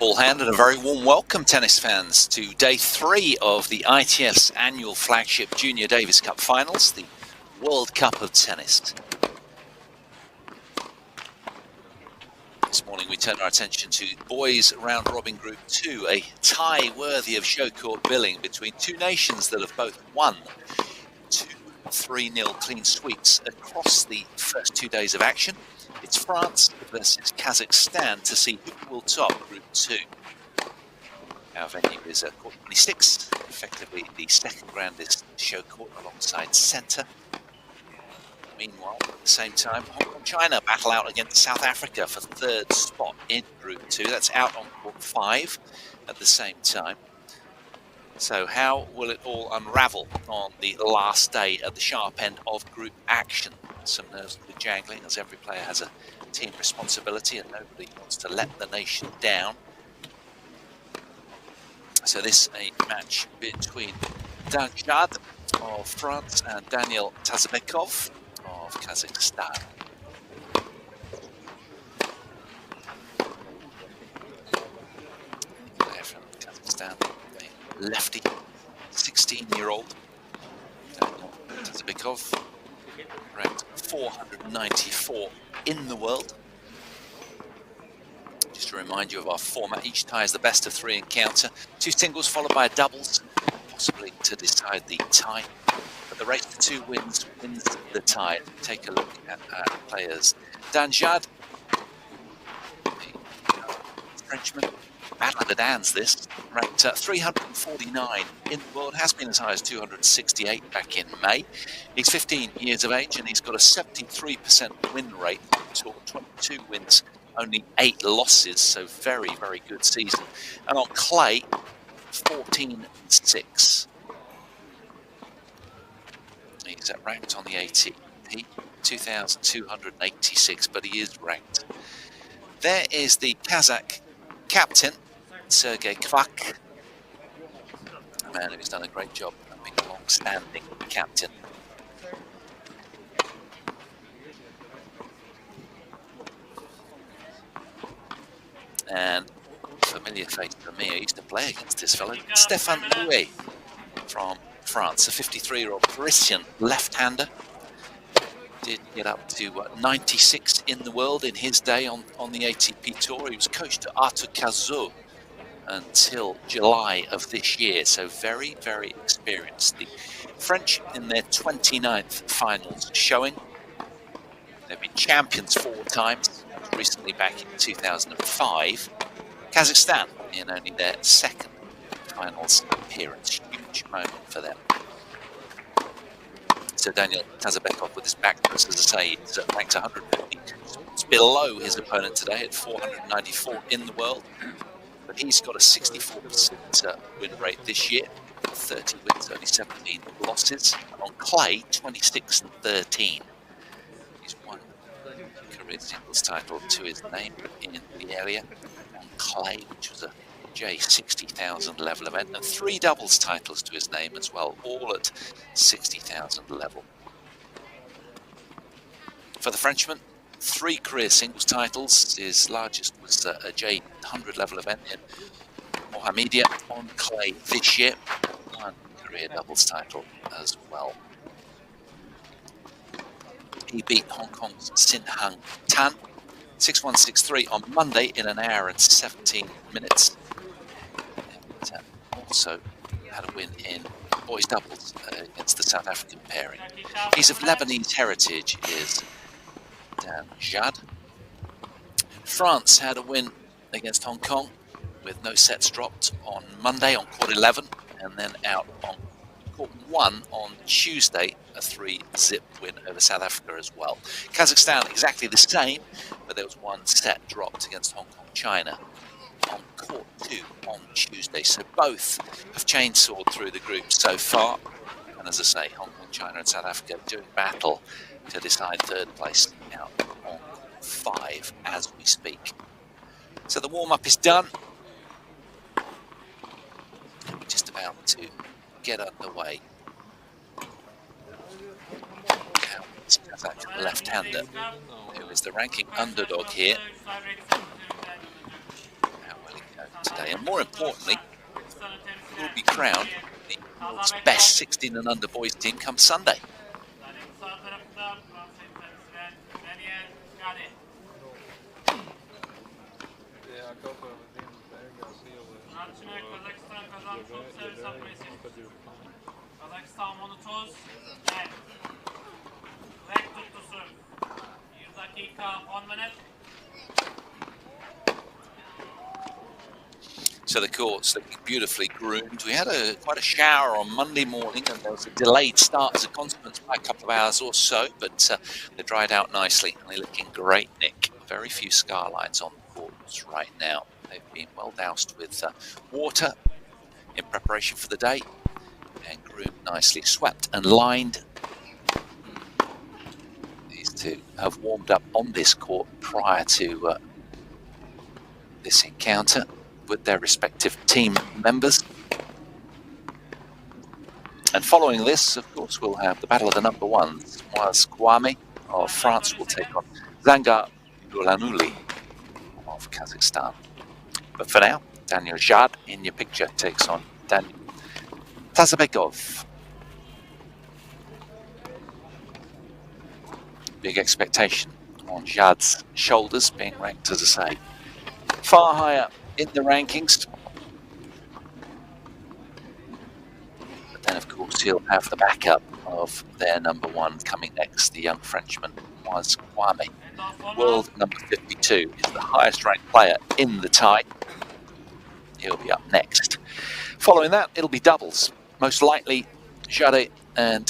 ball hand and a very warm welcome, tennis fans, to day 3 of the ITF's annual flagship Junior Davis Cup Finals, the World Cup of Tennis. This morning we turn our attention to boys round robin group 2, a tie worthy of show court billing between two nations that have both won 2 3-0 clean sweeps across the first 2 days of action. It's France versus Kazakhstan to see who will top Group 2. Our venue is Court 26, effectively the second grandest show court alongside Centre. Meanwhile, at the same time, Hong Kong China battle out against South Africa for third spot in Group 2. That's out on Court 5 at the same time. So how will it all unravel on the last day at the sharp end of group action? Some nerves will be jangling as every player has a team responsibility and nobody wants to let the nation down. So this a match between Dan Jad of France and Daniel Tazabekov of Kazakhstan. Player from Kazakhstan, a lefty, 16-year-old Daniel Tazabekov, ranked 494 in the world. Just to remind you of our format, each tie is the best of 3 encounter, 2 singles followed by a doubles, possibly to decide the tie. But the race to 2 wins the tie. Take a look at our players. Dan Jad, the Frenchman, battle of the Dans this, ranked 349 in the world, has been as high as 268 back in May. He's 15 years of age and he's got a 73% win rate on tour, 22 wins, only 8 losses, so very, very good season. And on clay, 14-6. He's ranked on the ATP, 2,286, but he is ranked. There is the Kazakh captain, Sergei Kvak, a man who's done a great job of being a long-standing captain. And familiar face for me, I used to play against this fellow, Nulan Nuli from France, a 53-year-old Parisian left-hander. Did get up to 96 in the world in his day on the ATP Tour. He was coached to Arthur Cazot until July of this year, so very, very experienced. The French in their 29th finals showing. They've been champions 4 times, recently back in 2005. Kazakhstan in only their 2nd finals appearance. Huge moment for them. So Daniel Tazabekov with his back to us, as I say, is ranked 150. It's below his opponent today at 494 in the world. But he's got a 64% win rate this year, 30 wins, only 17 losses. And on clay, 26-13. He's won career singles title to his name in the area on clay, which was a J60,000 level event, and 3 doubles titles to his name as well, all at 60,000 level. For the Frenchman, 3 career singles titles. His largest was a J100 level event in Mohamedia on clay this year. 1 career doubles title as well. He beat Hong Kong's Sin Hung Tan 6-1, 6-3 on Monday in 1 hour and 17 minutes. And also had a win in boys doubles against the South African pairing. He's of Lebanese heritage, is Dan Jad. France had a win against Hong Kong with no sets dropped on Monday on court 11, and then out on court 1 on Tuesday, a 3-zip win over South Africa as well. Kazakhstan exactly the same, but there was 1 set dropped against Hong Kong China on court 2 on Tuesday. So both have chainsawed through the group so far. And as I say, Hong Kong, China and South Africa doing battle to decide 3rd place out on 5 as we speak. So the warm-up is done. And we're just about to get underway. Now it's Kazakh left-hander, who is the ranking underdog here. How will he go? today. And more importantly, will be crowned the world's best 16 and under boys team come Sunday. So the court's looking beautifully groomed. We had quite a shower on Monday morning, and there was a delayed start as a consequence by a couple of hours or so, but they dried out nicely, and they're looking great, Nick. Very few scar lines on the courts right now. They've been well doused with water in preparation for the day, and groomed nicely, swept and lined. These two have warmed up on this court prior to this encounter with their respective team members. And following this, of course, we'll have the battle of the number ones. Whilst Kuami of France will take on Nulan Nuli of Kazakhstan. But for now, Daniel Jad in your picture takes on Tazabekov. Big expectation on Jad's shoulders, being ranked, as I say, far higher in the rankings. But then, of course, he'll have the backup of their number one coming next, the young Frenchman, was Kuami. World number 52 is the highest ranked player in the tie. He'll be up next. Following that, it'll be doubles. Most likely, Jade and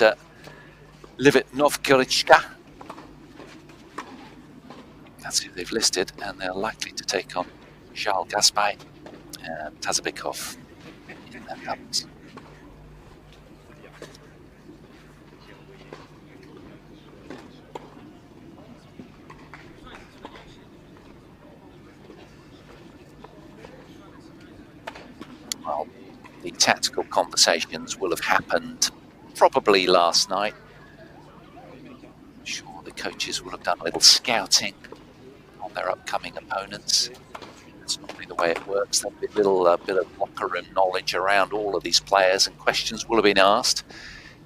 Livit Novgorodichka. That's who they've listed, and they're likely to take on Charles Gaspay and Tazabekov in their doubles. Well, the tactical conversations will have happened probably last night. I'm sure the coaches will have done a little scouting on their upcoming opponents. That's normally the way it works. There'll be a little bit of locker room knowledge around all of these players, and questions will have been asked.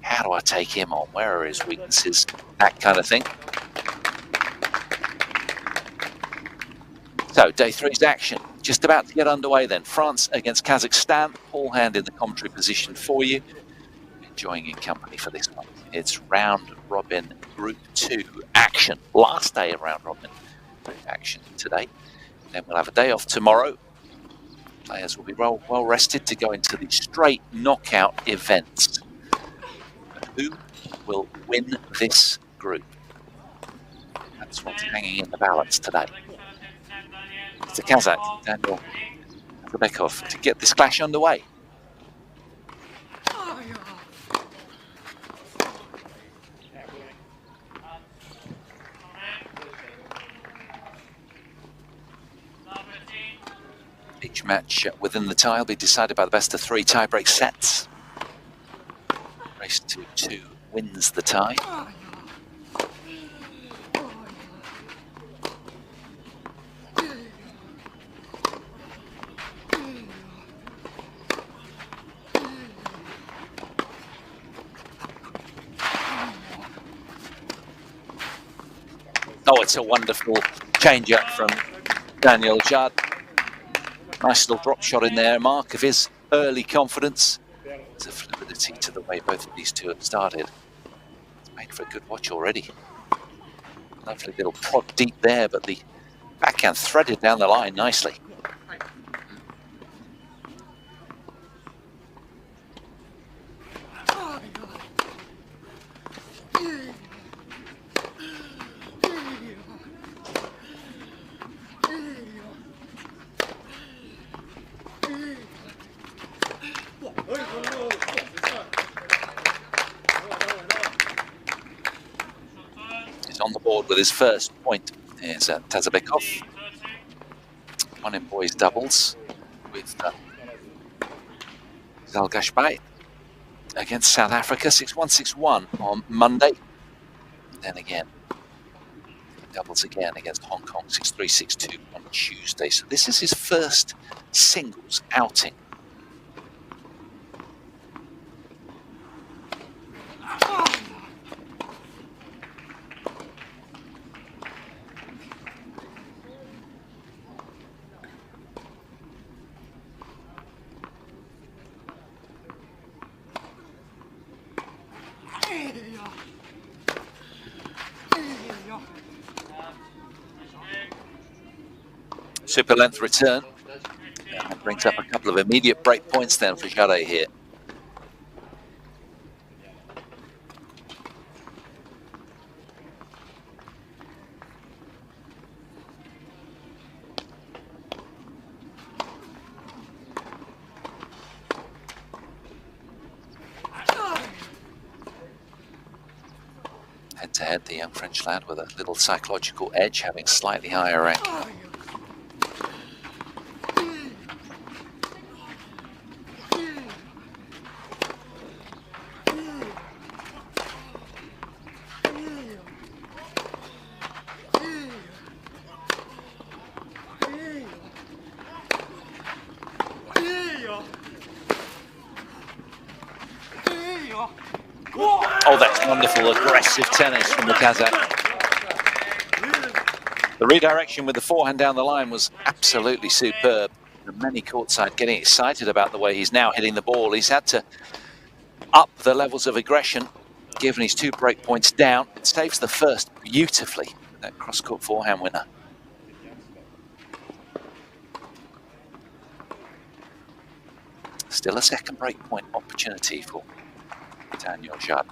How do I take him on? Where are his weaknesses? That kind of thing. So, day three's action. Just about to get underway then. France against Kazakhstan. Paul Hand in the commentary position for you. Enjoying your company for this one. It's round robin group 2 action. Last day of round robin action today. Then we'll have a day off tomorrow. Players will be well rested to go into the straight knockout events. But who will win this group? That's what's hanging in the balance today. It's the Kazakh, Daniel Tazabekov, to get this clash underway. Each match within the tie will be decided by the best of 3 tie-break sets. Race to 2 wins the tie. Oh, it's a wonderful change-up from Daniel Jad. Nice little drop shot in there, mark of his early confidence. There's a fluidity to the way both of these two have started. It's made for a good watch already. Lovely little prod deep there, but the backhand threaded down the line nicely. On the board with his first point is Tazabekov. One in boys doubles with Zalgashbay against South Africa, 6-1, 6-1 on Monday. Then again, doubles again against Hong Kong 6-3, 6-2 on Tuesday. So this is his first singles outing. Super length return. That brings up a couple of immediate break points then for Jade here. Head to head, the young French lad with a little psychological edge, having slightly higher rank. Oh, that's wonderful, aggressive tennis from the Kazakh. The redirection with the forehand down the line was absolutely superb. And many courtside getting excited about the way he's now hitting the ball. He's had to up the levels of aggression, given his 2 break points down. It saves the first beautifully, that cross-court forehand winner. Still a second break point opportunity for Daniel Judd.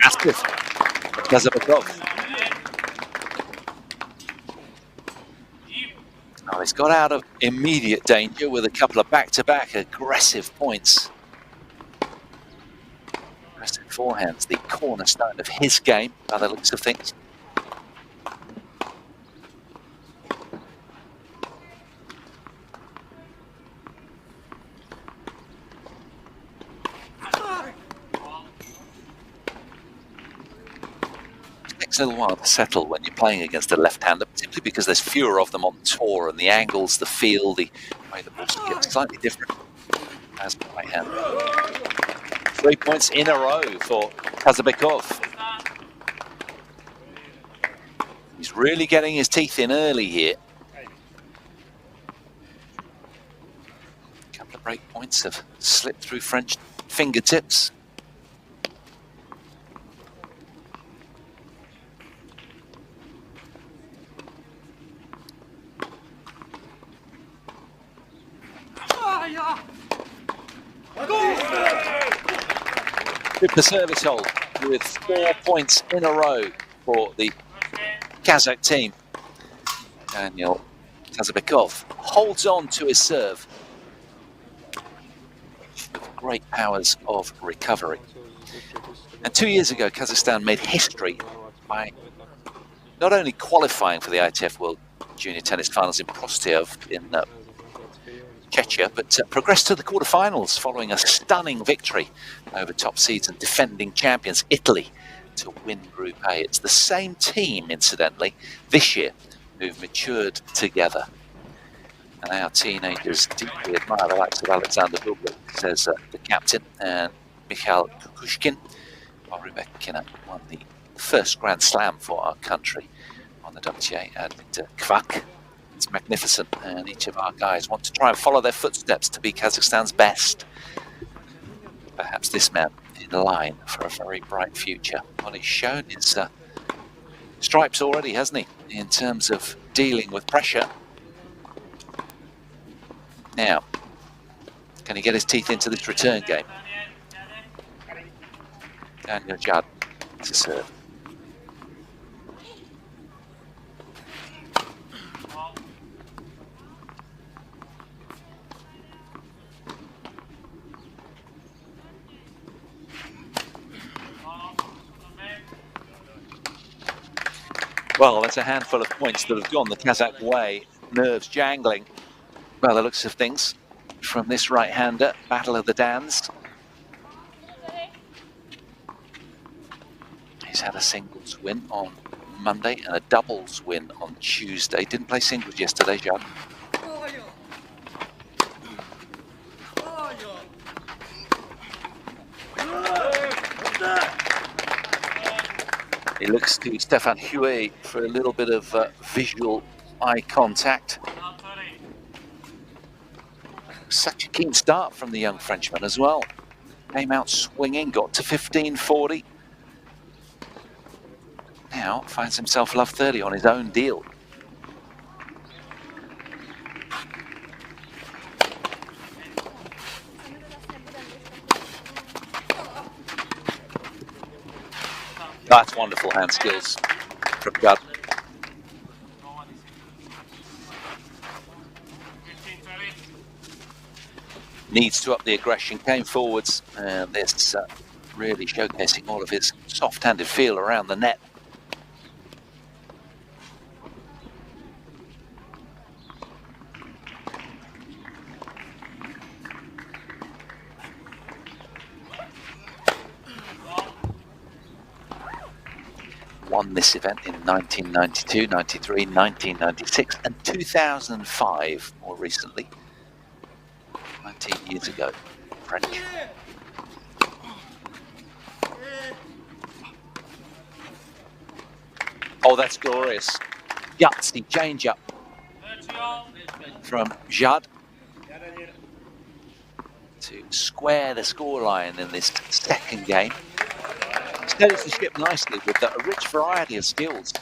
Active, Tazabekov. Oh, he's got out of immediate danger with a couple of back-to-back aggressive points. Aggressive forehands, the cornerstone of his game, by the looks of things. It takes a little while to settle when you're playing against a left-hander, simply because there's fewer of them on tour, and the angles, the feel, the way the balls get slightly different as the right hand. 3 points in a row for Tazabekov. He's really getting his teeth in early here. A couple of break points have slipped through French fingertips. The service hold with 4 points in a row for the Kazakh team. Daniel Tazabekov holds on to his serve with great powers of recovery. And 2 years ago, Kazakhstan made history by not only qualifying for the ITF World Junior Tennis Finals in Prostov in Czechia, but progressed to the quarterfinals following a stunning victory over top seeds and defending champions Italy to win Group A. It's the same team, incidentally, this year who've matured together. And our teenagers deeply admire the likes of Alexander Bublik, says the captain, and Mikhail Kukushkin, while Rebecca Kinner won the first Grand Slam for our country on the WTA at Kvak. It's magnificent, and each of our guys want to try and follow their footsteps to be Kazakhstan's best. Perhaps this man in line for a very bright future. Well, he's shown his stripes already, hasn't he, in terms of dealing with pressure. Now, can he get his teeth into this return game? Daniel Judd to serve. Well, that's a handful of points that have gone the Kazakh way nerves jangling by the looks of things from this right-hander. Battle of the Dans. He's had a singles win on Monday and a doubles win on Tuesday. Didn't play singles yesterday, Judd. He looks to Stefan Huet for a little bit of visual eye contact. Such a keen start from the young Frenchman as well. Came out swinging, got to 15.40. Now finds himself love 30 on his own deal. That's wonderful hand skills from Judd. Needs to up the aggression, came forwards, and this really showcasing all of his soft-handed feel around the net. Won this event in 1992, 93, 1996 and 2005 more recently. 19 years ago, French. Oh, that's glorious. Gutsy change up from Judd to square the scoreline in this second game. Steadies the ship nicely with a rich variety of skills.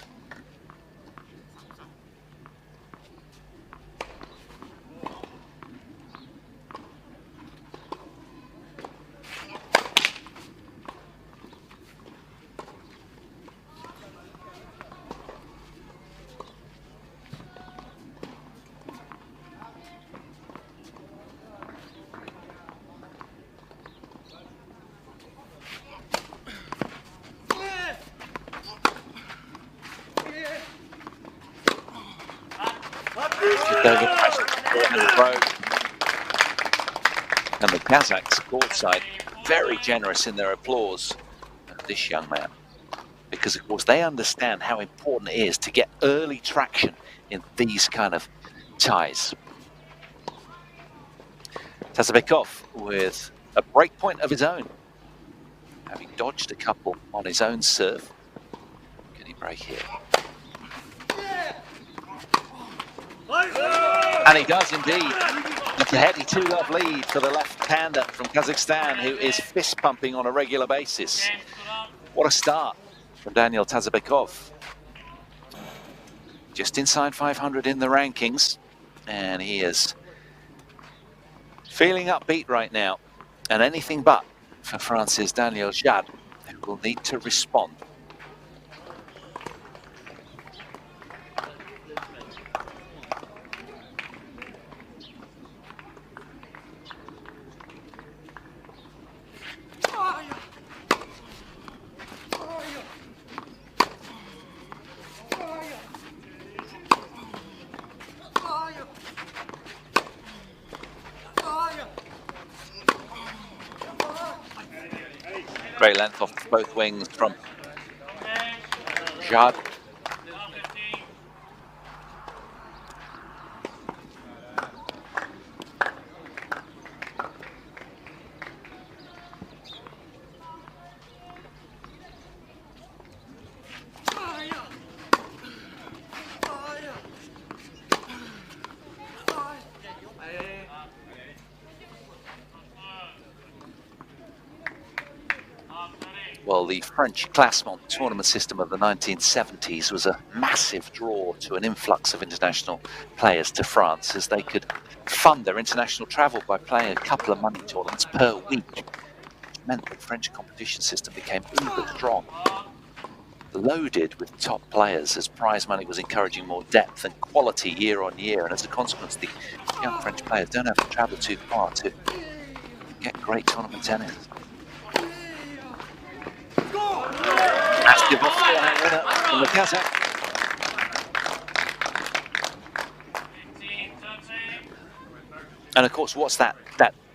And the Kazakhs courtside very generous in their applause of this young man, because of course they understand how important it is to get early traction in these kind of ties. Tazabekov with a break point of his own, having dodged a couple on his own serve. Can he break here? And he does indeed. It's a heady 2-love lead for the left-hander from Kazakhstan, who is fist-pumping on a regular basis. What a start from Daniel Tazabekov. Just inside 500 in the rankings, and he is feeling upbeat right now. And anything but for France's Daniel Judd, who will need to respond. Great length off both wings from Judd. Well, the French Classement tournament system of the 1970s was a massive draw to an influx of international players to France, as they could fund their international travel by playing a couple of money tournaments per week. It meant the French competition system became uber strong, loaded with top players, as prize money was encouraging more depth and quality year on year, and as a consequence the young French players don't have to travel too far to get great tournament tennis. Massive off-forehand winner from the Kazakh. And of course, what's that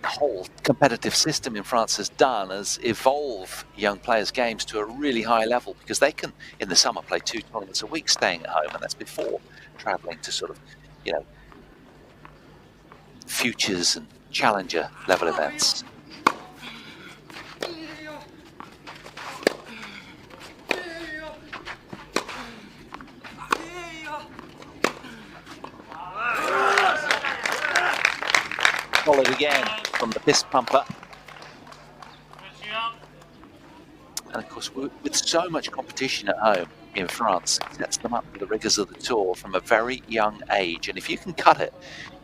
whole competitive system in France has done is evolve young players' games to a really high level, because they can, in the summer, play 2 tournaments a week staying at home, and that's before traveling to sort of, you know, futures and challenger level events. Followed again from the fist pumper. And of course, with so much competition at home in France, it sets them up for the rigours of the tour from a very young age. And if you can cut it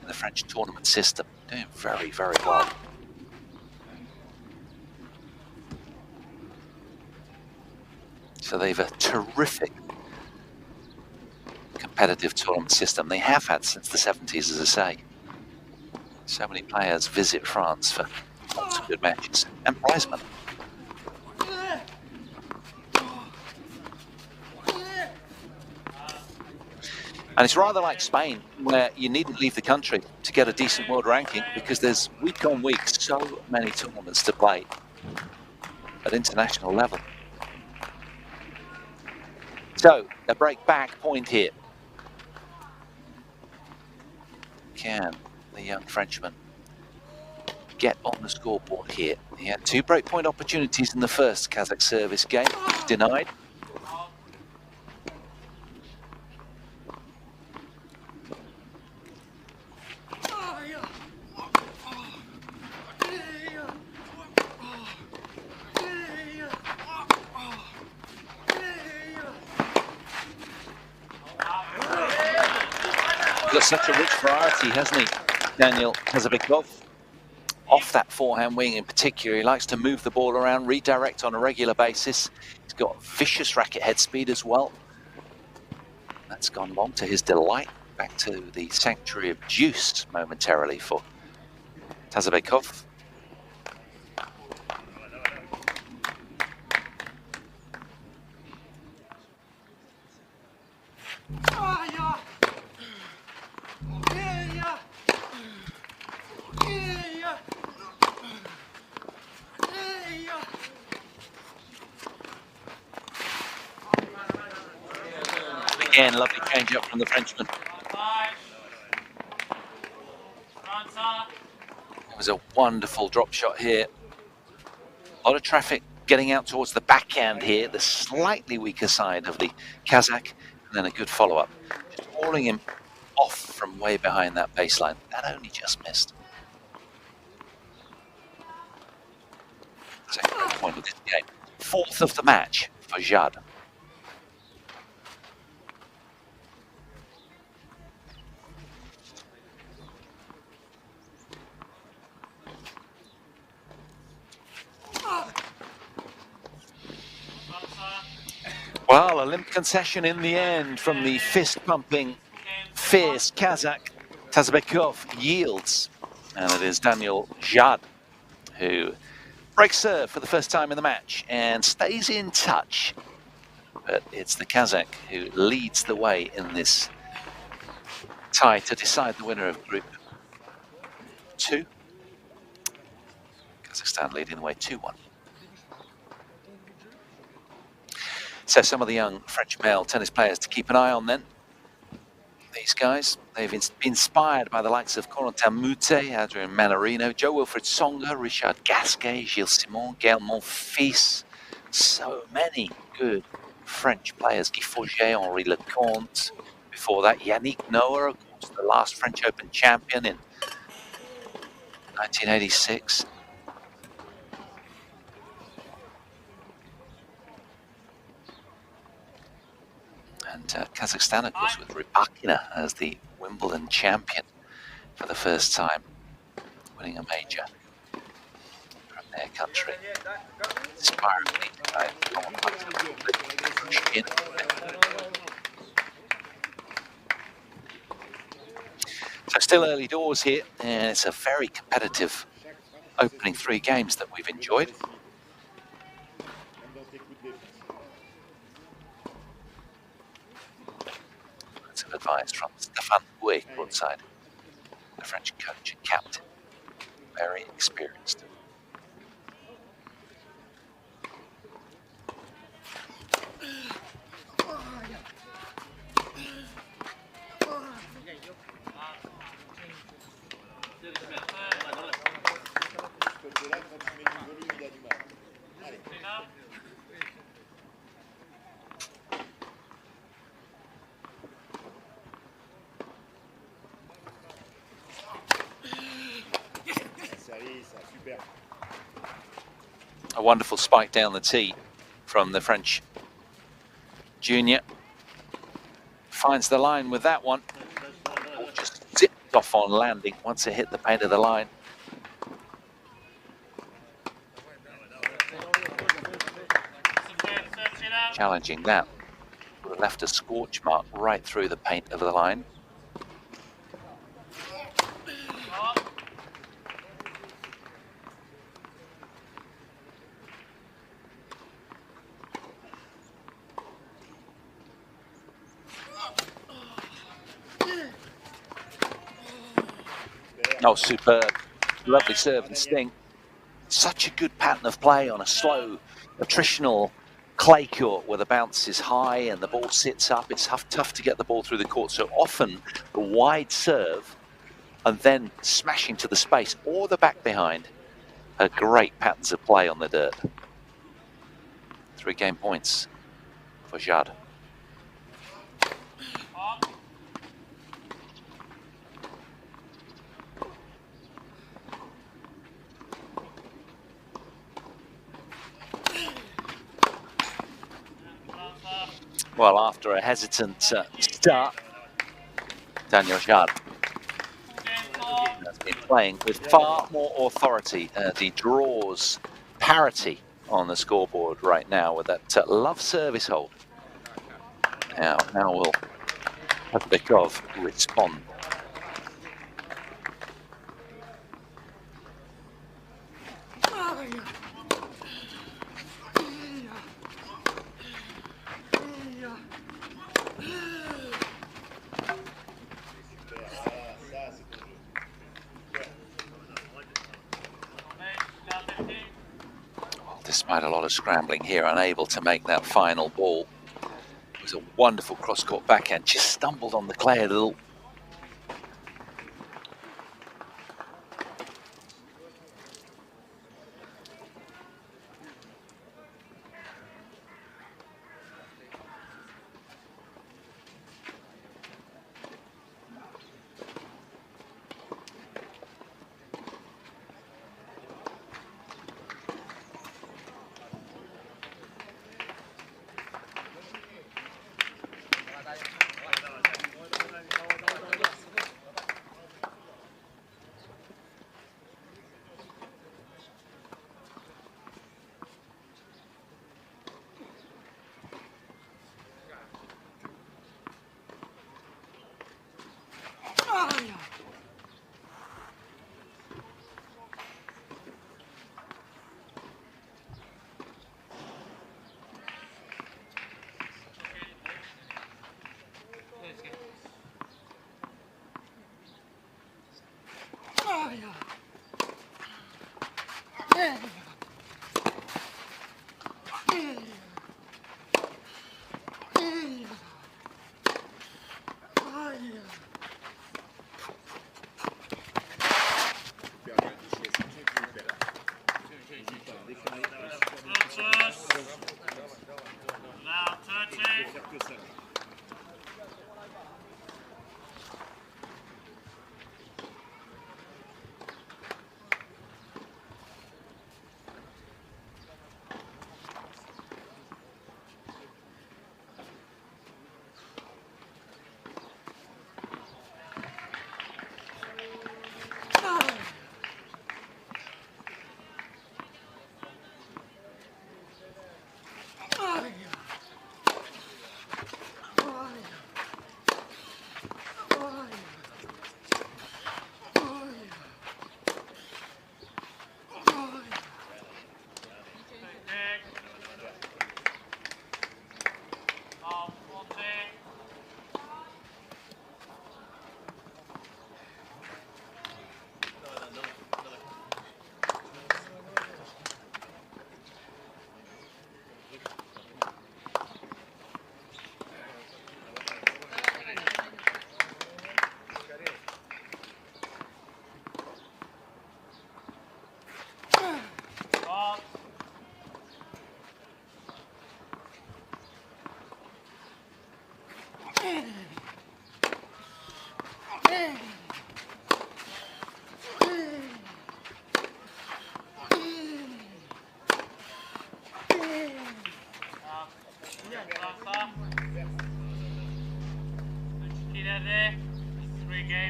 in the French tournament system, you're doing very, very well. So they've a terrific competitive tournament system. They have had since the 70s, as I say. So many players visit France for lots of good matches and prize money. And it's rather like Spain, where you needn't leave the country to get a decent world ranking, because there's week on week so many tournaments to play at international level. So, a break back point here. Can the young Frenchman get on the scoreboard here? He had 2 break point opportunities in the first Kazakh service game, denied. Got such a rich variety, hasn't he, Daniel Tazabekov? Off that forehand wing in particular, he likes to move the ball around, redirect on a regular basis. He's got vicious racket head speed as well. That's gone long to his delight. Back to the sanctuary of juice momentarily for Tazabekov. Again, lovely change up from the Frenchman. It was a wonderful drop shot here. A lot of traffic getting out towards the backhand here, the slightly weaker side of the Kazakh, and then a good follow-up. Just hauling him off from way behind that baseline. That only just missed. Second point of this game. 4th of the match for Jad. Well, a limp concession in the end from the fist-pumping, fierce Kazakh. Tazabekov yields, and it is Daniel Jad who breaks serve for the first time in the match and stays in touch. But it's the Kazakh who leads the way in this tie to decide the winner of Group 2. Kazakhstan leading the way 2-1. So some of the young French male tennis players to keep an eye on then. These guys, they've been inspired by the likes of Corentin Moutet, Adrien Manarino, Joe-Wilfried Tsonga, Richard Gasquet, Gilles Simon, Gaël Monfils. So many good French players. Guy Forget, Henri Lecomte. Before that, Yannick Noah, of course, the last French Open champion in 1986. And Kazakhstan, of course, with Rybakina as the Wimbledon champion for the first time, winning a major from their country. Inspiringly, so still early doors here, and it's a very competitive opening 3 games that we've enjoyed. Advice from Stefan Bouet, broadside. the French coach and captain, very experienced. A wonderful spike down the tee from the French junior. Finds the line with that one. Ball just zipped off on landing once it hit the paint of the line. Challenging that. Would have left a scorch mark right through the paint of the line. Oh, superb. Lovely serve and sting. Such a good pattern of play on a slow, attritional clay court where the bounce is high and the ball sits up. It's tough to get the ball through the court. So often the wide serve and then smashing to the space or the back behind are great patterns of play on the dirt. 3 game points for Jad. Well, after a hesitant start, Daniel Jad has been playing with far more authority. He draws parity on the scoreboard right now with that love service hold. Now will Tazabekov respond. Despite a lot of scrambling here, unable to make that final ball. It was a wonderful cross-court backhand, just stumbled on the clay a little.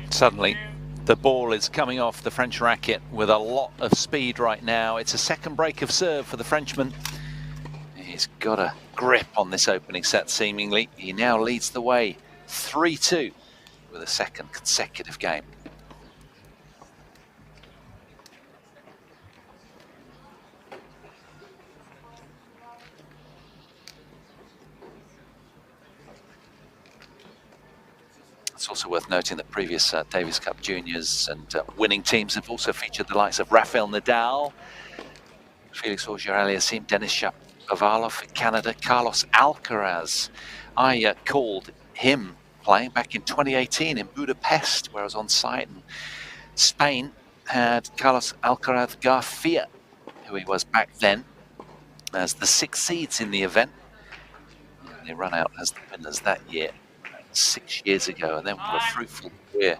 Suddenly, the ball is coming off the French racket with a lot of speed right now. It's a second break of serve for the Frenchman. He's got a grip on this opening set, seemingly. He now leads the way 3-2 with a second consecutive game. It's also worth noting that previous Davis Cup Juniors and winning teams have also featured the likes of Rafael Nadal, Felix Auger-Aliassime, Denis Shapovalov in Canada, Carlos Alcaraz. I called him playing back in 2018 in Budapest, where I was on site. And Spain had Carlos Alcaraz Garcia, who he was back then, as the 6 seeds in the event. And they run out as the winners that year, 6 years ago, and then what a fruitful career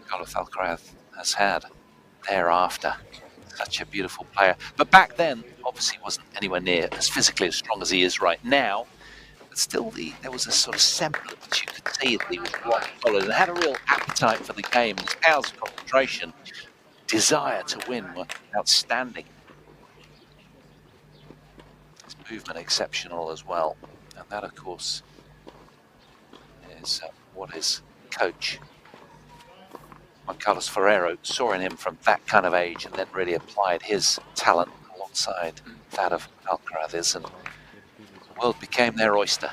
Carlos Alcaraz has had thereafter. Such a beautiful player. But back then, obviously wasn't anywhere near as physically as strong as he is right now. But still, there was a sort of semblance. You could see that he was rock solid and had a real appetite for the game. His powers of concentration, desire to win were outstanding. His movement exceptional as well. And that, of course, is what his coach, Juan Carlos Ferrero, saw in him from that kind of age and then really applied his talent alongside that of Alcaraz's, and the world became their oyster.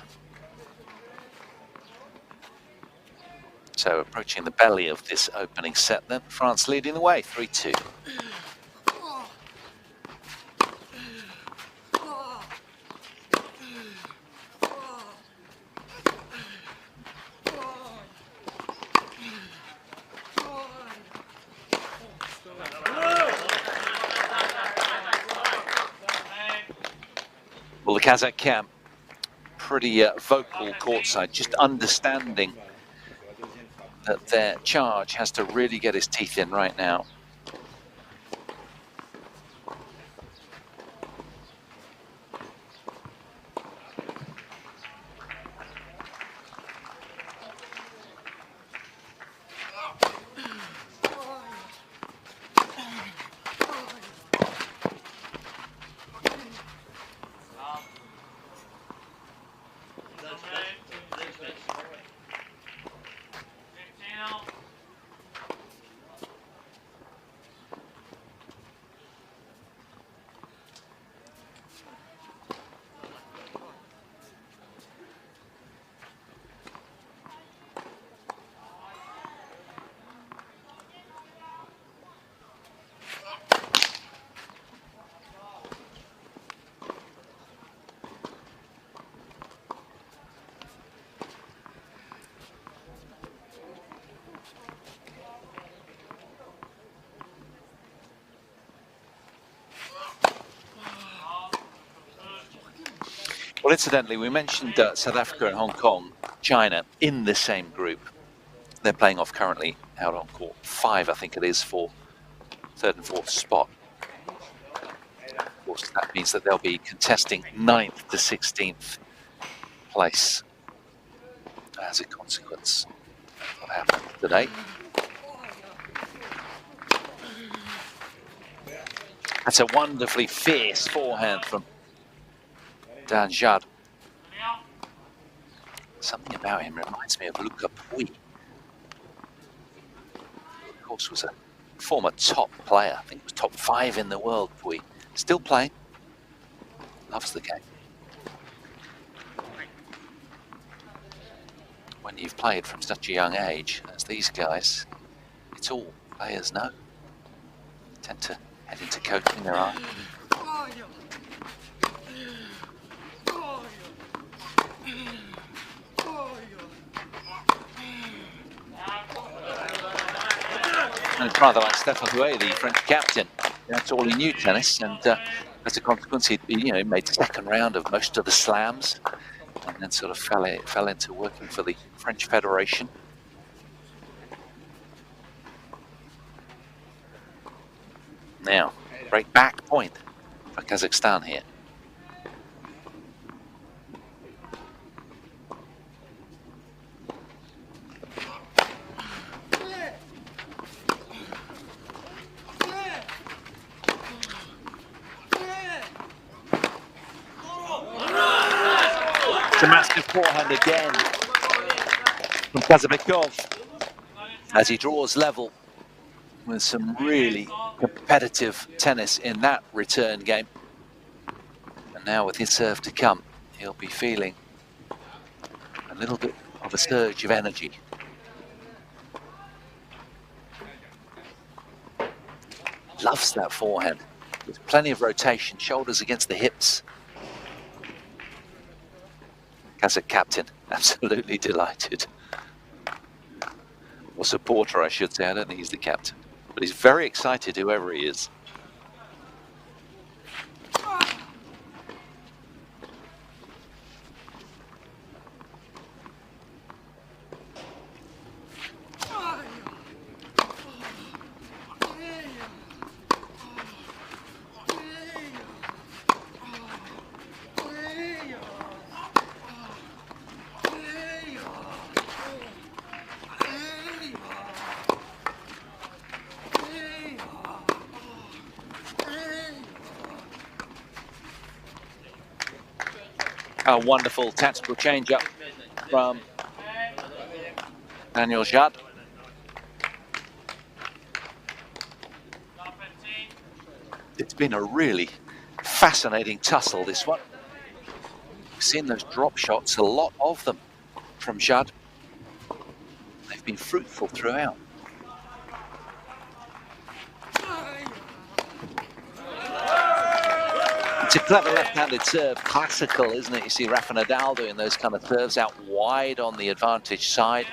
So approaching the belly of this opening set then, France leading the way, 3-2. Well, the Kazakh camp, pretty vocal courtside, just understanding that their charge has to really get his teeth in right now. Well, incidentally, we mentioned South Africa and Hong Kong, China in the same group. They're playing off currently out on court 5, I think it is, for 3rd and 4th spot. Of course, that means that they'll be contesting 9th to 16th place as a consequence of what happened today. That's a wonderfully fierce forehand from Dan Jad. Something about him reminds me of Luca Pui. Of course, was a former top player. I think he was top 5 in the world, Pui. Still playing. Loves the game. When you've played from such a young age as these guys, it's all players know. Tend to head into coaching their eye. And it's rather like Stéphane Houet, the French captain. That's all he knew, tennis, and as a consequence, he made the 2nd round of most of the slams, and then sort of fell into working for the French Federation. Now, break back point for Kazakhstan here. It's a massive forehand again from Tazabekov as he draws level with some really competitive tennis in that return game. And now with his serve to come, he'll be feeling a little bit of a surge of energy. Loves that forehand. There's plenty of rotation, shoulders against the hips. Kazakh captain, absolutely delighted. Or supporter, I should say. I don't think he's the captain. But he's very excited, whoever he is. A wonderful tactical change-up from Daniel Jad. It's been a really fascinating tussle, this one. We've seen those drop shots, a lot of them from Jad. They've been fruitful throughout. It's a clever left-handed serve, classical, isn't it? You see Rafa Nadal doing those kind of serves out wide on the advantage side.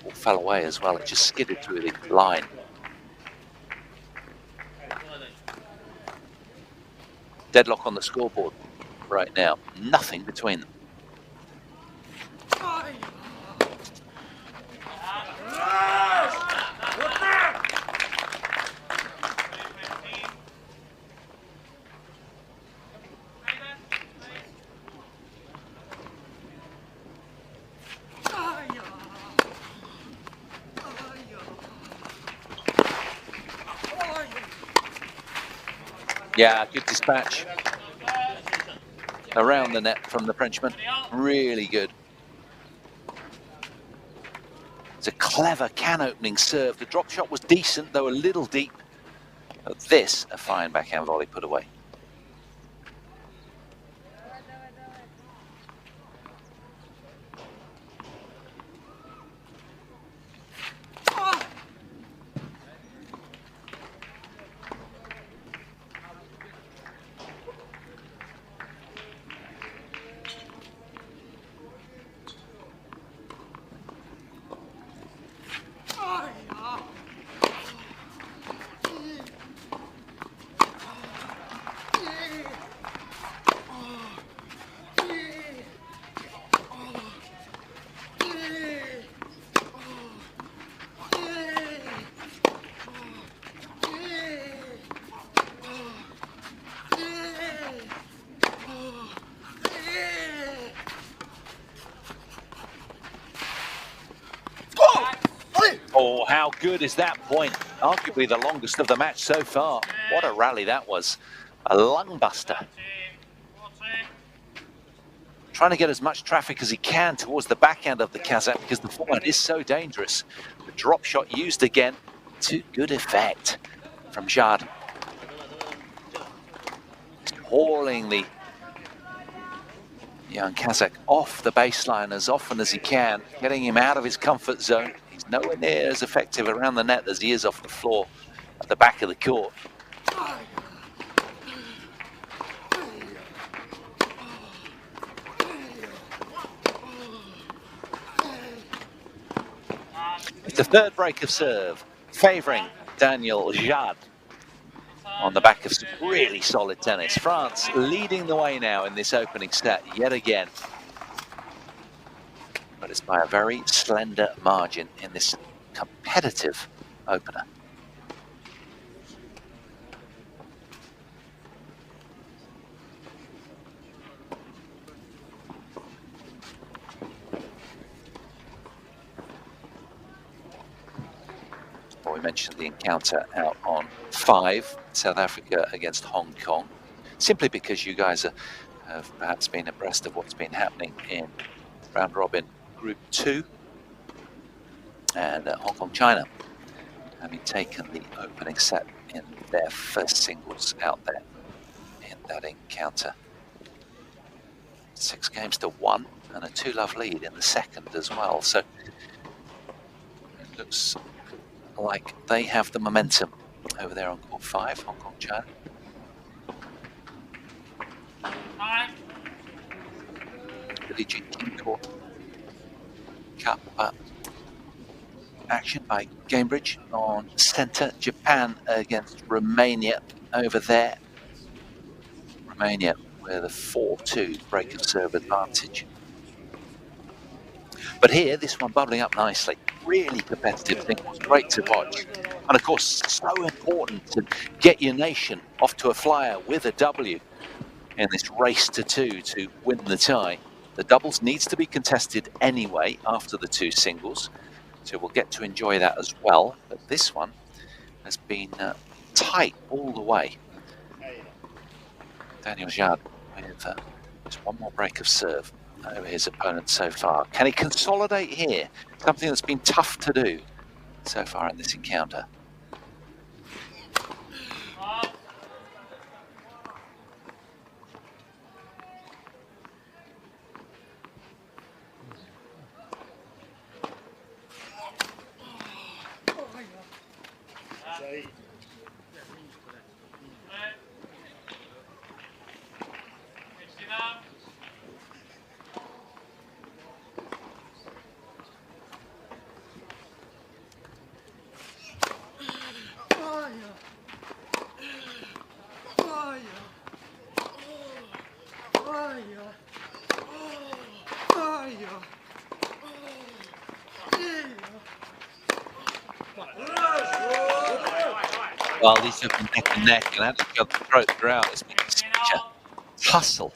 All fell away as well, it just skidded through the line. Deadlock on the scoreboard right now, nothing between them. Yeah, good dispatch around the net from the Frenchman. Really good. It's a clever can-opening serve. The drop shot was decent, though a little deep. But this, a fine backhand volley put away. Oh, how good is that point? Arguably the longest of the match so far. What a rally that was. A lung buster. Trying to get as much traffic as he can towards the backhand of the Kazakh because the forehand is so dangerous. The drop shot used again to good effect from Jad. Hauling the young Kazakh off the baseline as often as he can, getting him out of his comfort zone. He's nowhere near as effective around the net as he is off the floor at the back of the court. It's the third break of serve, favouring Daniel Jad on the back of some really solid tennis. France leading the way now in this opening set yet again. But it's by a very slender margin in this competitive opener. Well, we mentioned the encounter out on 5, South Africa against Hong Kong. simply because you guys have perhaps been abreast of what's been happening in round robin Group 2, and Hong Kong China having taken the opening set in their first singles out there in that encounter. 6-1 and a 2-love lead in the second as well. So it looks like they have the momentum over there on court 5, Hong Kong China. Billie Jean King Court Cup action by Cambridge on centre. Japan against Romania over there. Romania with a 4-2 break of serve advantage. But here, this one bubbling up nicely. Really competitive singles, great to watch. And of course, so important to get your nation off to a flyer with a W in this race to 2 to win the tie. The doubles needs to be contested anyway after the 2 singles, so we'll get to enjoy that as well. But this one has been tight all the way. Daniel Jad with just one more break of serve over his opponent so far. Can he consolidate here? Something that's been tough to do so far in this encounter. Well, these have been neck and neck and had each other's throat throughout. It's been such a tussle.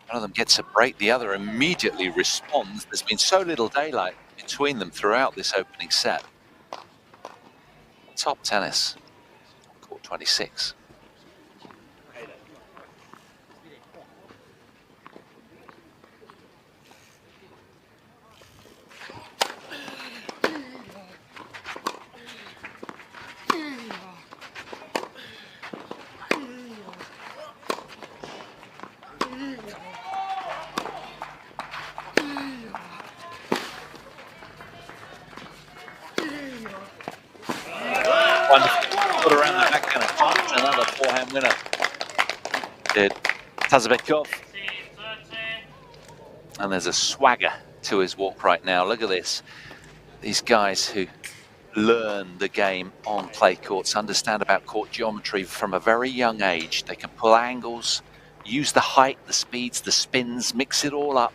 One of them gets a break, the other immediately responds. There's been so little daylight between them throughout this opening set. Top tennis, court 26. Wonderful. Put around the backhand and finds another forehand winner. Did Tazabekov. And there's a swagger to his walk right now. Look at this. These guys who learn the game on clay courts, understand about court geometry from a very young age. They can pull angles, use the height, the speeds, the spins, mix it all up.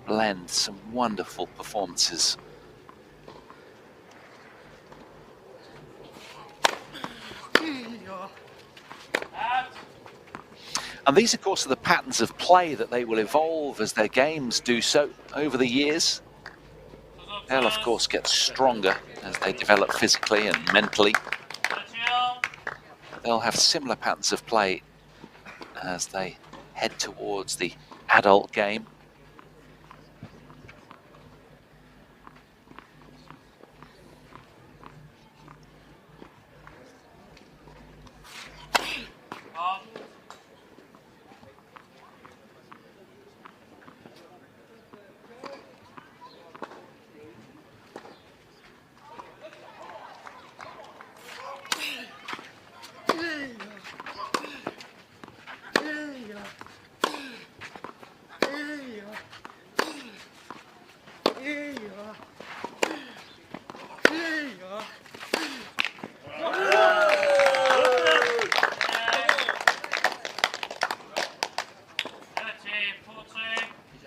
Blend some wonderful performances. And these, of course, are the patterns of play that they will evolve as their games do so over the years. They'll, of course, get stronger as they develop physically and mentally. They'll have similar patterns of play as they head towards the adult game.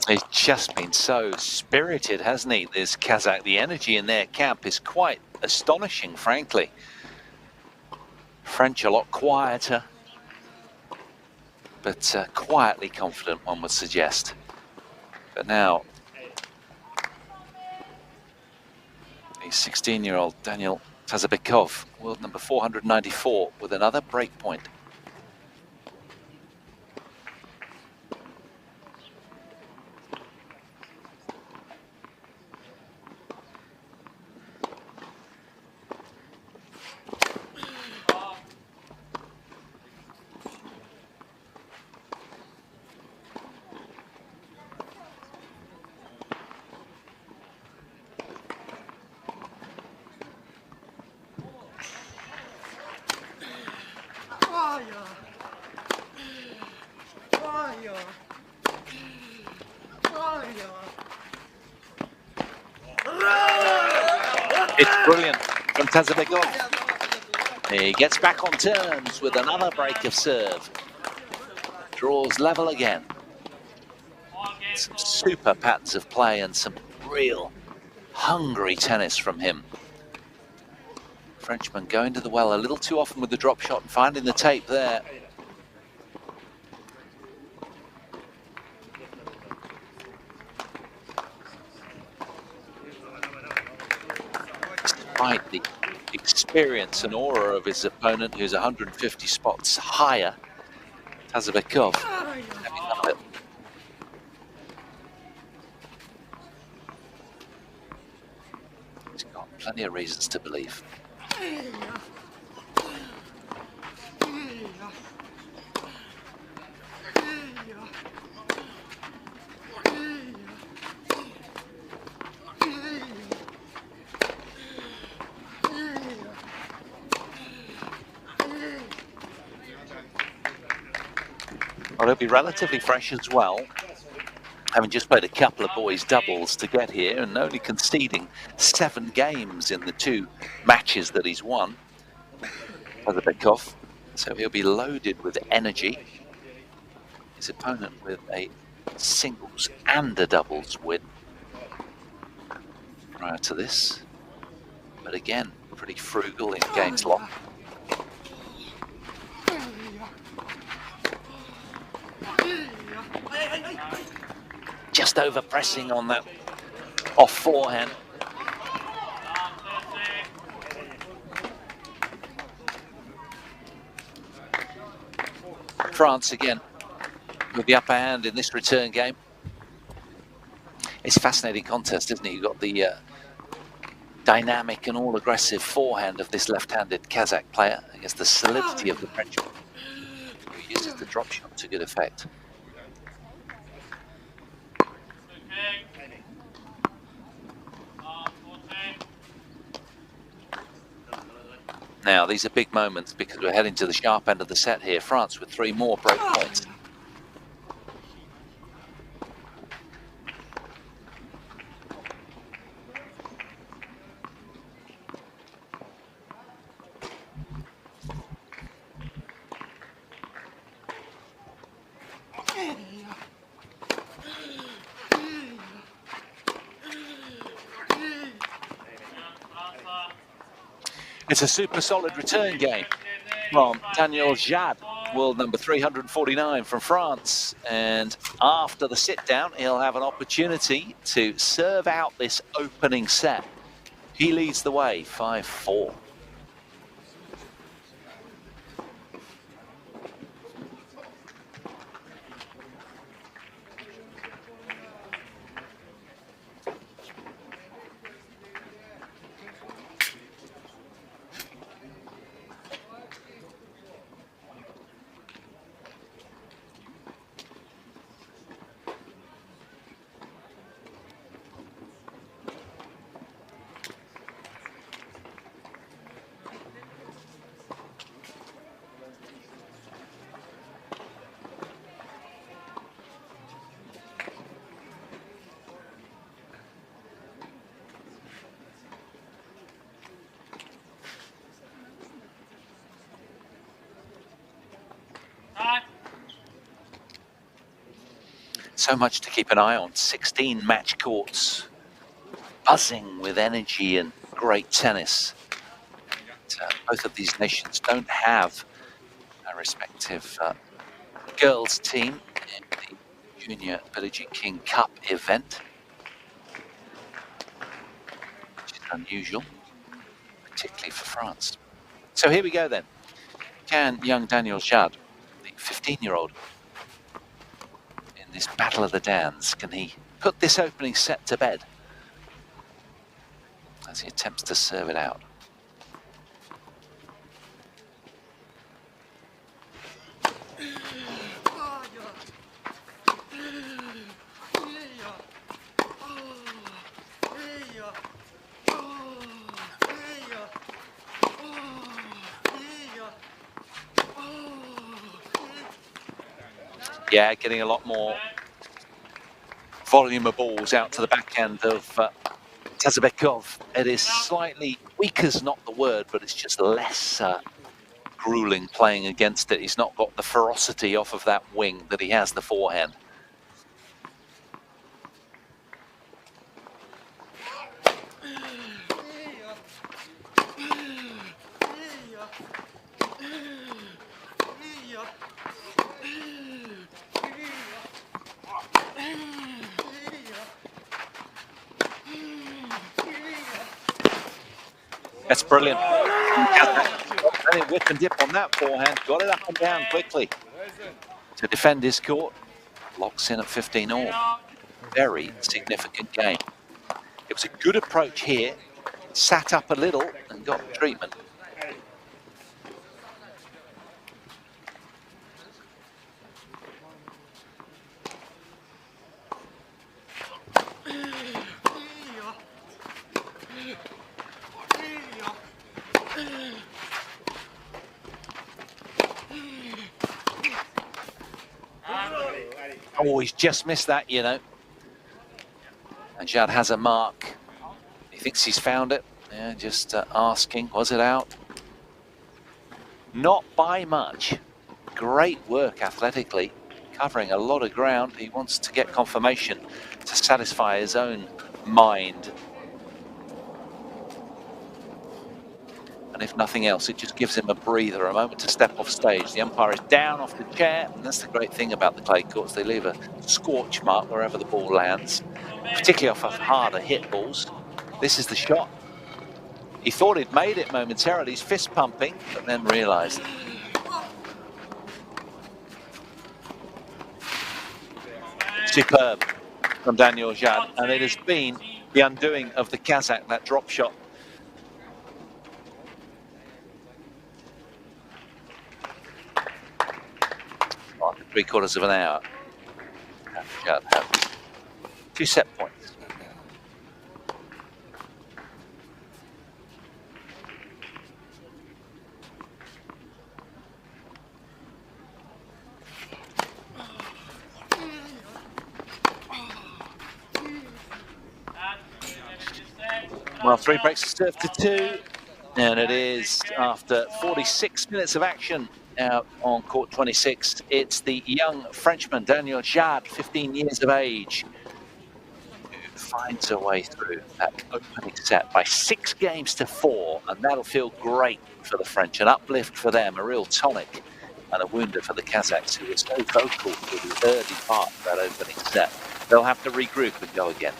He's just been so spirited, hasn't he, this Kazakh? The energy in their camp is quite astonishing, frankly. French a lot quieter, but quietly confident, one would suggest. But now, the 16-year-old Daniel Tazabekov world number 494, with another break point. It's brilliant from Tazabekov. He gets back on terms with another break of serve. Draws level again. Some super patterns of play and some real hungry tennis from him. Frenchman going to the well a little too often with the drop shot and finding the tape there. Despite the experience and aura of his opponent, who's 150 spots higher, Tazabekov having none of it. He's got plenty of reasons to believe. Well, he'll be relatively fresh as well, having just played a couple of boys' doubles to get here and only conceding 7 games in the 2 matches that he's won. Tazabekov, so he'll be loaded with energy. His opponent with a singles and a doubles win prior to this, but again, pretty frugal in games lost. Just over pressing on that off forehand. France again with the upper hand in this return game. It's a fascinating contest, isn't it? You've got the dynamic and all aggressive forehand of this left-handed Kazakh player against the solidity of the Frenchman, who uses the drop shot to good effect. Now, these are big moments because we're heading to the sharp end of the set here. France with 3 more break points. It's a super solid return game from Daniel Jad, world number 349 from France. And after the sit down, he'll have an opportunity to serve out this opening set. He leads the way, 5-4. So much to keep an eye on. 16 match courts, buzzing with energy and great tennis. Both of these nations don't have a respective girls team in the Junior Billie King Cup event, which is unusual, particularly for France. So here we go then. Can young Daniel Judd, the 15-year-old, in this battle of the Dans, can he put this opening set to bed as he attempts to serve it out? Yeah, getting a lot more volume of balls out to the backhand of Tazabekov. It is slightly, weaker's not the word, but it's just less grueling playing against it. He's not got the ferocity off of that wing that he has the forehand. That's brilliant. And it whip and dip on that forehand. Got it up and down quickly to defend his court. Locks in at 15 all. Very significant game. It was a good approach here. Sat up a little and got treatment. Oh, he's just missed that, you know. And Judd has a mark. He thinks he's found it. Yeah, just asking, was it out? Not by much. Great work athletically, covering a lot of ground. He wants to get confirmation to satisfy his own mind. And if nothing else, it just gives him a breather, a moment to step off stage. The umpire is down off the chair, and that's the great thing about the clay courts. They leave a scorch mark wherever the ball lands, particularly off of harder hit balls. This is the shot. He thought he'd made it momentarily. He's fist pumping, but then realized. Superb from Daniel Judd, and it has been the undoing of the Kazakh, that drop shot. After 3/4 of an hour, Judd has 2 set points. Well, 3 breaks to serve to 2, and it is after 46 minutes of action out on court 26. It's the young Frenchman, Daniel Judd, 15 years of age, who finds a way through that opening set by 6 games to 4, and that'll feel great for the French, an uplift for them, a real tonic, and a wounder for the Kazakhs, who were so vocal for the early part of that opening set. They'll have to regroup and go again.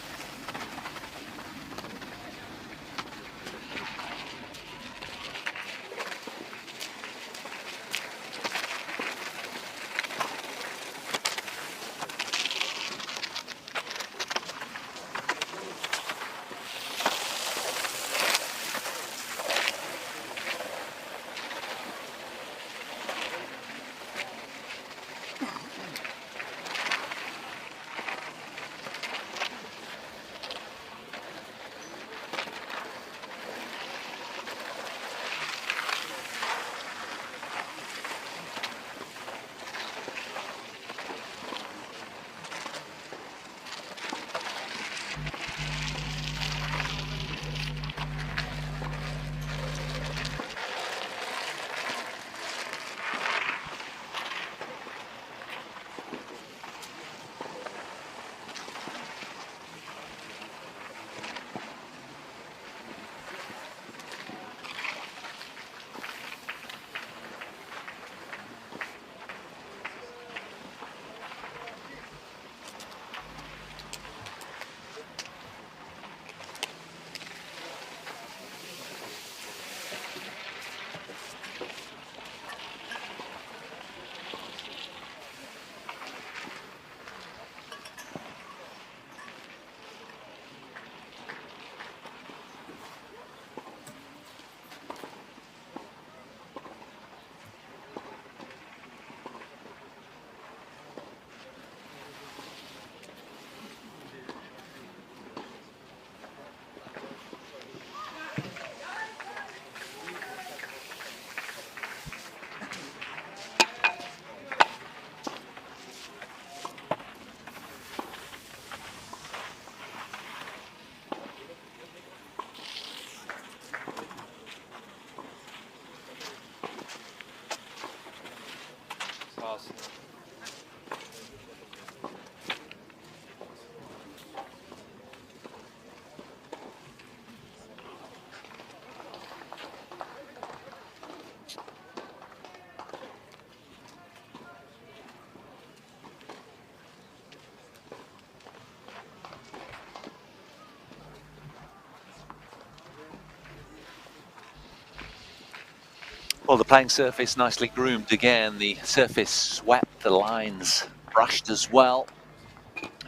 Well, the playing surface nicely groomed again. The surface swept, the lines brushed as well.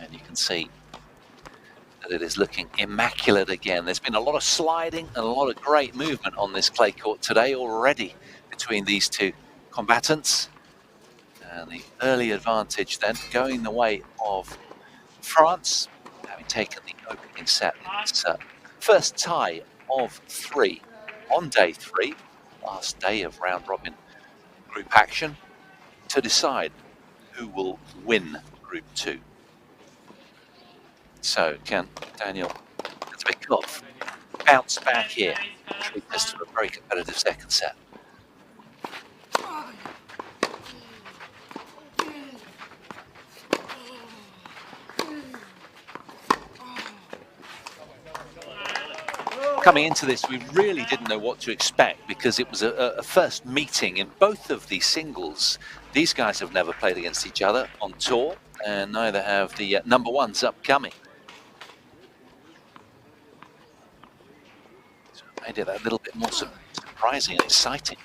And you can see that it is looking immaculate again. There's been a lot of sliding and a lot of great movement on this clay court today already between these two combatants. And the early advantage then going the way of France, having taken the opening set in this first tie of 3 on day 3, last day of round robin group action, to decide who will win Group 2. So can Daniel Tazabekov bounce back here, treat this to a very competitive second set? Coming into this, we really didn't know what to expect because it was a first meeting in both of these singles. These guys have never played against each other on tour, and neither have the number ones upcoming. So it made it a little bit more surprising and exciting.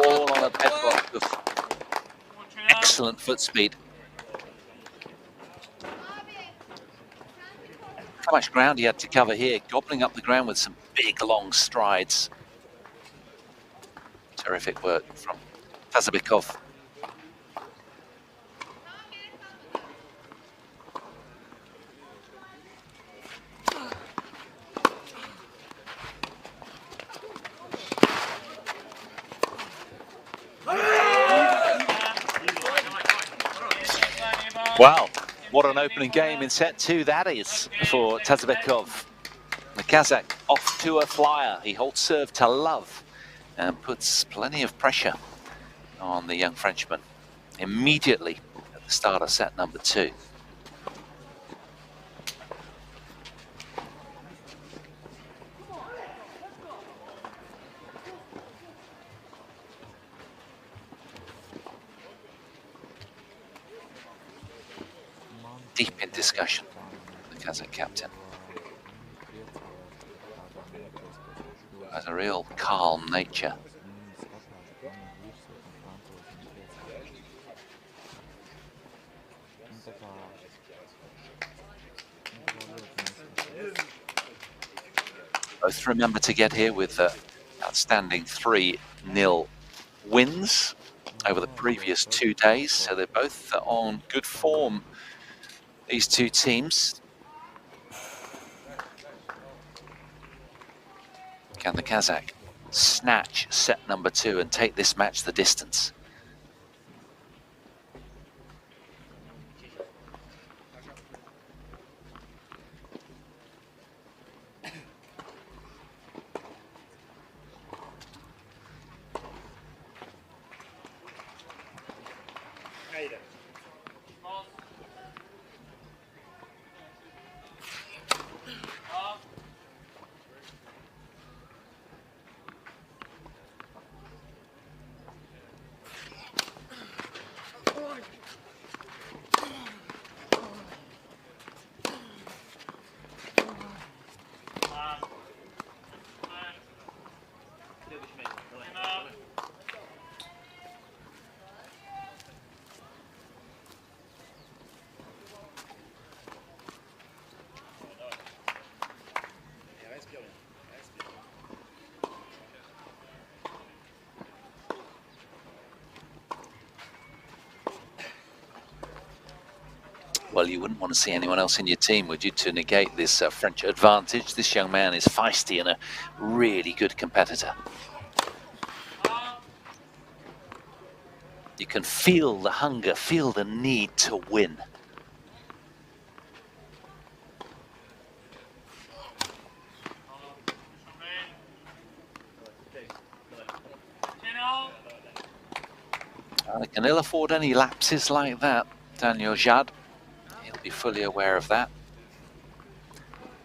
All on a bedrock of excellent foot speed. How much ground he had to cover here, gobbling up the ground with some big long strides. Terrific work from Tazabekov. Wow, what an opening game in set 2 that is for Tazabekov. The Kazakh off to a flyer. He holds serve to love and puts plenty of pressure on the young Frenchman immediately at the start of set number 2. Deep in discussion, the Kazakh captain. Has a real calm nature. Both remember to get here with outstanding 3-0 wins over the previous 2 days, so they're both on good form, these two teams. Can the Kazakh snatch set number 2 and take this match the distance? Well, you wouldn't want to see anyone else in your team, would you, to negate this French advantage? This young man is feisty and a really good competitor. You can feel the hunger, feel the need to win. Can ill afford any lapses like that, Daniel Jad. He'll be fully aware of that.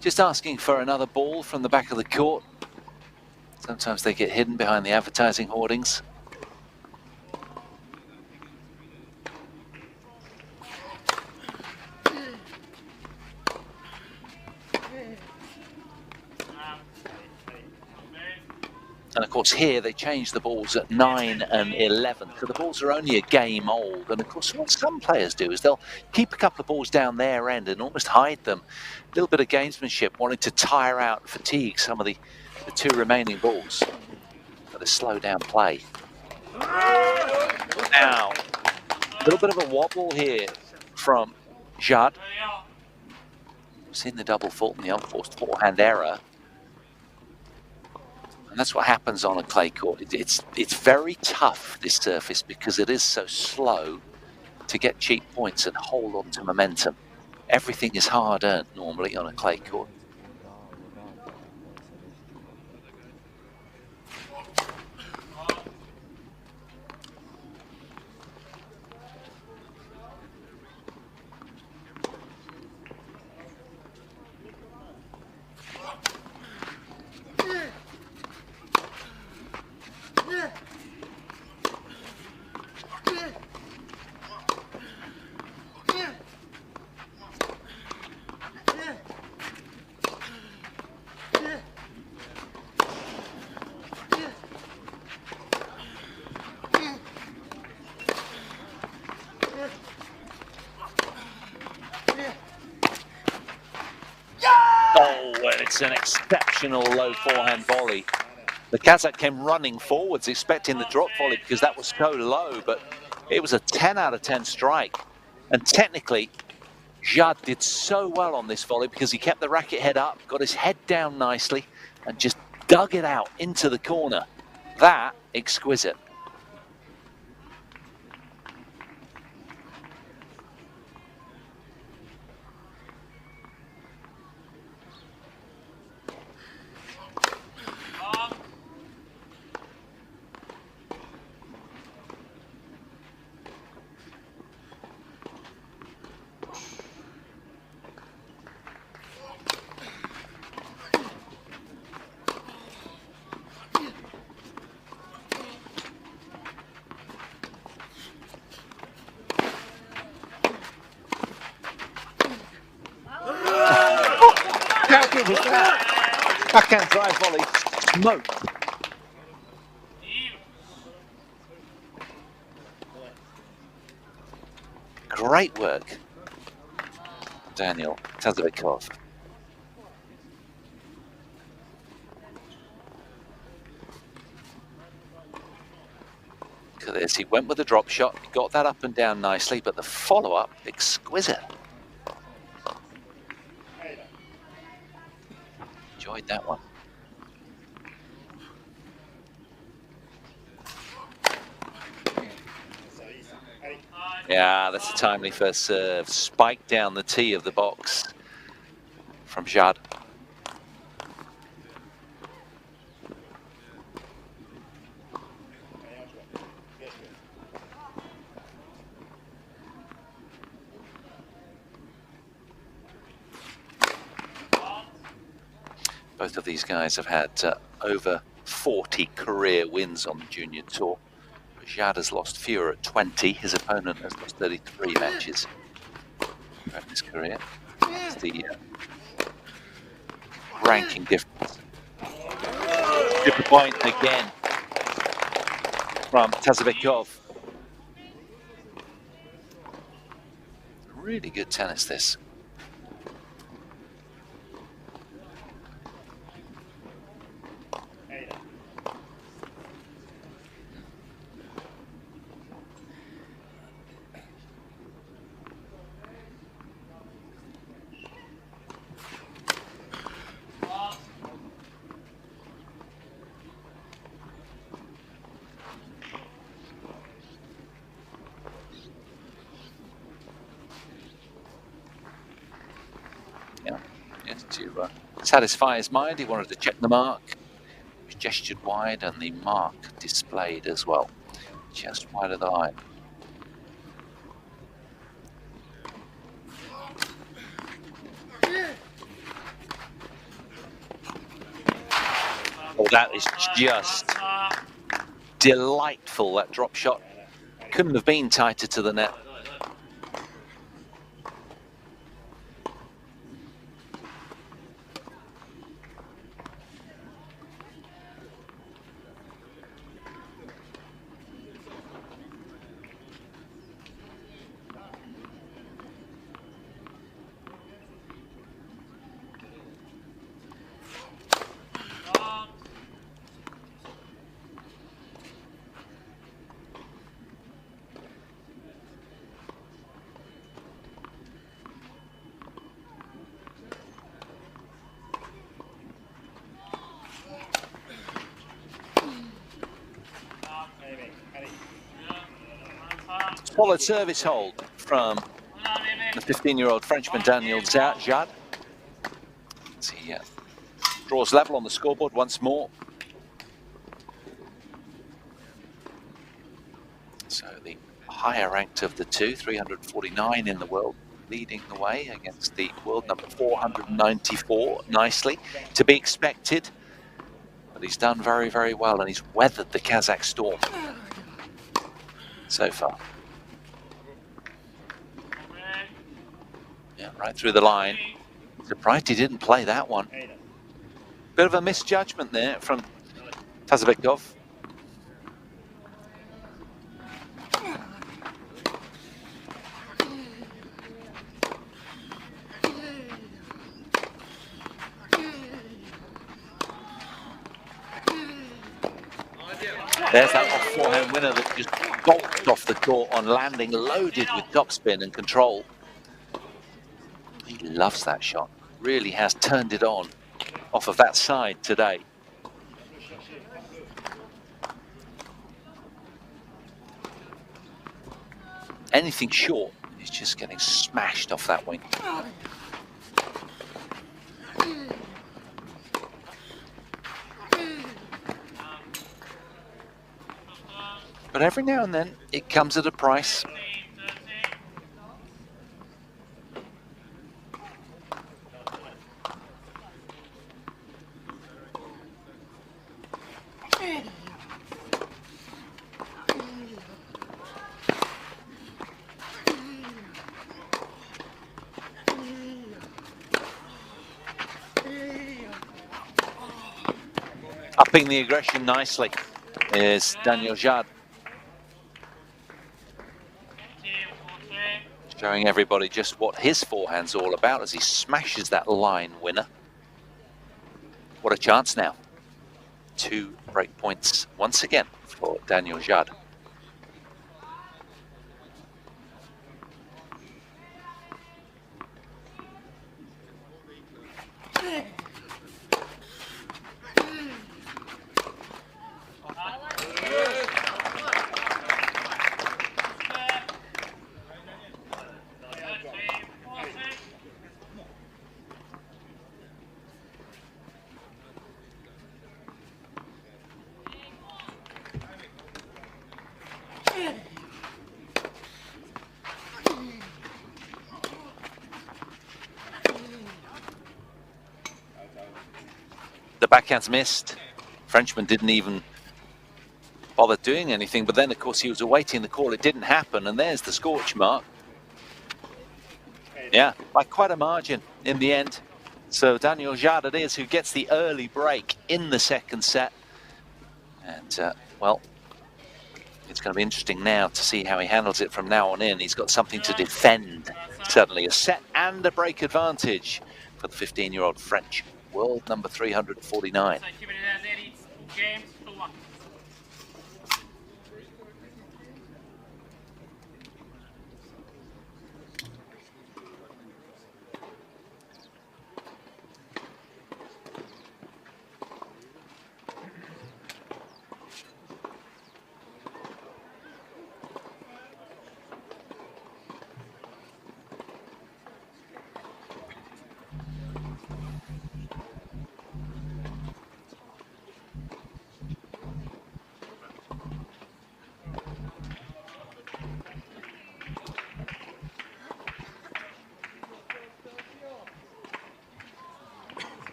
Just asking for another ball from the back of the court. Sometimes they get hidden behind the advertising hoardings. And of course here they change the balls at 9 and 11, so the balls are only a game old. And of course what some players do is they'll keep a couple of balls down their end and almost hide them. A little bit of gamesmanship, wanting to tire out, fatigue some of the two remaining balls. But a slow down play. Now, a little bit of a wobble here from Jad. Seen the double fault and the unforced forehand error. And that's what happens on a clay court. It's very tough, this surface, because it is so slow to get cheap points and hold on to momentum. Everything is hard earned normally on a clay court. An exceptional low forehand volley. The Kazakh came running forwards expecting the drop volley because that was so low, but it was a 10 out of 10 strike. And technically, Jad did so well on this volley because he kept the racket head up, got his head down nicely, and just dug it out into the corner. That, exquisite. How good was that? Backhand drive volley, smoked. Great work, Daniel Tazabekov. Look at this, he went with the drop shot, got that up and down nicely, but the follow-up, exquisite. Enjoyed that one. Yeah, that's a timely first serve. Spike down the tee of the box from Jad. Both of these guys have had over 40 career wins on the junior tour. Jad has lost fewer at 20. His opponent has lost 33 matches throughout his career. That's the ranking difference. Good point again from Tazabekov. Really good tennis, this. to satisfy his mind. He wanted to check the mark. He was gestured wide and the mark displayed as well, just wide of the line. Oh, that is just delightful, that drop shot. Couldn't have been tighter to the net. Solid service hold from the 15-year-old Frenchman Daniel Jad. He draws level on the scoreboard once more. So the higher ranked of the two, 349 in the world, leading the way against the world number 494. Nicely to be expected, but he's done very, very well, and he's weathered the Kazakh storm so far. Yeah, right through the line. Surprised he didn't play that one. Bit of a misjudgment there from Tazabekov. There's that off forehand winner that just bolted off the court on landing, loaded with topspin and control. He loves that shot. Really has turned it on off of that side today. Anything short is just getting smashed off that wing. But every now and then it comes at a price. Upping the aggression nicely is Daniel Jad. Showing everybody just what his forehand's all about as he smashes that line winner. What a chance now. 2 break points once again for Daniel Jad. The backhand's missed. Frenchman didn't even bother doing anything, but then of course he was awaiting the call. It didn't happen, and there's the scorch mark. Yeah, by quite a margin in the end. So Daniel Jad it is who gets the early break in the second set. And well, it's going to be interesting now to see how he handles it from now on in. He's got something to defend suddenly. A set and a break advantage for the 15-year-old French world number 349.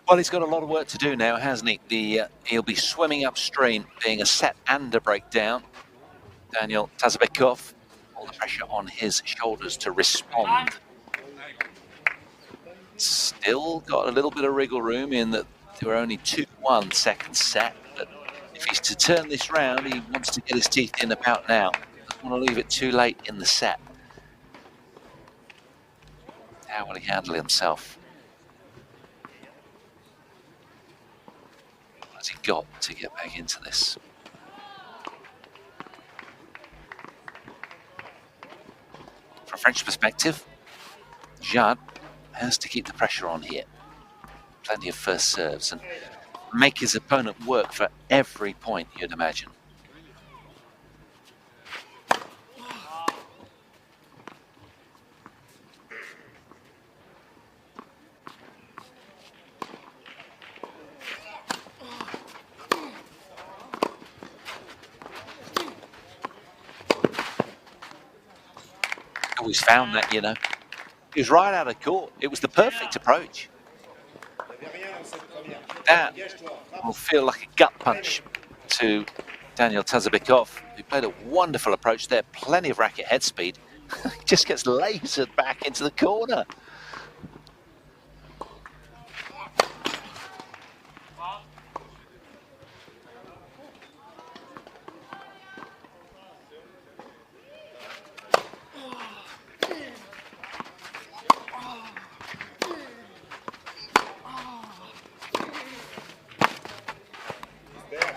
Well, he's got a lot of work to do now, hasn't he? He'll be swimming upstream, being a set and a breakdown. Daniel Tazabekov, all the pressure on his shoulders to respond. Still got a little bit of wriggle room in that there were only 2-1 second set. But if he's to turn this round, he wants to get his teeth in about now. Doesn't want to leave it too late in the set. How will he handle himself? What has he got to get back into this? From a French perspective, Jade has to keep the pressure on here. Plenty of first serves and make his opponent work for every point, you'd imagine. Always found that, you know. He was right out of court. It was the perfect approach. That will feel like a gut punch to Daniel Tazabekov, who played a wonderful approach there. Plenty of racket head speed. He just gets lasered back into the corner.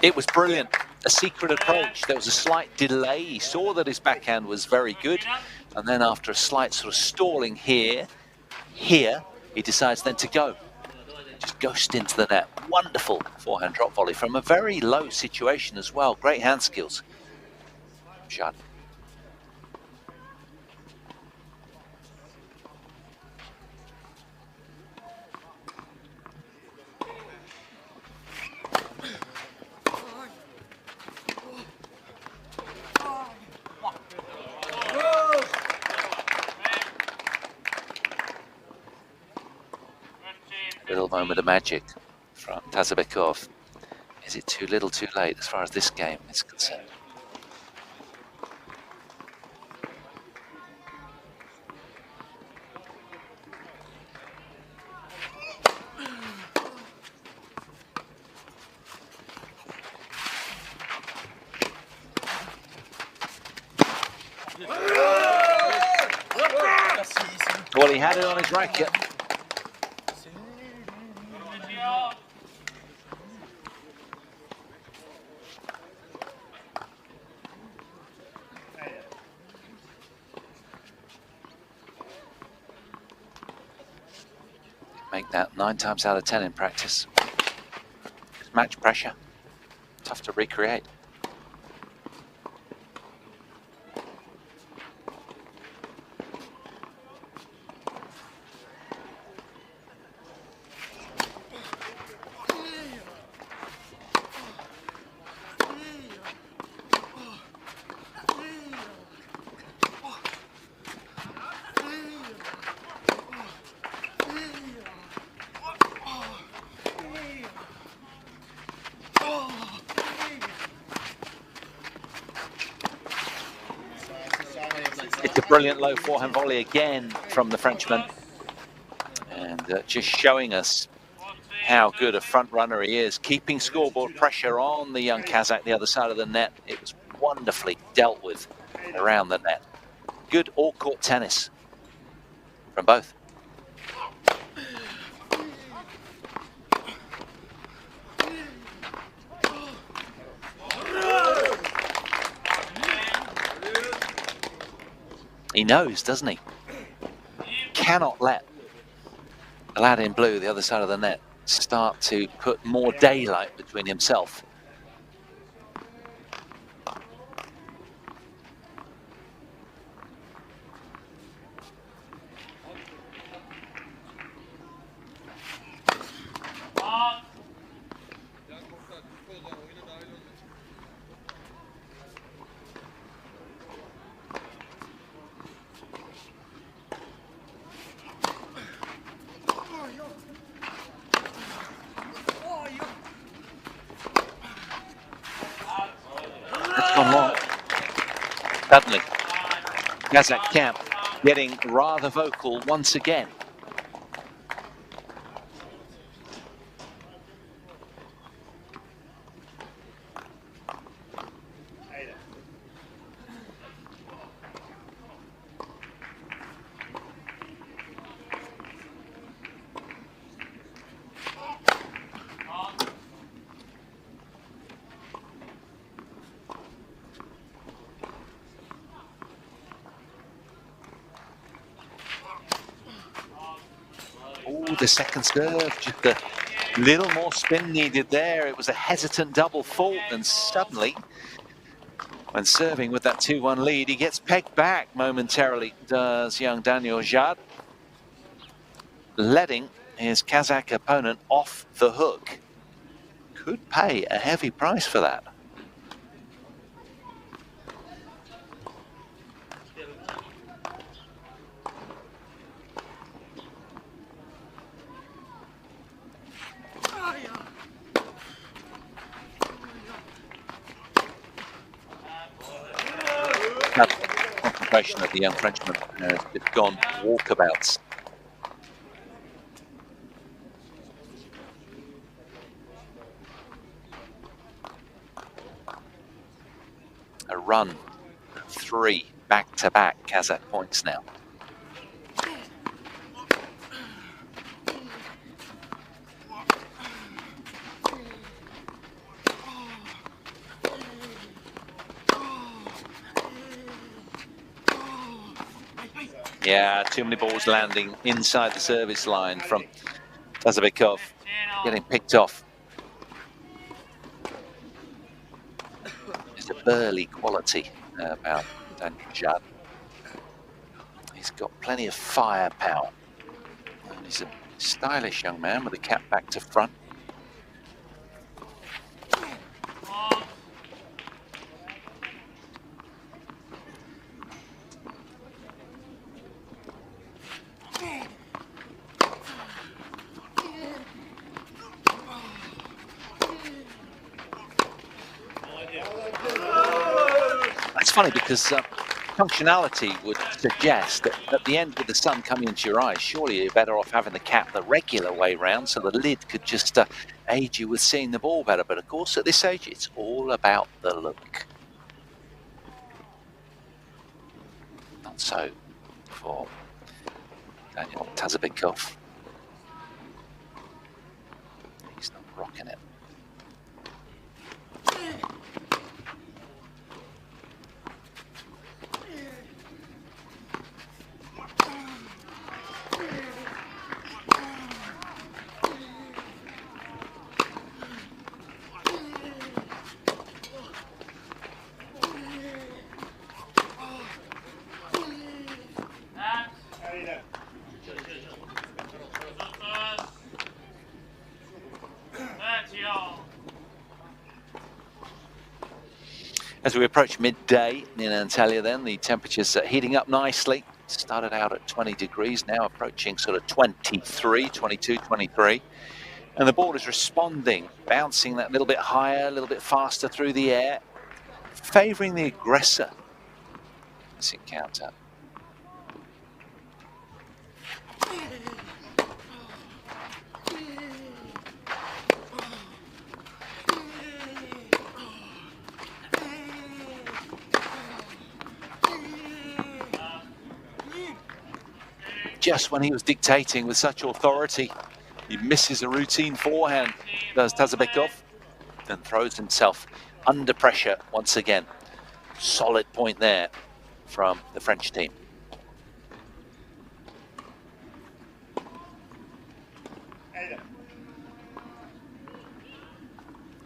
It was brilliant, a secret approach. There was a slight delay. He saw that his backhand was very good. And then after a slight sort of stalling here, he decides then to go. Just ghost into the net. Wonderful forehand drop volley from a very low situation as well. Great hand skills. Shot. Little moment of magic from Tazabekov. Is it too little, too late as far as this game is concerned? Well, he had it on his racket. Make that 9 times out of 10 in practice. It's match pressure. Tough to recreate. It's a brilliant low forehand volley again from the Frenchman. And just showing us how good a front runner he is. Keeping scoreboard pressure on the young Kazakh, the other side of the net. It was wonderfully dealt with around the net. Good all-court tennis from both. He knows, doesn't he? Cannot let the lad in blue, the other side of the net, start to put more daylight between himself. Suddenly, Kazakh camp getting rather vocal once again. Oh, the second serve, just a little more spin needed there. It was a hesitant double fault, and suddenly, when serving with that 2-1 lead, he gets pegged back momentarily, does young Daniel Jad, letting his Kazakh opponent off the hook. Could pay a heavy price for that. Concentration of the young Frenchman has gone walkabouts. A run, 3 back-to-back Kazakh points now. Yeah, too many balls landing inside the service line from Tazabekov, getting picked off. There's a burly quality about Daniel Jad. He's got plenty of firepower. And he's a stylish young man with a cap back to front. It's funny because functionality would suggest that at the end with the sun coming into your eyes, surely you're better off having the cap the regular way round so the lid could just aid you with seeing the ball better. But of course, at this age, it's all about the look. Not so for Daniel Tazabekov. He's not rocking it. As we approach midday in Antalya then, the temperatures are heating up nicely. Started out at 20 degrees, now approaching sort of 23, 22, 23. And the ball is responding, bouncing that little bit higher, a little bit faster through the air, favouring the aggressor. This encounter. Just when he was dictating with such authority, he misses a routine forehand, does Tazabekov, and throws himself under pressure once again. Solid point there from the French team.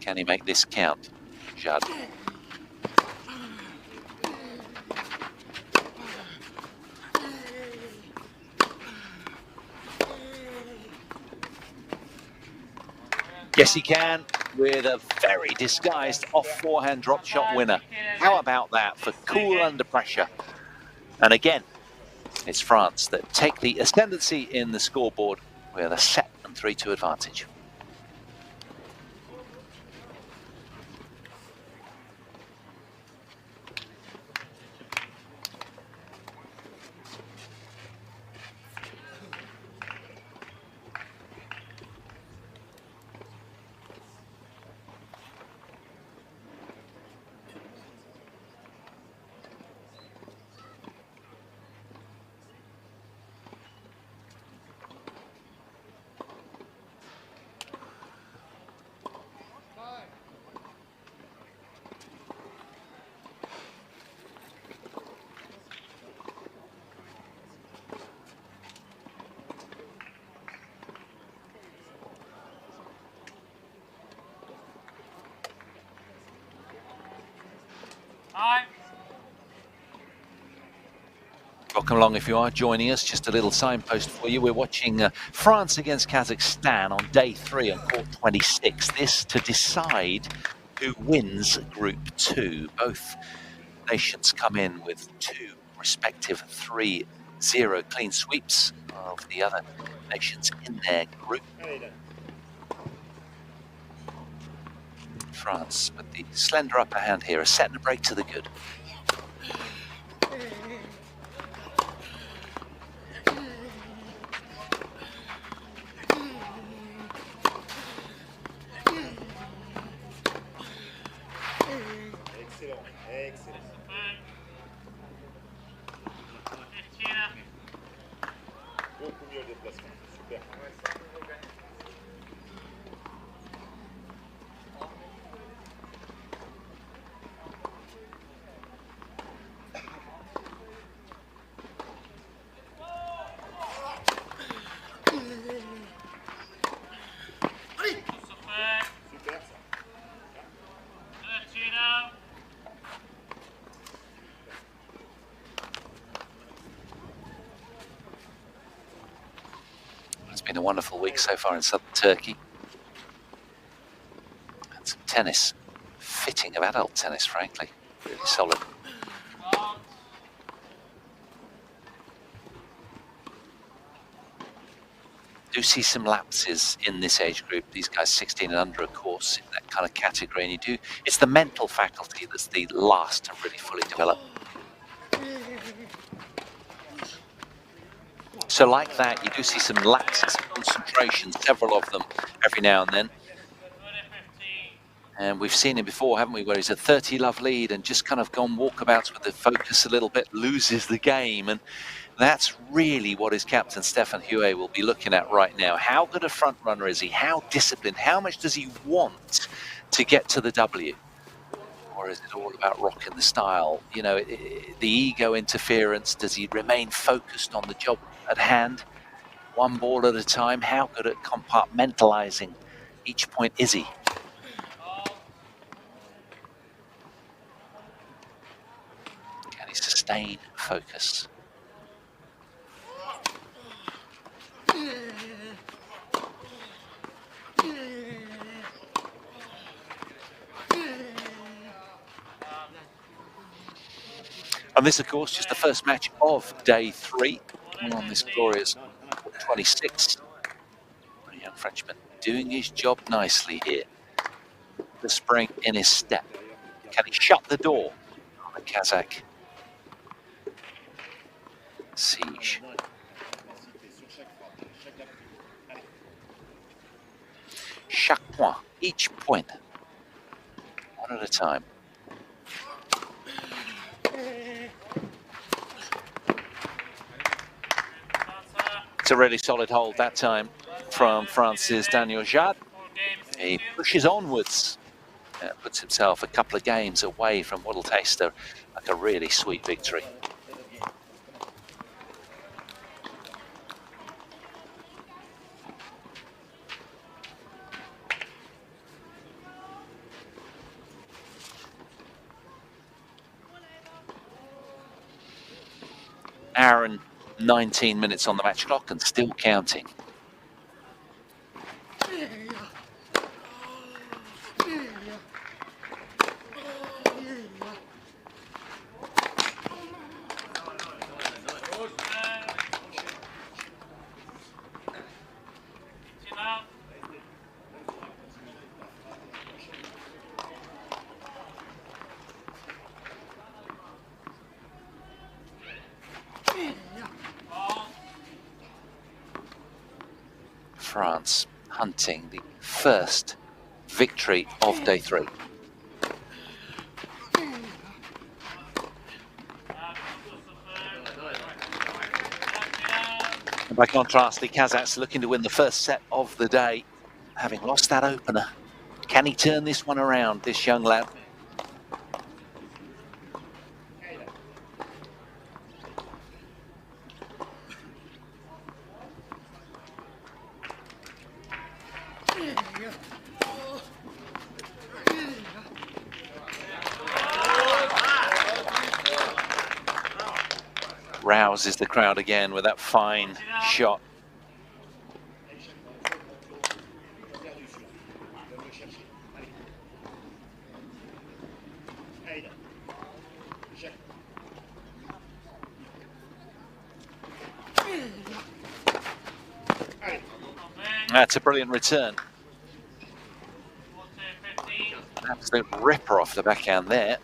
Can he make this count? Jad. Yes, he can, with a very disguised off-forehand drop shot winner. How about that for cool under pressure? And again, it's France that take the ascendancy in the scoreboard with a set and 3-2 advantage. Welcome along if you are joining us. Just a little signpost for you. We're watching France against Kazakhstan on day 3 on court 26. This to decide who wins Group 2. Both nations come in with 2 respective 3-0 clean sweeps of the other nations in their group. France with the slender upper hand here, a set and a break to the good. It's been a wonderful week so far in southern Turkey. And some tennis, fitting of adult tennis, frankly, really solid. Do see some lapses in this age group. These guys 16 and under, of course, in that kind of category. And it's the mental faculty that's the last to really fully develop. So like that, you do see some lapses of concentration, several of them every now and then. And we've seen him before, haven't we, where he's a 30-love lead and just kind of gone walkabouts with the focus a little bit, loses the game. And that's really what his captain, Stefan Huet, will be looking at right now. How good a front runner is he? How disciplined? How much does he want to get to the W? Or is it all about rocking the style? You know, the ego interference, does he remain focused on the job at hand? One ball at a time. How good at compartmentalizing each point is he? Can he sustain focus? And this, of course, just the first match of day 3 on this glorious 26. A young Frenchman doing his job nicely here. The spring in his step. Can he shut the door on the Kazakh siege? Chaque point, each point, one at a time. It's a really solid hold that time from France's Daniel Jad. He pushes onwards, puts himself a couple of games away from what'll taste like a really sweet victory. Hour and 19 minutes on the match clock and still counting. France hunting the first victory of day 3. And by contrast, the Kazakhs looking to win the first set of the day, having lost that opener. Can he turn this one around, this young lad? rouses the crowd again with that fine shot. That's a brilliant return. An absolute ripper off the backhand there.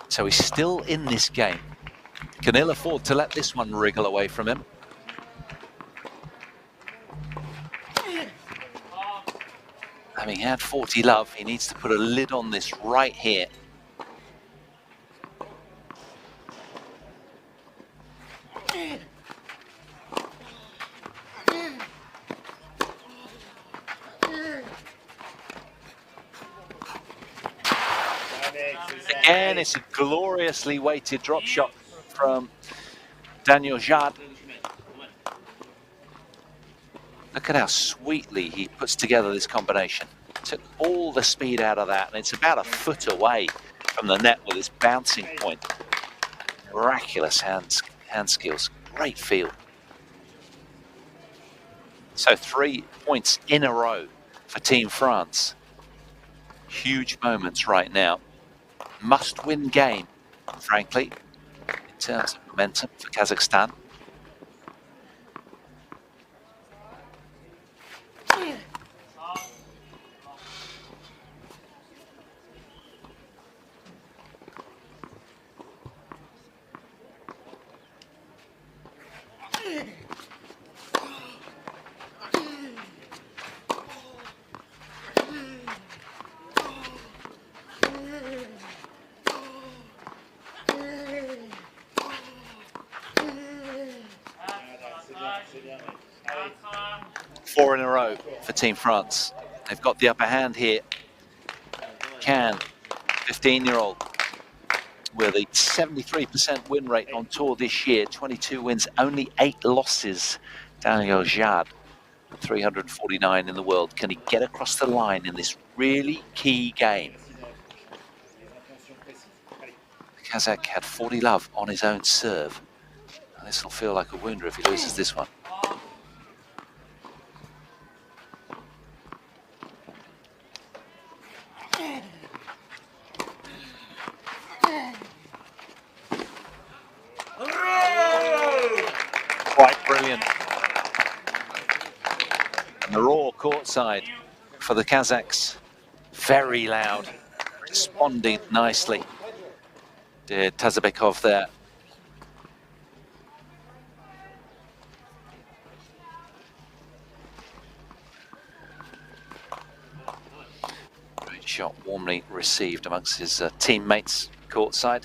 So he's still in this game. Can ill afford to let this one wriggle away from him. Having had 40 love, he needs to put a lid on this right here. Again, it's a gloriously weighted drop shot from Daniel Jad. Look at how sweetly he puts together this combination. Took all the speed out of that, and it's about a foot away from the net with his bouncing point. Miraculous hand skills, great feel. So 3 points in a row for Team France. Huge moments right now. Must-win game, frankly, in terms of momentum for Kazakhstan. Four in a row for Team France. They've got the upper hand here. Can, 15-year-old, with a 73% win rate on tour this year, 22 wins, only 8 losses. Daniel Jad, 349 in the world. Can he get across the line in this really key game? The Kazakh had 40 love on his own serve. And this will feel like a wounder if he loses this one. Quite brilliant. And the roar courtside for the Kazakhs. Very loud, responding nicely. Did Tazabekov there. Great shot, warmly received amongst his teammates courtside.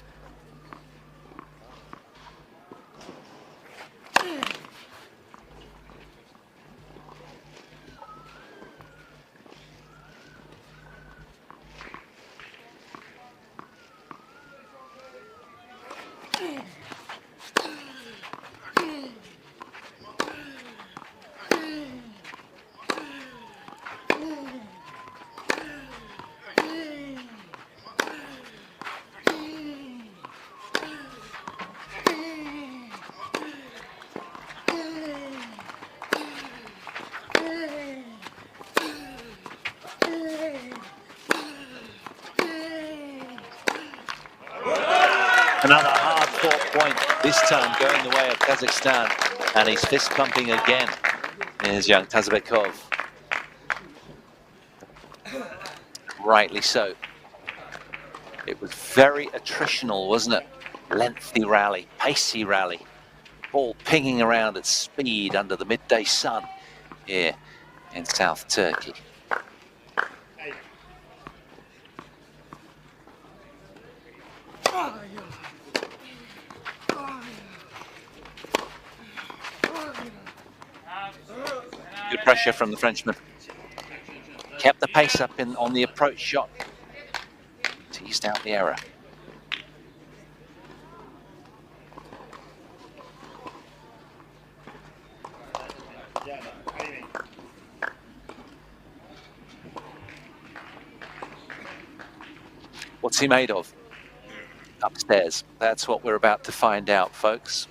Another hard-fought point, this time going the way of Kazakhstan, and he's fist-pumping again. Here's young Tazabekov. rightly so. It was very attritional, wasn't it? Lengthy rally, pacey rally. Ball pinging around at speed under the midday sun here in South Turkey. Good pressure from the Frenchman. Kept the pace up on the approach shot. Teased out the error. What's he made of? Upstairs. That's what we're about to find out, folks.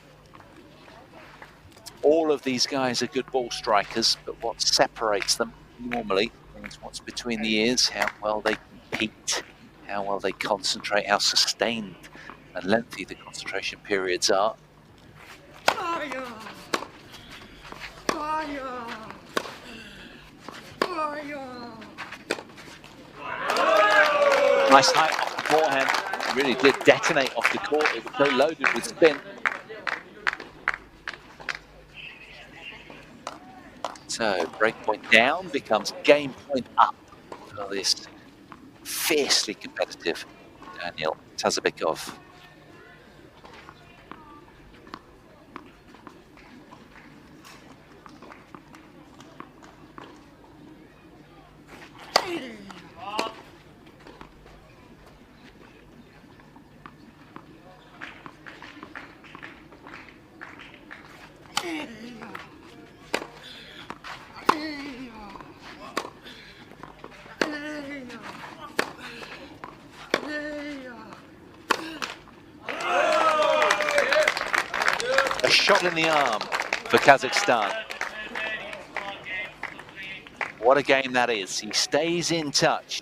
All of these guys are good ball strikers, but what separates them normally is what's between the ears, how well they compete, how well they concentrate, how sustained and lengthy the concentration periods are. Nice height off the forehand. Really did detonate off the court. It was so loaded with spin. So breakpoint down becomes game point up for this fiercely competitive Daniel Tazabekov. A shot in the arm for Kazakhstan. What a game that is. He stays in touch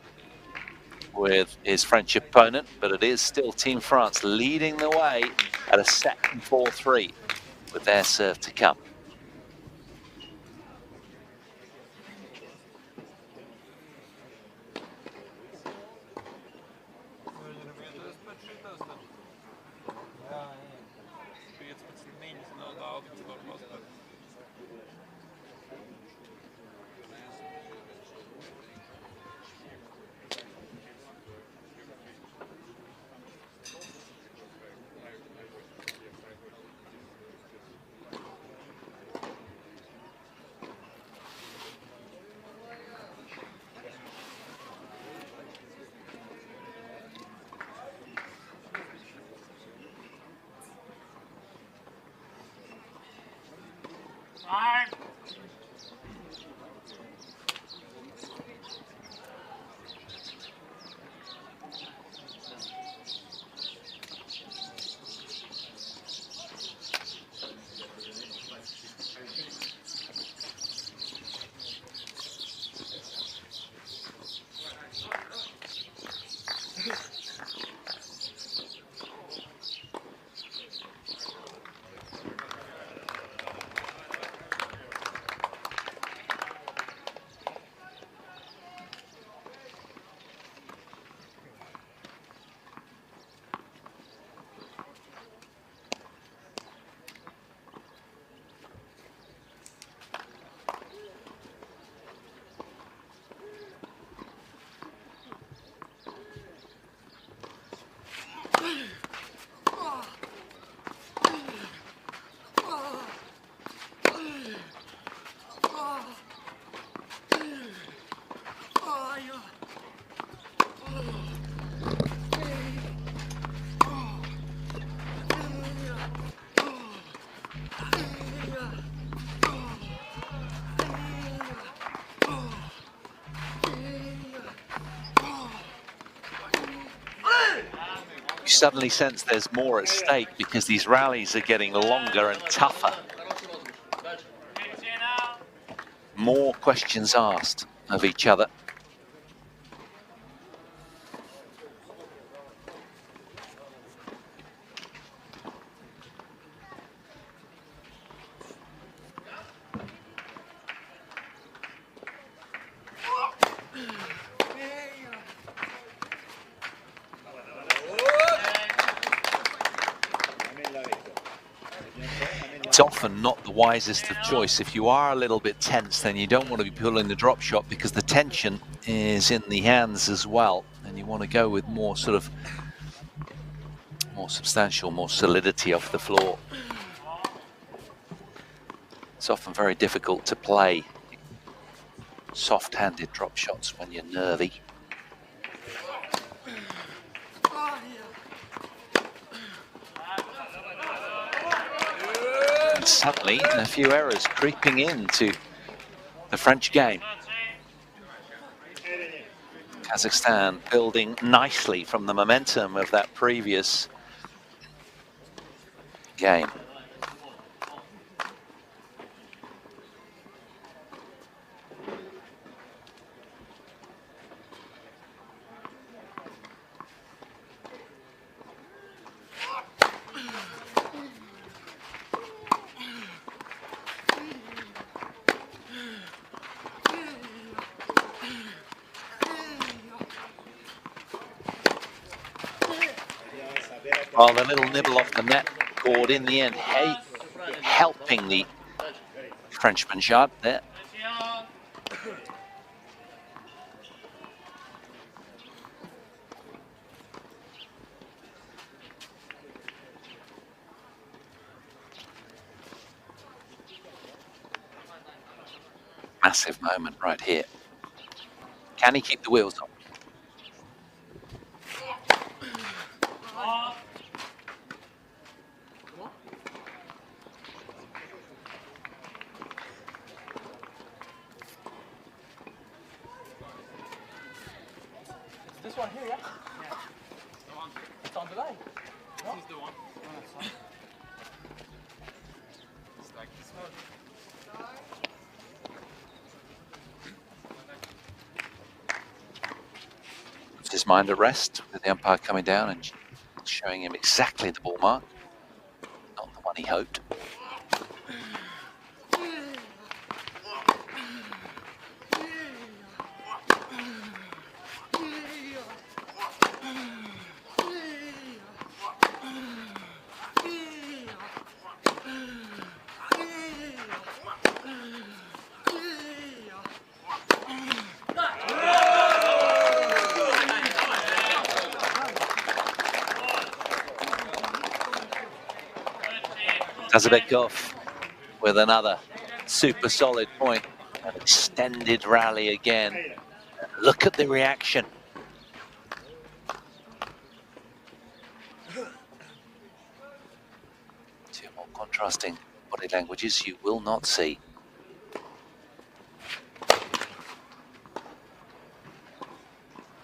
with his French opponent, but it is still Team France leading the way at a set 4-3 with their serve to come. You suddenly sense there's more at stake because these rallies are getting longer and tougher. More questions asked of each other. It's often not the wisest of choice. If you are a little bit tense, then you don't want to be pulling the drop shot because the tension is in the hands as well. And you want to go with more sort of more substantial, more solidity off the floor. It's often very difficult to play soft-handed drop shots when you're nervy. And suddenly, a few errors creeping into the French game. Kazakhstan building nicely from the momentum of that previous game. Well, the little nibble off the net cord in the end, hey, helping the Frenchman shot there. Massive moment right here. Can he keep the wheels on? This one here, yeah? Yeah. It's on delay. No? This is the one. It's like this one. Puts his mind at rest with the umpire coming down and showing him exactly the ball mark. Not the one he hoped. Tazabekov with another super solid point. An extended rally again. Look at the reaction. Two more contrasting body languages you will not see.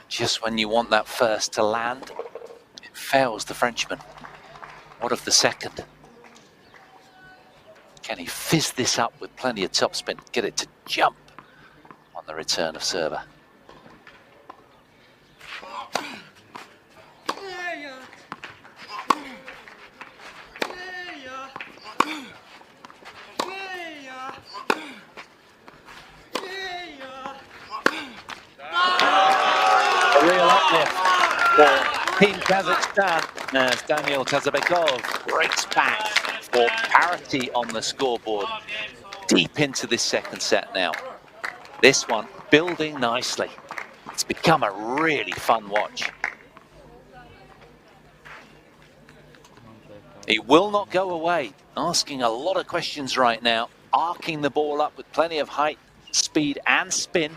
Just when you want that first to land, it fails the Frenchman. What of the second? Can he fizz this up with plenty of topspin, get it to jump on the return of server? A real uplift for Team Kazakhstan as Daniel Tazabekov breaks back for parity on the scoreboard. Deep into this second set now. This one building nicely. It's become a really fun watch. He will not go away, asking a lot of questions right now, arcing the ball up with plenty of height, speed and spin.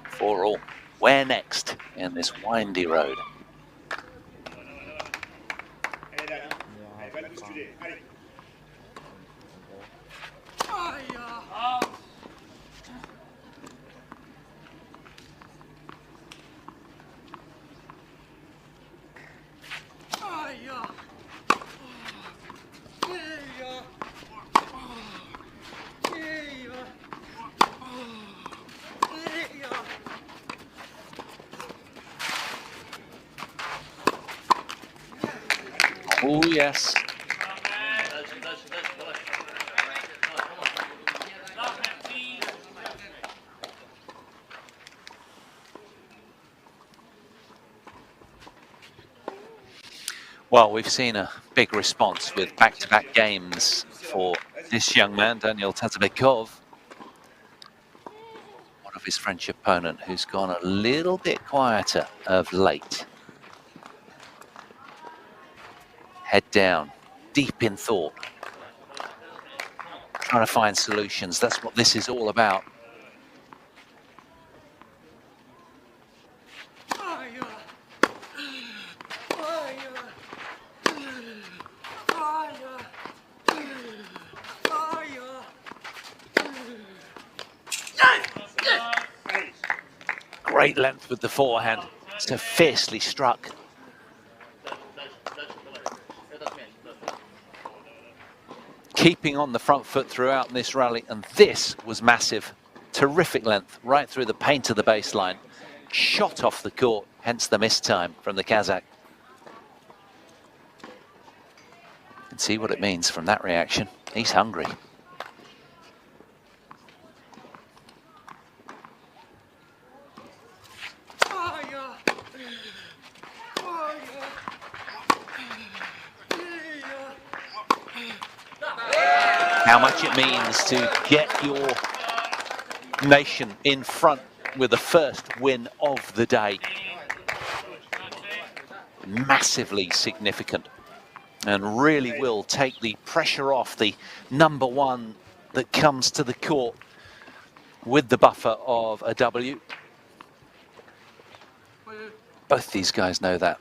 For all, where next in this windy road? Oh, yes. Well, we've seen a big response with back-to-back games for this young man, Daniel Tazabekov. One of his French opponent who's gone a little bit quieter of late. Head down, deep in thought. Trying to find solutions. That's what this is all about. Great length with the forehand. So fiercely struck. Keeping on the front foot throughout this rally, and this was massive. Terrific length right through the paint of the baseline. Shot off the court, hence the miss time from the Kazakh. You can see what it means from that reaction. He's hungry. How much it means to get your nation in front with the first win of the day. Massively significant, and really will take the pressure off the number one that comes to the court with the buffer of a W. Both these guys know that.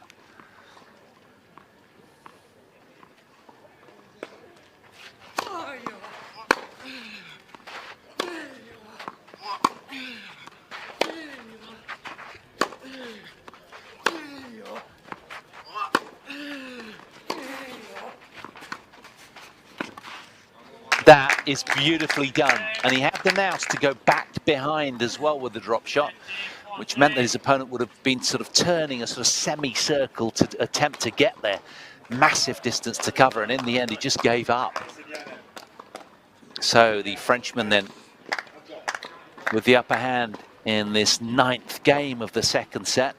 That is beautifully done, and he had the nous to go back behind as well with the drop shot, which meant that his opponent would have been sort of turning a sort of semicircle to attempt to get there. Massive distance to cover, and in the end he just gave up. So the Frenchman then with the upper hand in this 9th game of the second set.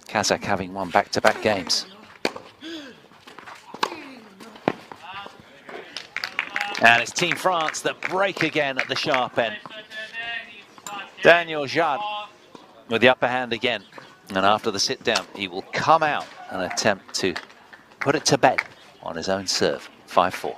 Kazakh having won back-to-back games. And it's Team France that break again at the sharp end. Daniel Jad with the upper hand again. And after the sit down, he will come out and attempt to put it to bed on his own serve. 5-4.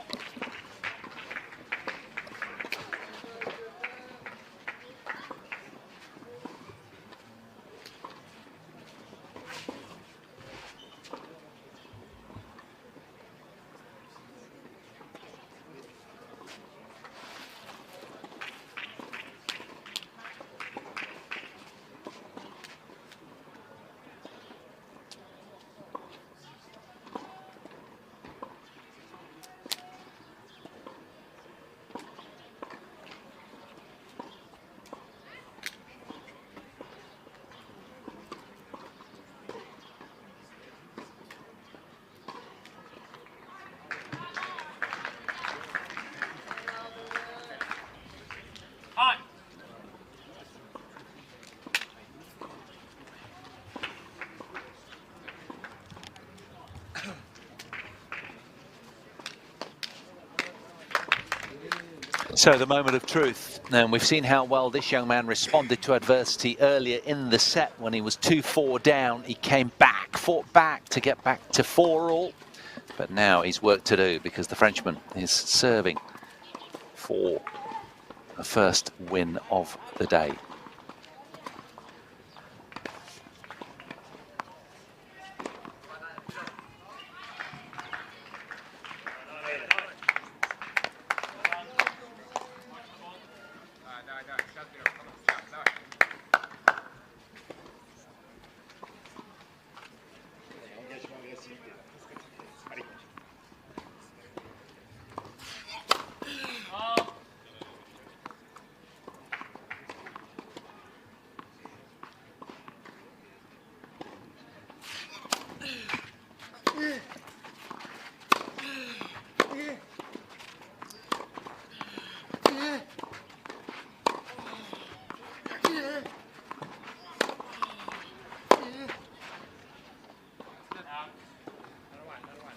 So the moment of truth, and we've seen how well this young man responded to adversity earlier in the set when he was 2-4 down. He came back, fought back to get back to 4-all, but now he's work to do because the Frenchman is serving for the first win of the day.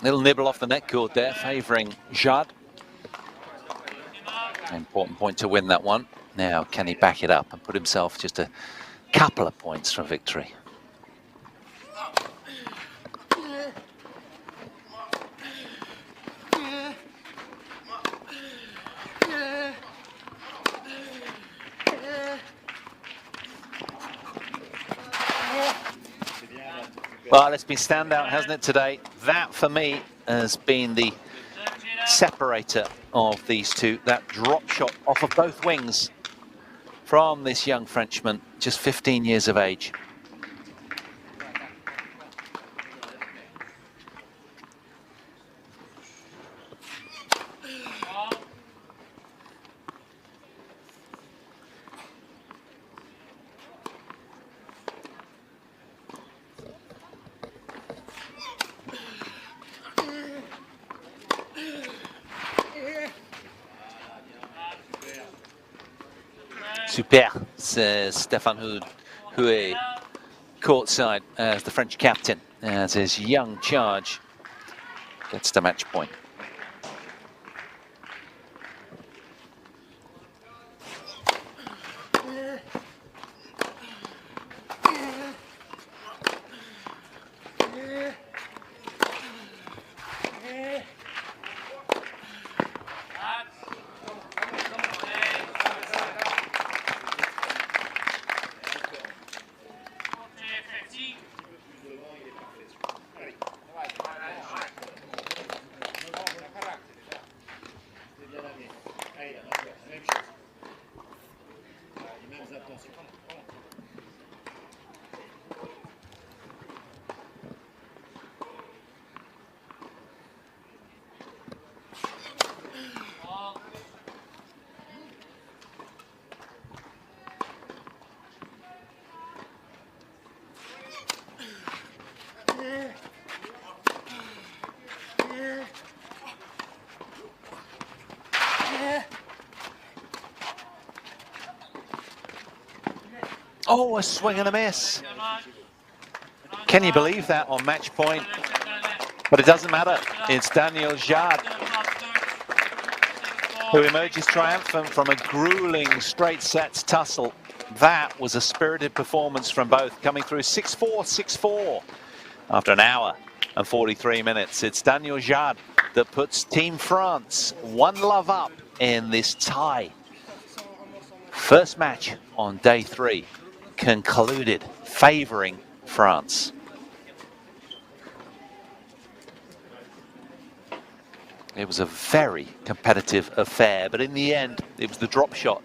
Little nibble off the net cord there, favouring Jade. Important point to win that one. Now, can he back it up and put himself just a couple of points from victory? Well, it's been standout, hasn't it, today? That, for me, has been the separator of these two. That drop shot off of both wings from this young Frenchman, just 15 years of age. Super, says Stéphane Houet, courtside as the French captain, as his young charge gets the match point. Oh, a swing and a miss. Can you believe that on match point? But it doesn't matter. It's Daniel Jade who emerges triumphant from a grueling straight sets tussle. That was a spirited performance from both, coming through 6-4, 6-4 after an hour and 43 minutes. It's Daniel Jade that puts Team France 1-love up in this tie. First match on day 3 concluded favouring France. It was a very competitive affair, but in the end, it was the drop shot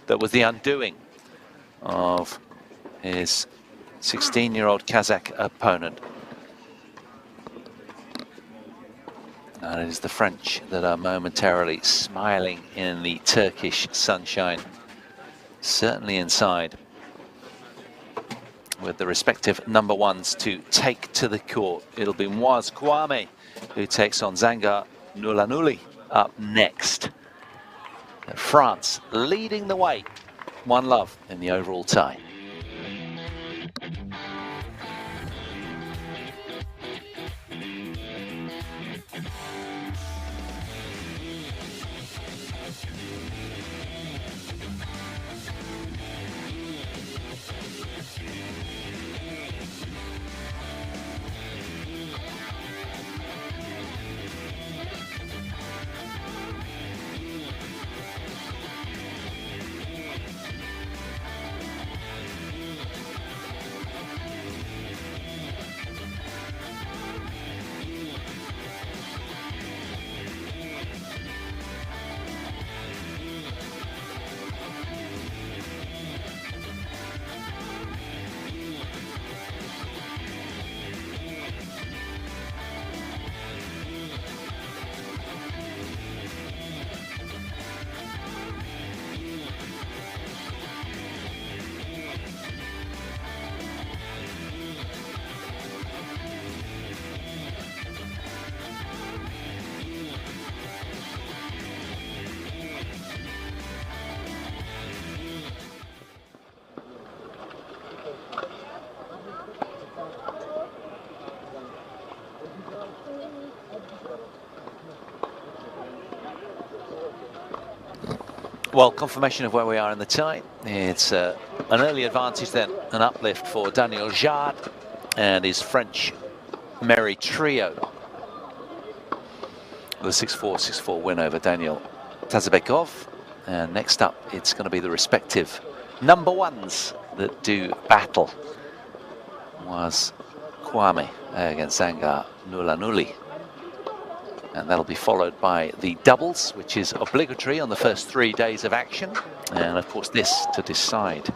that was the undoing of his 16-year-old Kazakh opponent. And it is the French that are momentarily smiling in the Turkish sunshine, certainly inside, with the respective number ones to take to the court. It'll be Moise Kuami who takes on Nulan Nuli up next. And France leading the way, 1-love in the overall tie. Well, confirmation of where we are in the tie. It's an early advantage then, an uplift for Daniel Jard and his French Merry Trio. The 6-4, 6-4 win over Daniel Tazabekov. And next up, it's going to be the respective number ones that do battle. Was Kuami against Zangar Nulan Nuli. And that'll be followed by the doubles, which is obligatory on the first 3 days of action. And of course this to decide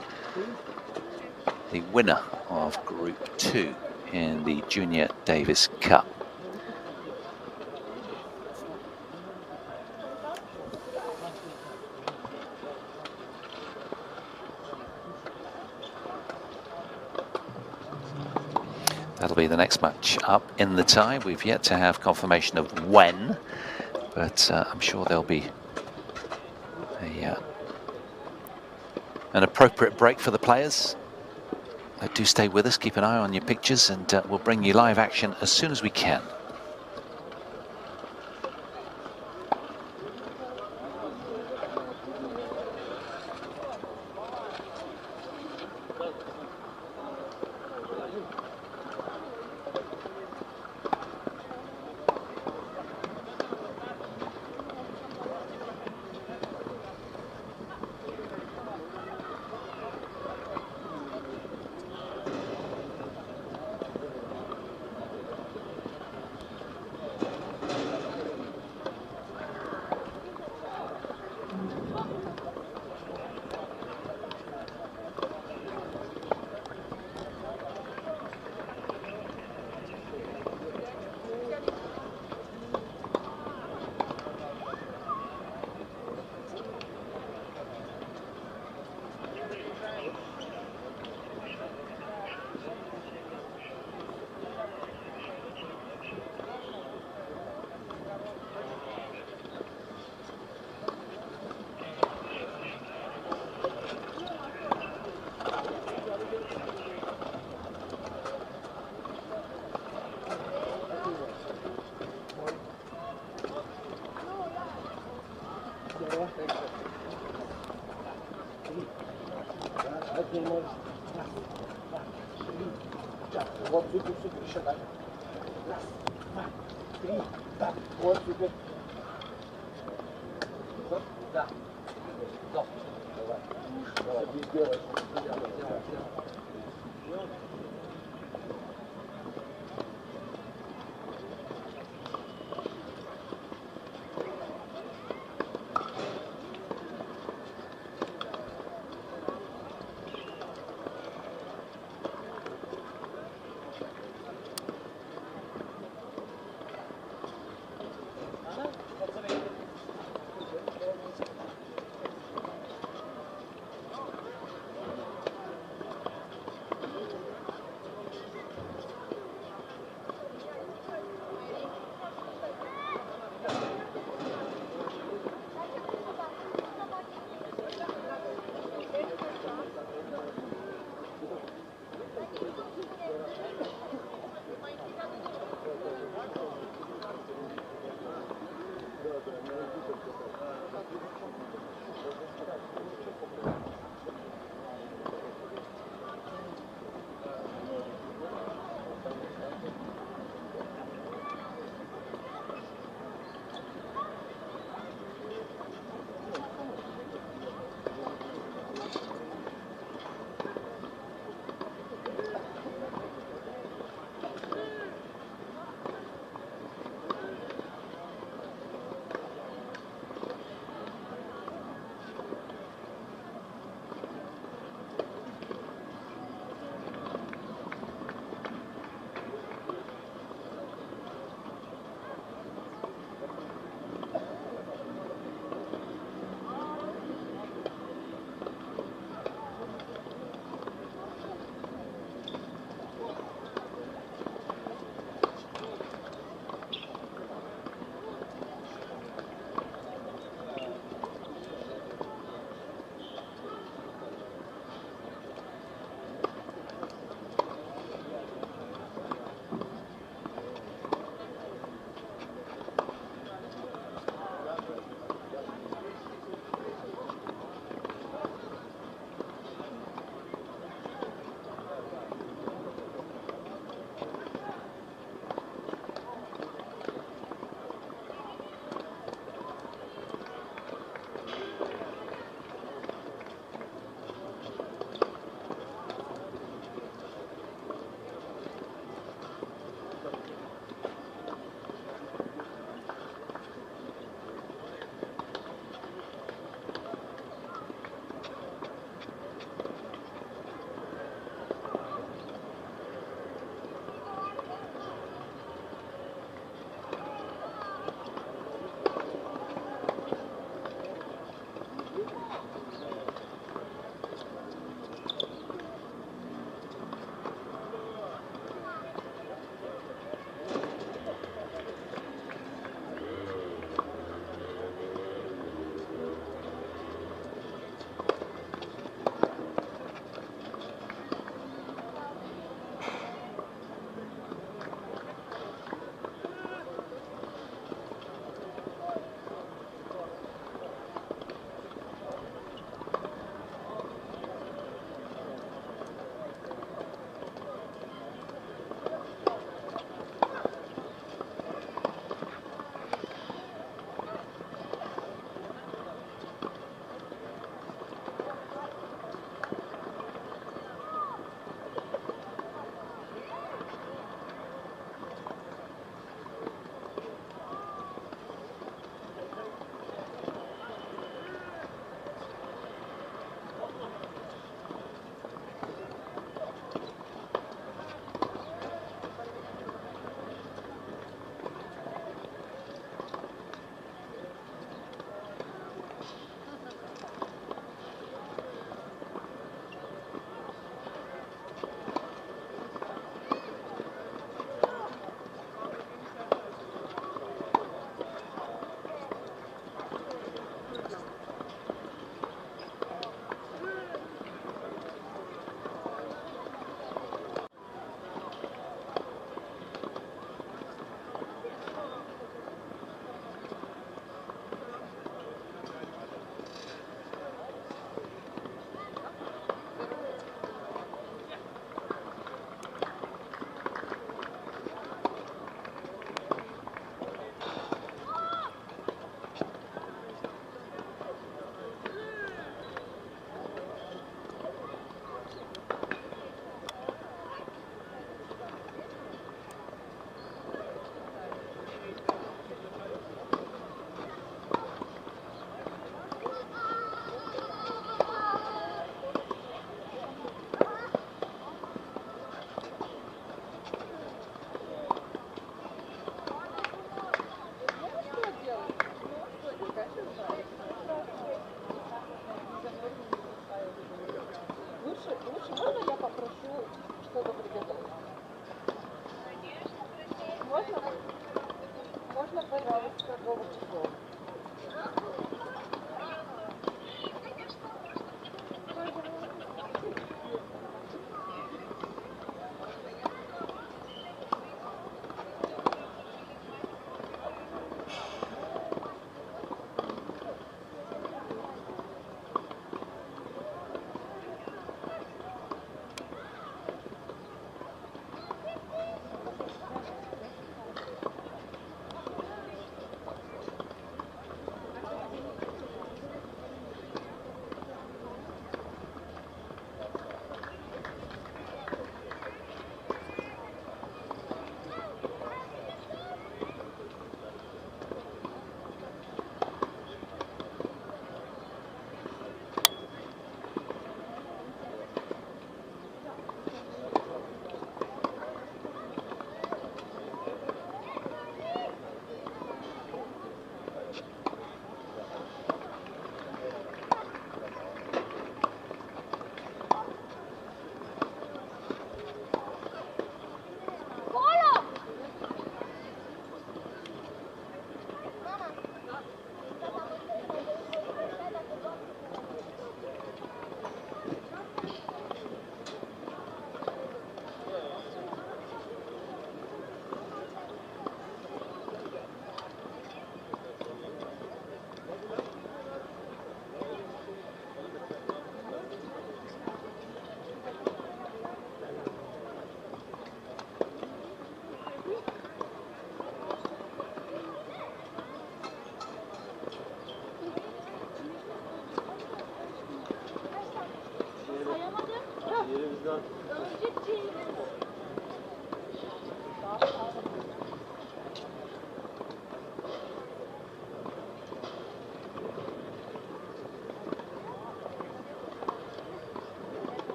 the winner of Group 2 in the Junior Davis Cup. That'll be the next match up in the tie. We've yet to have confirmation of when, but I'm sure there'll be an appropriate break for the players. Do stay with us, keep an eye on your pictures, and we'll bring you live action as soon as we can.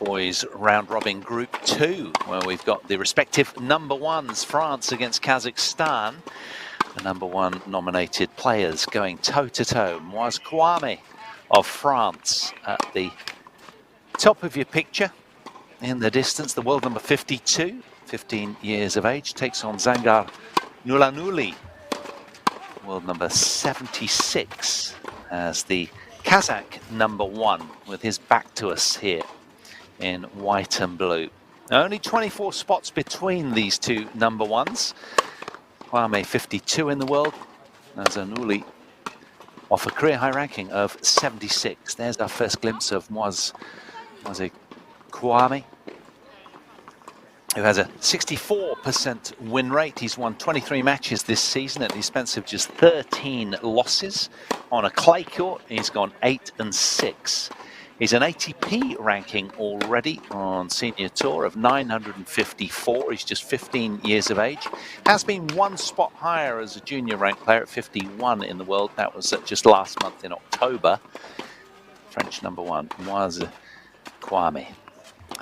boys round robin group 2, where we've got the respective number ones, France against Kazakhstan. The number 1 nominated players going toe-to-toe. Kuami of France at the top of your picture. In the distance, the world number 52, 15 years of age, takes on Nulan Nuli, world number 76, as the Kazakh number 1, with his back to us here in white and blue. Only 24 spots between these two number 1s. Kuami 52 in the world, Nuli off a career high ranking of 76. There's our first glimpse of Kuami, who has a 64% win rate. He's won 23 matches this season at the expense of just 13 losses. On a clay court, he's gone 8 and 6. He's an ATP ranking already on senior tour of 954. He's just 15 years of age. Has been 1 spot higher as a junior ranked player at 51 in the world. That was just last month in October. French number 1 was Kuami.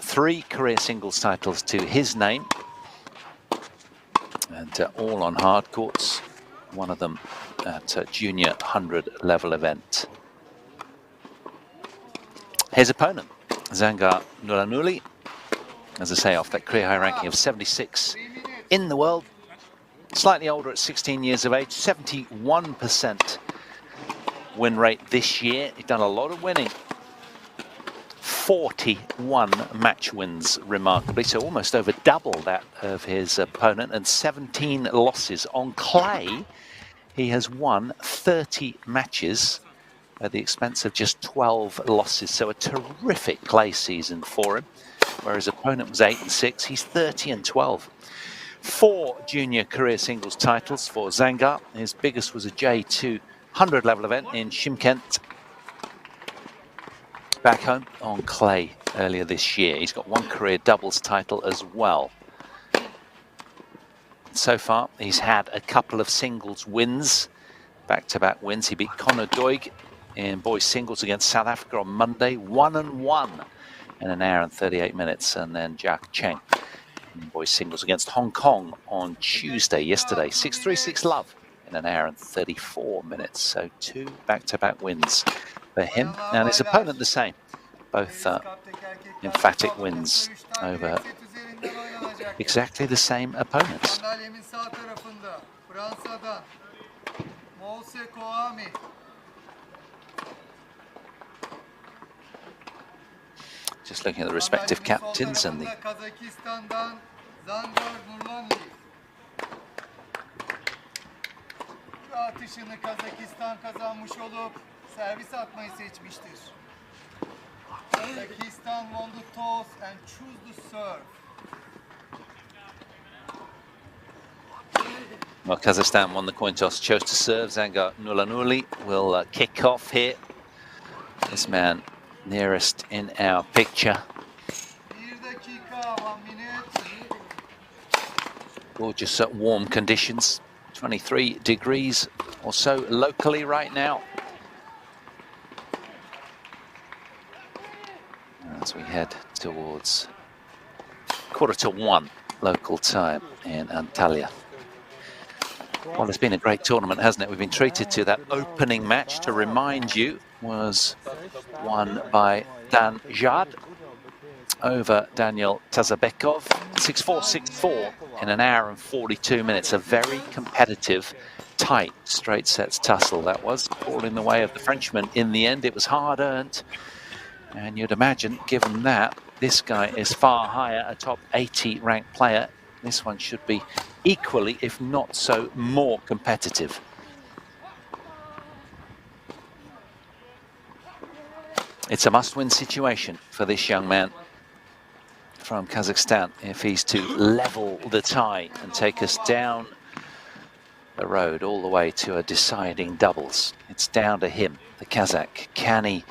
3 career singles titles to his name, and all on hard courts. One of them at a junior 100 level event. His opponent, Nulan Nuli, as I say, off that career high ranking of 76 in the world. Slightly older at 16 years of age, 71% win rate this year. He's done a lot of winning. 41 match wins, remarkably, so almost over double that of his opponent, and 17 losses. On clay, he has won 30 matches at the expense of just 12 losses, so a terrific clay season for him, where his opponent was 8 and 6. He's 30 and 12. 4 junior career singles titles for Zangar. His biggest was a J2 100 level event in Shymkent, back home on clay earlier this year. He's got 1 career doubles title as well. So far, he's had a couple of singles wins, back-to-back wins. He beat Conor Doig in boys singles against South Africa on Monday, 1-1 in an hour and 38 minutes. And then Jack Cheng in boys singles against Hong Kong on Tuesday, yesterday, 6-3, 6-love in an hour and 34 minutes. So 2 back-to-back wins for him, and his opponent the same. Both emphatic wins over exactly the same opponents. Just looking at the respective captains and the atışını Kazakistan kazanmış olup servis atmayı seçmiştir. Kazakistan won the toss and choose the serve. Well, Kazakhstan won the coin toss, chose to serve. Nulan Nuli will kick off here. This man nearest in our picture. 1 dakika, 1 minute. Gorgeous warm conditions. 23 degrees or so locally right now, as we head towards 1:15 local time in Antalya. Well, it's been a great tournament, hasn't it? We've been treated to that opening match, to remind you, was won by Dan Jad over Daniel Tazabekov, 6-4, 6-4 in an hour and 42 minutes. A very competitive, tight, straight sets tussle that was, all in the way of the Frenchman. In the end, it was hard earned, and you'd imagine, given that this guy is far higher, a top 80 ranked player, this one should be equally, if not so, more competitive. It's a must-win situation for this young man from Kazakhstan if he's to level the tie and take us down the road all the way to a deciding doubles. It's down to him, the Kazakh. Can he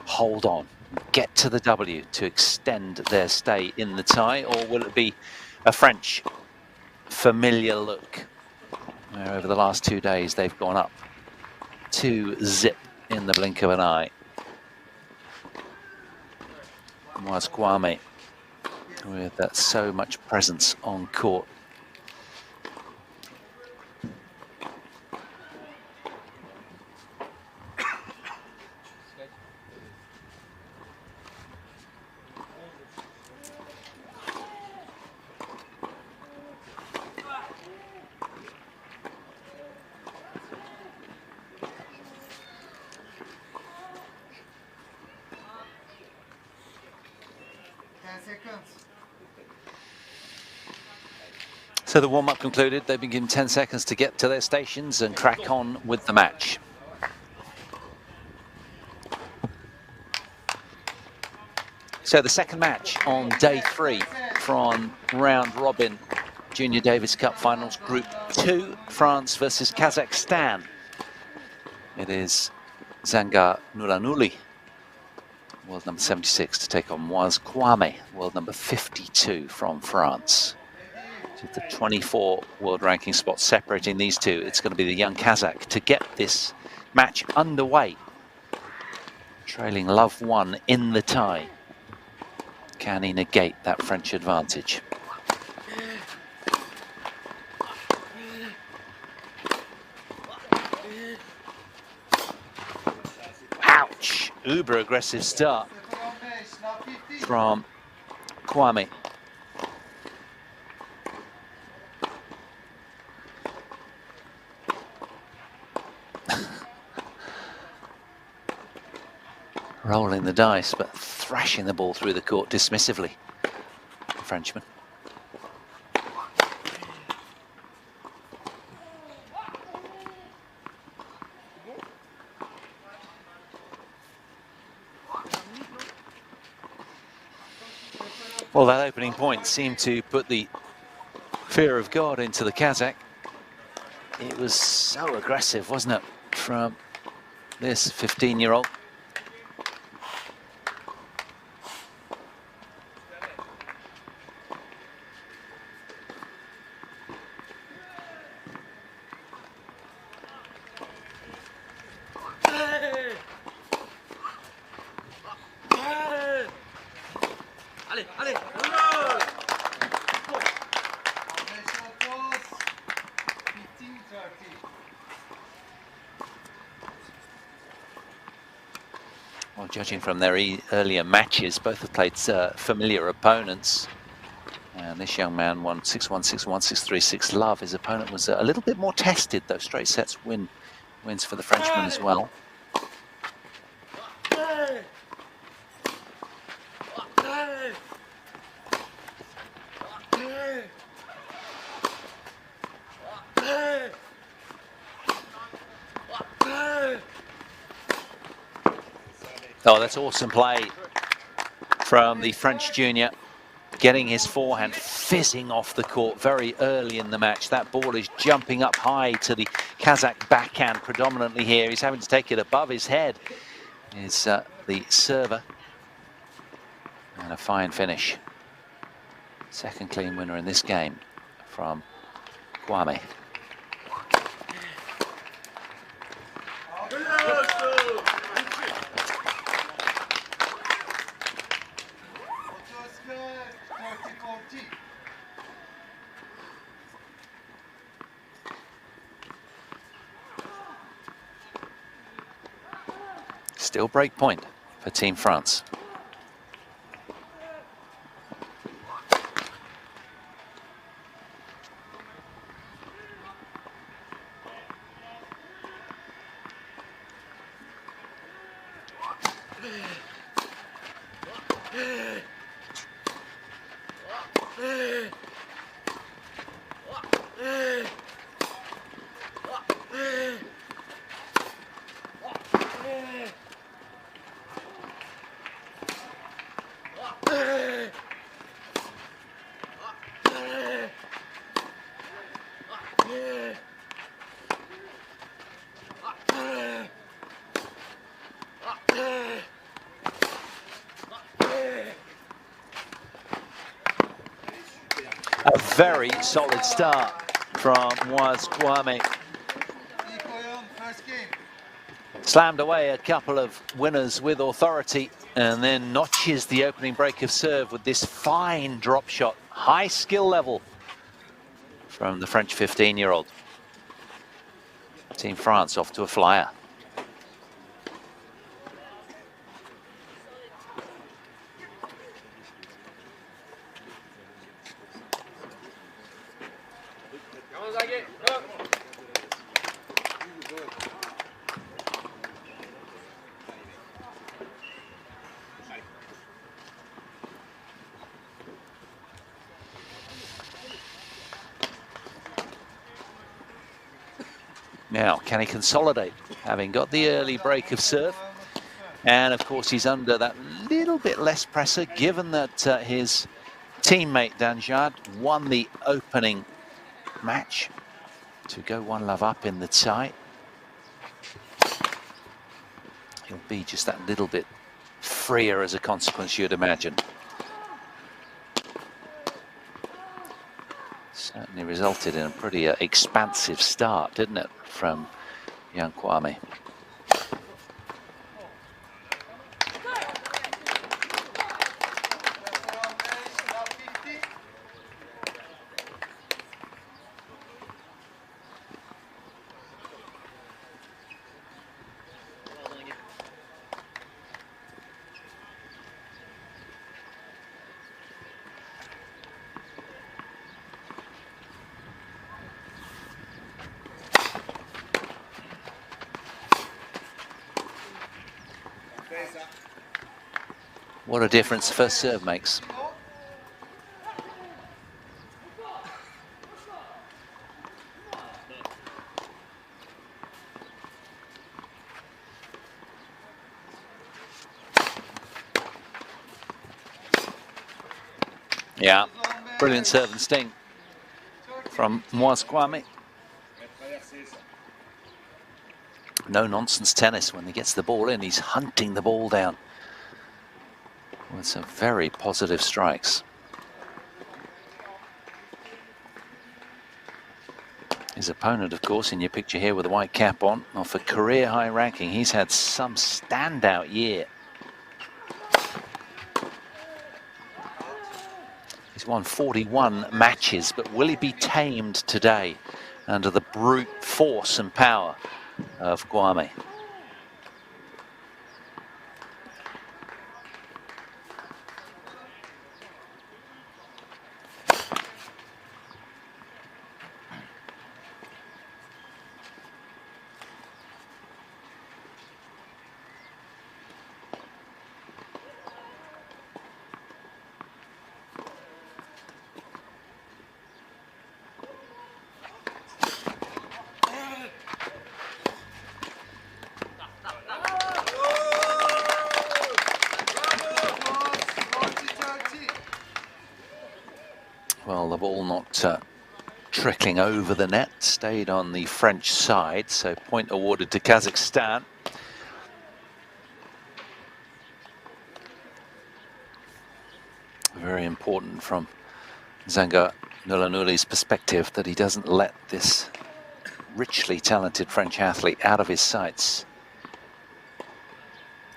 hold on, get to the W to extend their stay in the tie, or will it be a French familiar look, where over the last 2 days they've gone up 2-0 in the blink of an eye? was Kuami, with so much presence on court. So the warm-up concluded. They've been given 10 seconds to get to their stations and crack on with the match. So the second match on day 3 from round robin Junior Davis Cup Finals Group 2, France versus Kazakhstan. It is Nulan Nuli, world number 76, to take on Kuami, world number 52 from France. The 24 world ranking spots separating these two. It's going to be the young Kazakh to get this match underway. Trailing love 1 in the tie. Can he negate that French advantage? Ouch! Uber aggressive start from Kuami. Rolling the dice, but thrashing the ball through the court dismissively. The Frenchman. Well, that opening point seemed to put the fear of God into the Kazakh. It was so aggressive, wasn't it, from this 15-year-old? Well, judging from their earlier matches, both have played familiar opponents. And this young man won 6-1, 6-1, 6-3, 6 love. His opponent was a little bit more tested, though. Straight sets wins for the Frenchman as well. Oh, that's awesome play from the French junior, getting his forehand fizzing off the court very early in the match. That ball is jumping up high to the Kazakh backhand predominantly here. He's having to take it above his head. Is the server. And a fine finish. Second clean winner in this game from Kuami. Still break point for Team France. A very solid start from Kuami. Slammed away a couple of winners with authority and then notches the opening break of serve with this fine drop shot. High skill level from the French 15-year-old. Team France off to a flyer. Now, can he consolidate, having got the early break of serve? And of course, he's under that little bit less pressure, given that his teammate Danjard won the opening match to go 1-love up in the tie. He'll be just that little bit freer as a consequence, you'd imagine. Certainly resulted in a pretty expansive start, didn't it, from young Kuami. What a difference the first serve makes. Yeah, brilliant serve and sting from Kuami. No nonsense tennis when he gets the ball in. He's hunting the ball down with some very positive strikes. His opponent, of course, in your picture here with the white cap on, off a career high ranking. He's had some standout year. He's won 41 matches, but will he be tamed today under the brute force and power of Kuami? Well, the ball not trickling over the net, stayed on the French side, so point awarded to Kazakhstan. Very important from Nulan Nuli's perspective that he doesn't let this richly talented French athlete out of his sights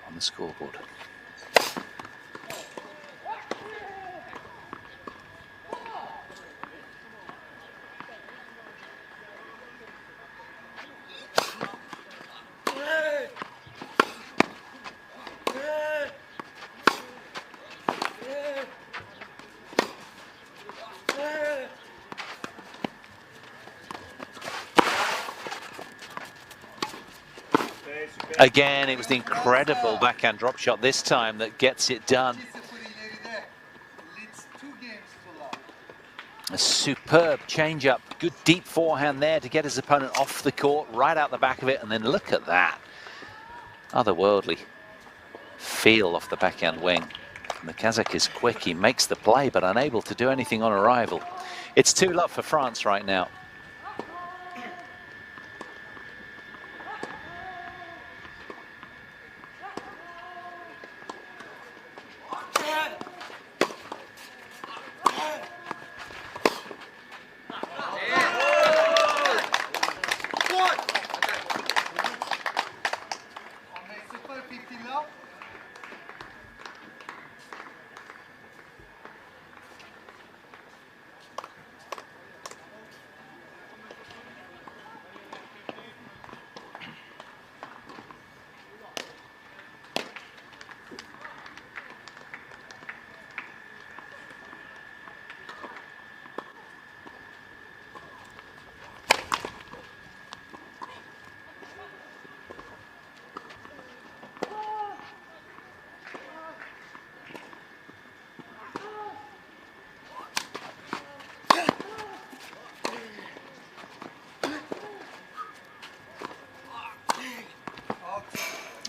on the scoreboard. Again, it was the incredible backhand drop shot this time that gets it done. A superb change-up, good deep forehand there to get his opponent off the court, right out the back of it, and then look at that. Otherworldly feel off the backhand wing. And the Kazakh is quick, he makes the play, but unable to do anything on arrival. It's 2-love for France right now.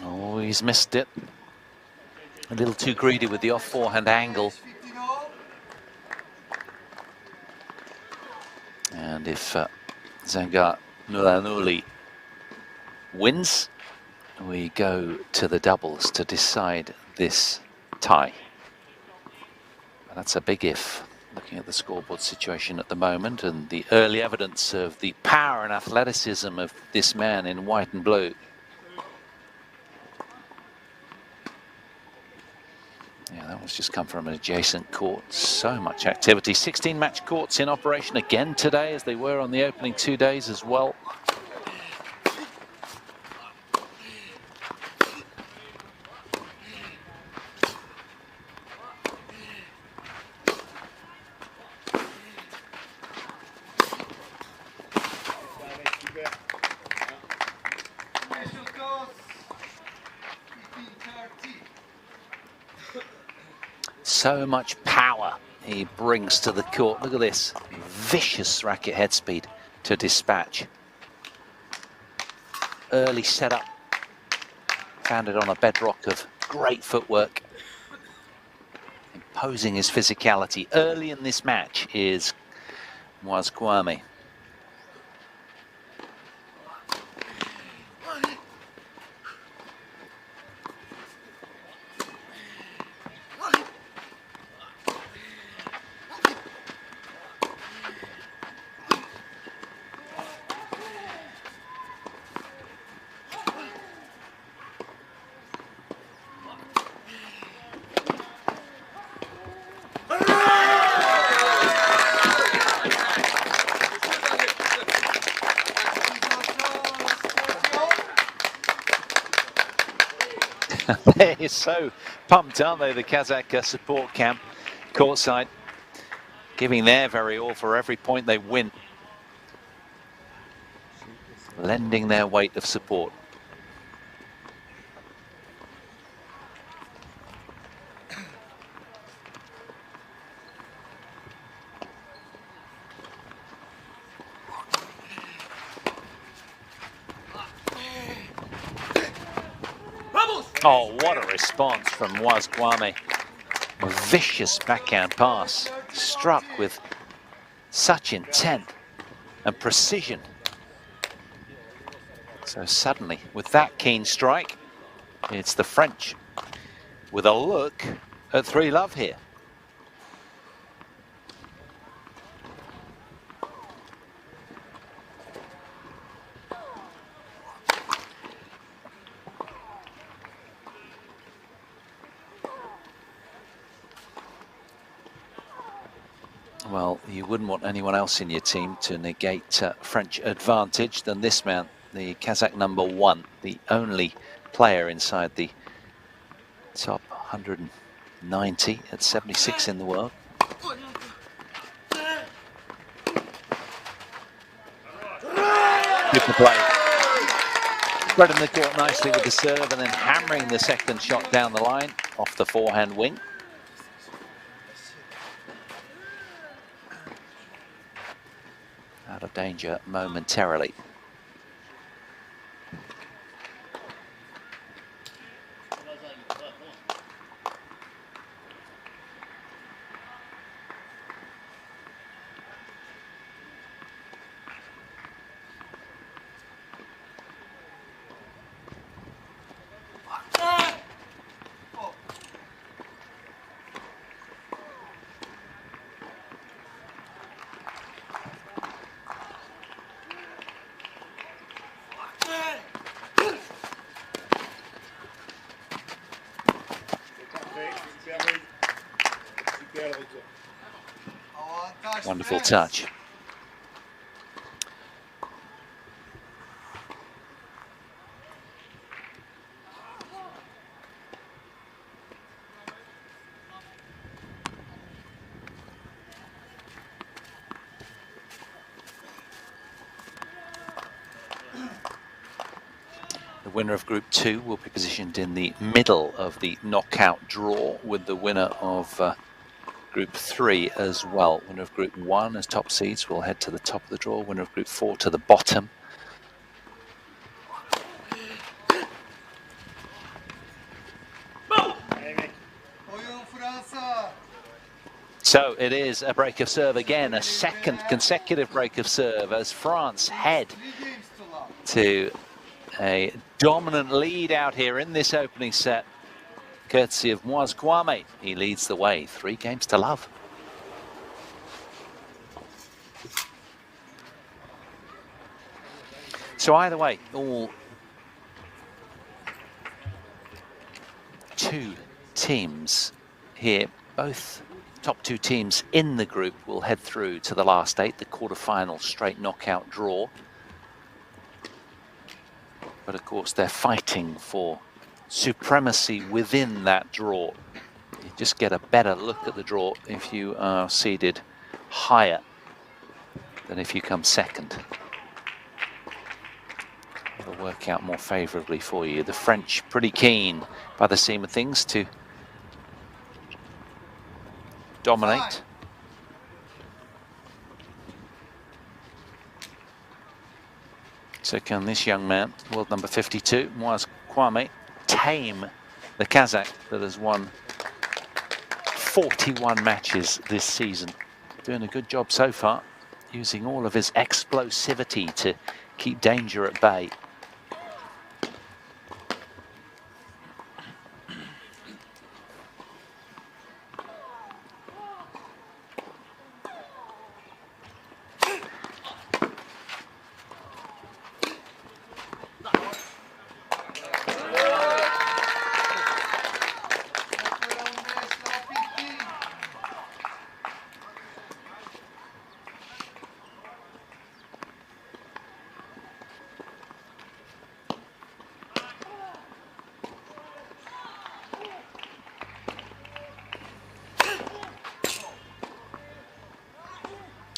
Oh, he's missed it. A little too greedy with the off forehand angle. And if Nulan Nuli wins, we go to the doubles to decide this tie. That's a big if, looking at the scoreboard situation at the moment and the early evidence of the power and athleticism of this man in white and blue. Yeah, that one's just come from an adjacent court. So much activity. 16 match courts in operation again today, as they were on the opening 2 days as well. So much power he brings to the court. Look at this vicious racket head speed to dispatch. Early setup, founded on a bedrock of great footwork. Imposing his physicality early in this match was Kuami. They're so pumped, aren't they, the Kazakh support camp courtside, giving their very all for every point they win, lending their weight of support. Oh, what a response from Kuami. A vicious backhand pass, struck with such intent and precision. So suddenly, with that keen strike, it's the French with a look at 3-love here. Well, you wouldn't want anyone else in your team to negate French advantage than this man, the Kazakh #1, the only player inside the top 190 at 76 in the world. Good play. Spreading the court nicely with the serve and then hammering the second shot down the line off the forehand wing. Out of danger momentarily. Wonderful touch. The winner of Group 2 will be positioned in the middle of the knockout draw, with the winner of Group 3 as well. Winner of Group 1 as top seeds will head to the top of the draw. Winner of Group 4 to the bottom. So it is a break of serve again, a second consecutive break of serve as France head to a dominant lead out here in this opening set, courtesy of Kuami. He leads the way, 3 games to love. So either way, all 2 teams here, both top 2 teams in the group will head through to the last 8, the quarterfinal straight knockout draw. But of course, they're fighting for supremacy within that draw. You just get a better look at the draw if you are seeded higher than if you come second. It'll work out more favourably for you. The French pretty keen by the seam of things to dominate. So can this young man, world number 52, Kuami, tame the Kazakh that has won 41 matches this season? Doing a good job so far, using all of his explosivity to keep danger at bay.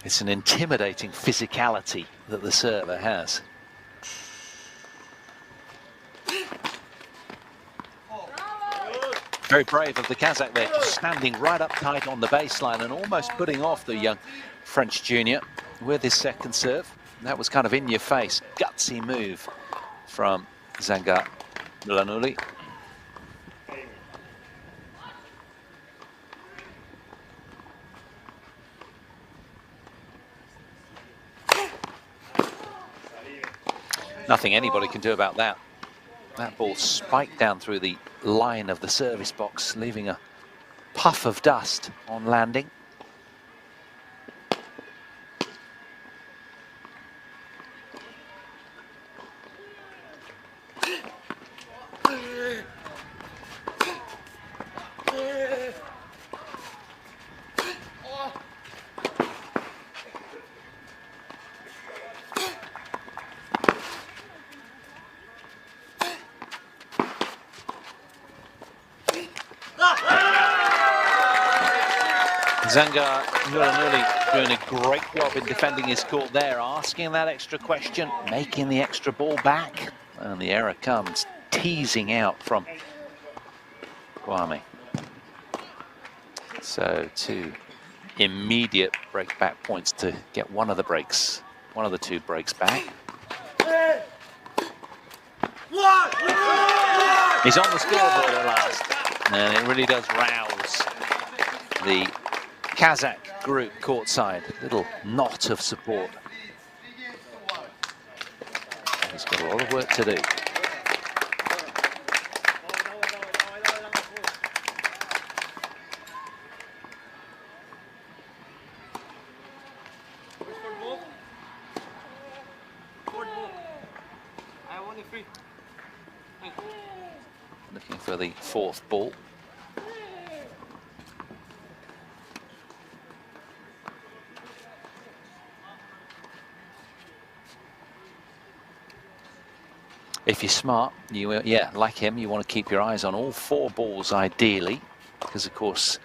It's an intimidating physicality that the server has. Very brave of the Kazakh there, just standing right up tight on the baseline and almost putting off the young French junior with his second serve. That was kind of in your face, gutsy move from Nulan Nuli. Nothing anybody can do about that. That ball spiked down through the line of the service box, leaving a puff of dust on landing. Nulan Nuli doing a great job in defending his court there, asking that extra question, making the extra ball back, and the error comes teasing out from Kuami. So 2 immediate break back points to get one of the 2 breaks back. He's on the scoreboard at last, and it really does rouse the Kazakh group courtside. Little knot of support. He's got a lot of work to do. Looking for the 4th ball. If you're smart, like him, you want to keep your eyes on all 4 balls ideally, because of course,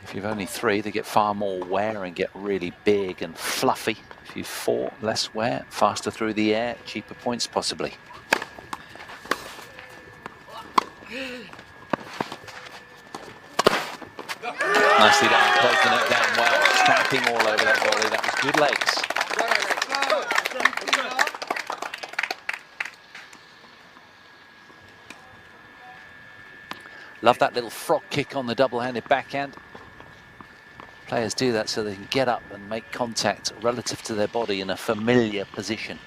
if you've only 3, they get far more wear and get really big and fluffy. If you've 4, less wear, faster through the air, cheaper points possibly. Nicely done, closing it down well, stamping all over that volley. That was good legs. Love that little frog kick on the double-handed backhand. Players do that so they can get up and make contact relative to their body in a familiar position.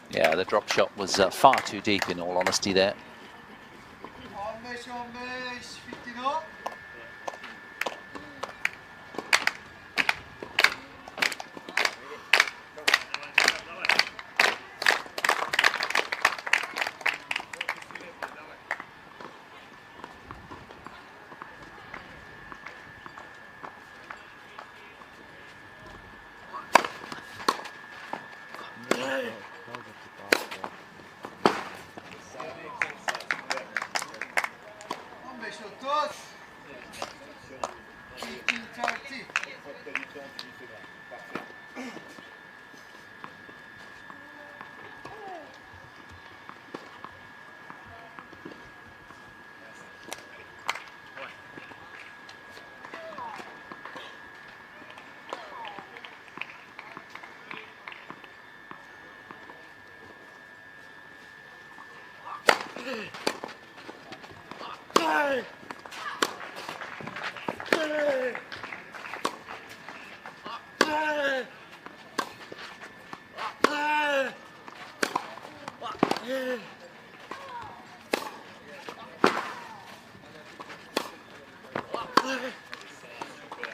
Yeah, the drop shot was far too deep, in all honesty, there. 15-15, Fitino.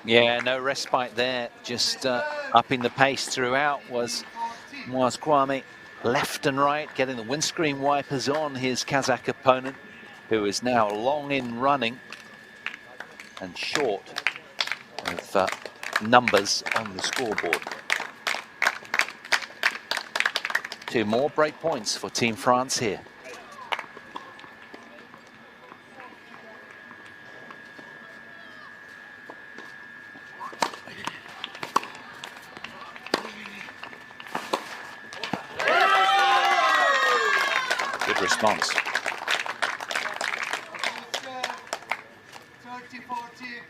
Yeah, no respite there, just upping the pace throughout was Kuami. Left and right, getting the windscreen wipers on his Kazakh opponent, who is now long in running and short of numbers on the scoreboard. 2 more break points for Team France here. Good response. 30-40.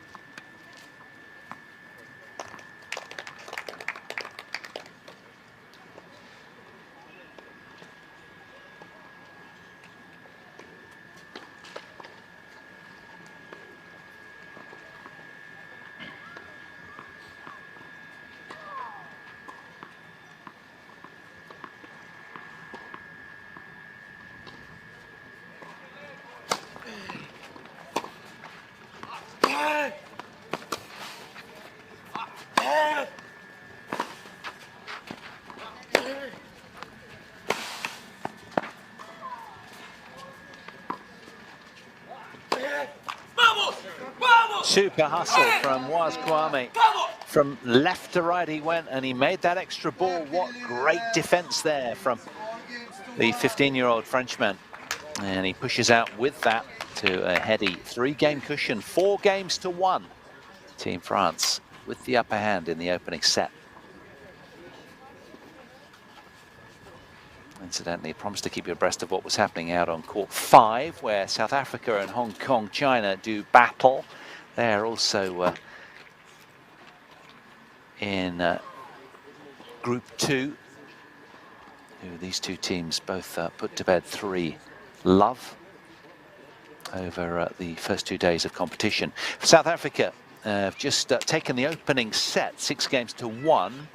Super hustle from Kuami. From left to right he went, and he made that extra ball. What great defense there from the 15-year-old Frenchman. And he pushes out with that to a heady 3-game cushion, 4 games to 1. Team France with the upper hand in the opening set. Incidentally, promised to keep you abreast of what was happening out on court 5, where South Africa and Hong Kong, China do battle. They're also in Group 2. These two teams both put to bed 3 love over the first 2 days of competition. South Africa have just taken the opening set, 6 games to 1.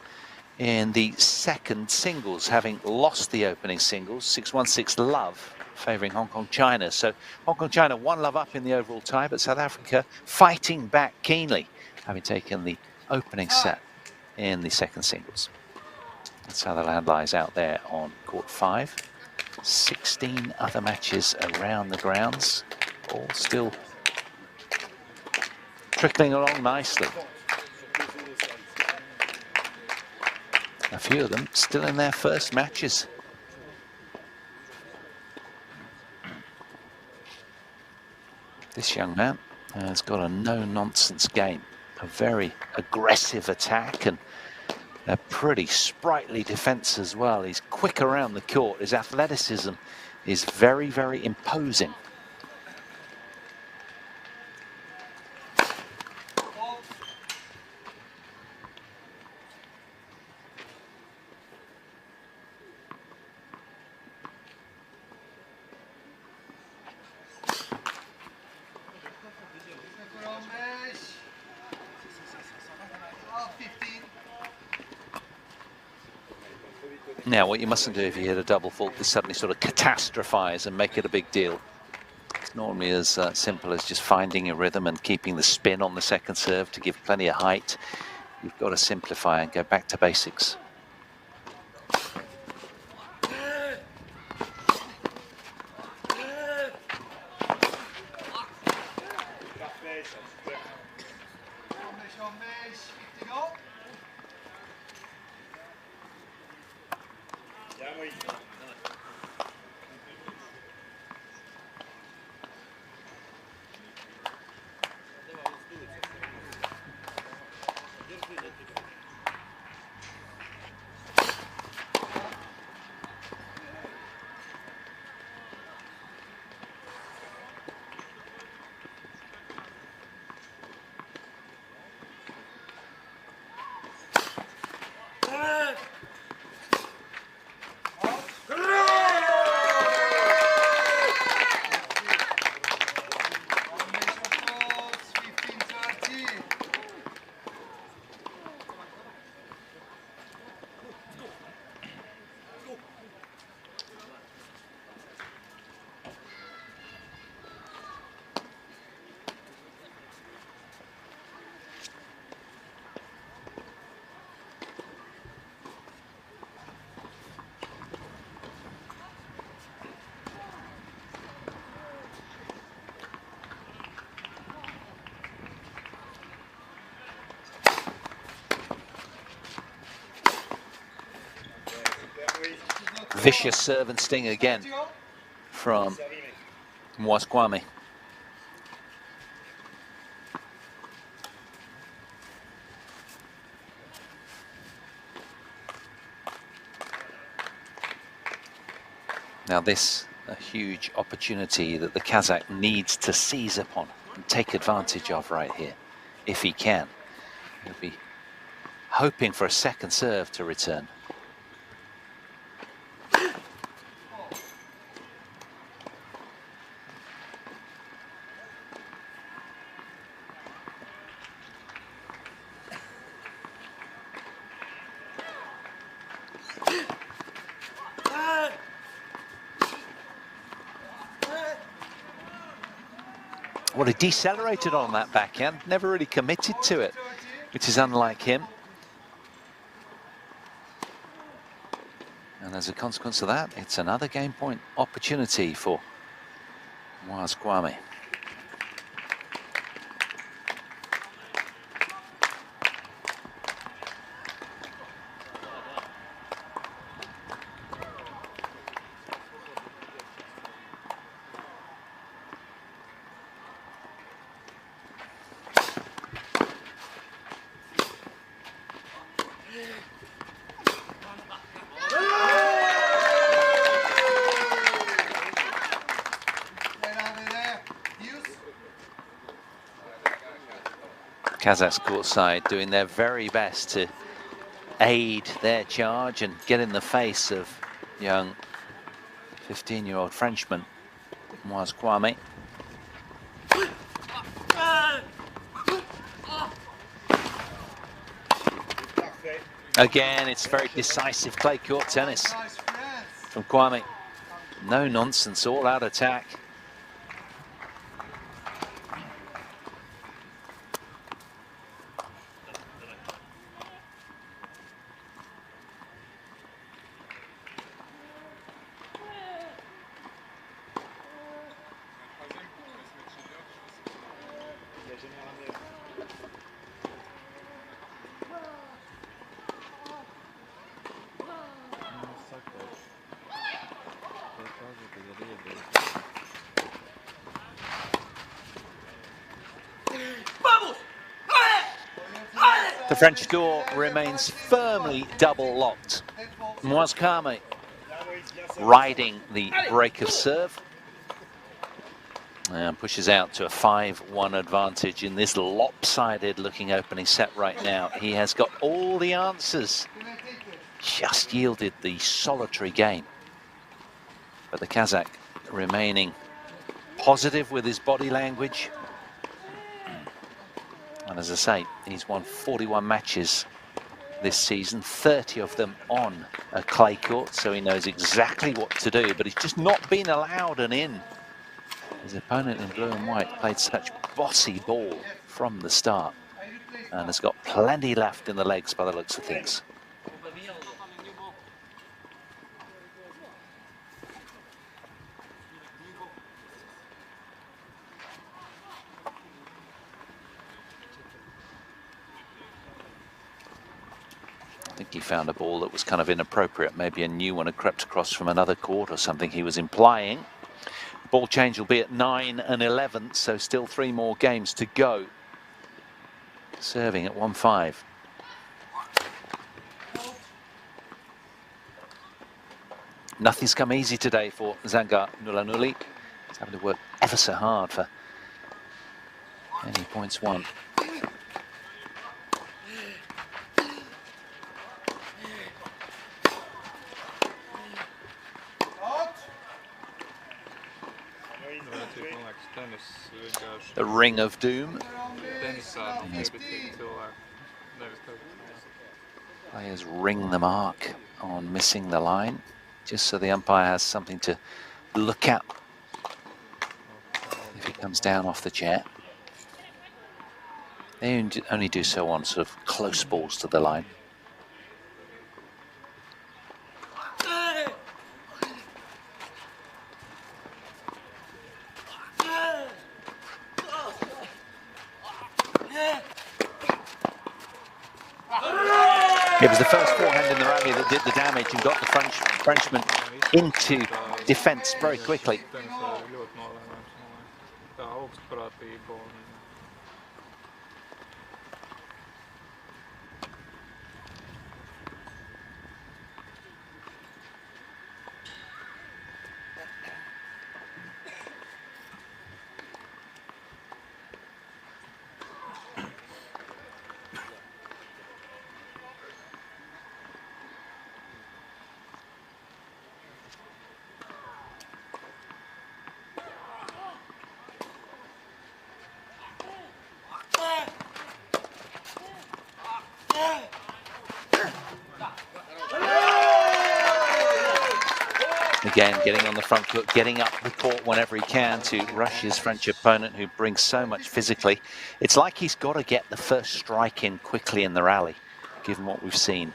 In the second singles, having lost the opening singles, 6-1-6 love, favouring Hong Kong, China. So Hong Kong, China 1 love up in the overall tie, but South Africa fighting back keenly, having taken the opening set in the second singles. That's how the land lies out there on court 5. 16 other matches around the grounds, all still trickling along nicely. A few of them still in their first matches. This young man has got a no-nonsense game, a very aggressive attack and a pretty sprightly defense as well. He's quick around the court. His athleticism is very, very imposing. Now, what you mustn't do if you hit a double fault is suddenly sort of catastrophize and make it a big deal. It's normally as simple as just finding your rhythm and keeping the spin on the second serve to give plenty of height. You've got to simplify and go back to basics. Vicious serve and sting again from Kuami. Now this, a huge opportunity that the Kazakh needs to seize upon and take advantage of right here, if he can. He'll be hoping for a second serve to return. Well, he decelerated on that backhand, never really committed to it, which is unlike him. And as a consequence of that, it's another game point opportunity for Kuami. Kazakhs courtside doing their very best to aid their charge and get in the face of young 15-year-old Frenchman Kuami. Again, it's very decisive clay court tennis from Kuami. No nonsense, all out attack. The French door remains firmly double locked. Kuami riding the break of serve and pushes out to a 5-1 advantage in this lopsided looking opening set right now. He has got all the answers, just yielded the solitary game. But the Kazakh remaining positive with his body language. And as I say, he's won 41 matches this season, 30 of them on a clay court, so he knows exactly what to do, but he's just not been allowed an in. His opponent in blue and white played such bossy ball from the start and has got plenty left in the legs by the looks of things. I think he found a ball that was kind of inappropriate. Maybe a new one had crept across from another court or something he was implying. Ball change will be at 9 and 11, so still 3 more games to go. Serving at 1-5. Nothing's come easy today for Nulan Nuli. He's having to work ever so hard for any points won. The ring of doom. Players ring the mark on missing the line, just so the umpire has something to look at if he comes down off the chair. They only do so on sort of close balls to the line. It was the first forehand in the rally that did the damage and got the Frenchman into defence very quickly. Again, getting on the front foot, getting up the court whenever he can to rush his French opponent, who brings so much physically. It's like he's got to get the first strike in quickly in the rally, given what we've seen.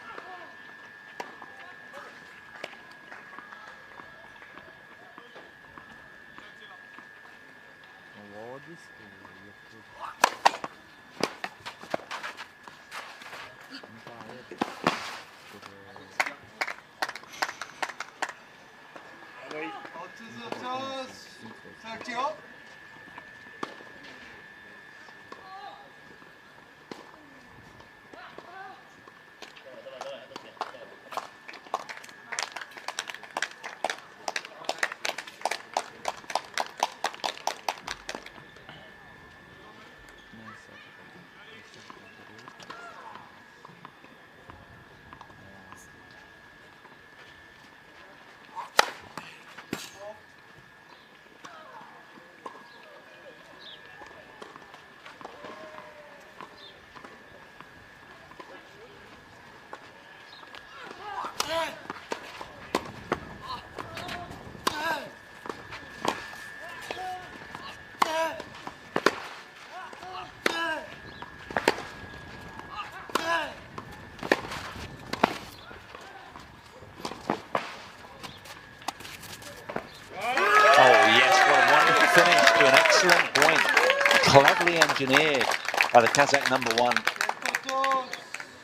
Cleverly engineered by the Kazakh number 1,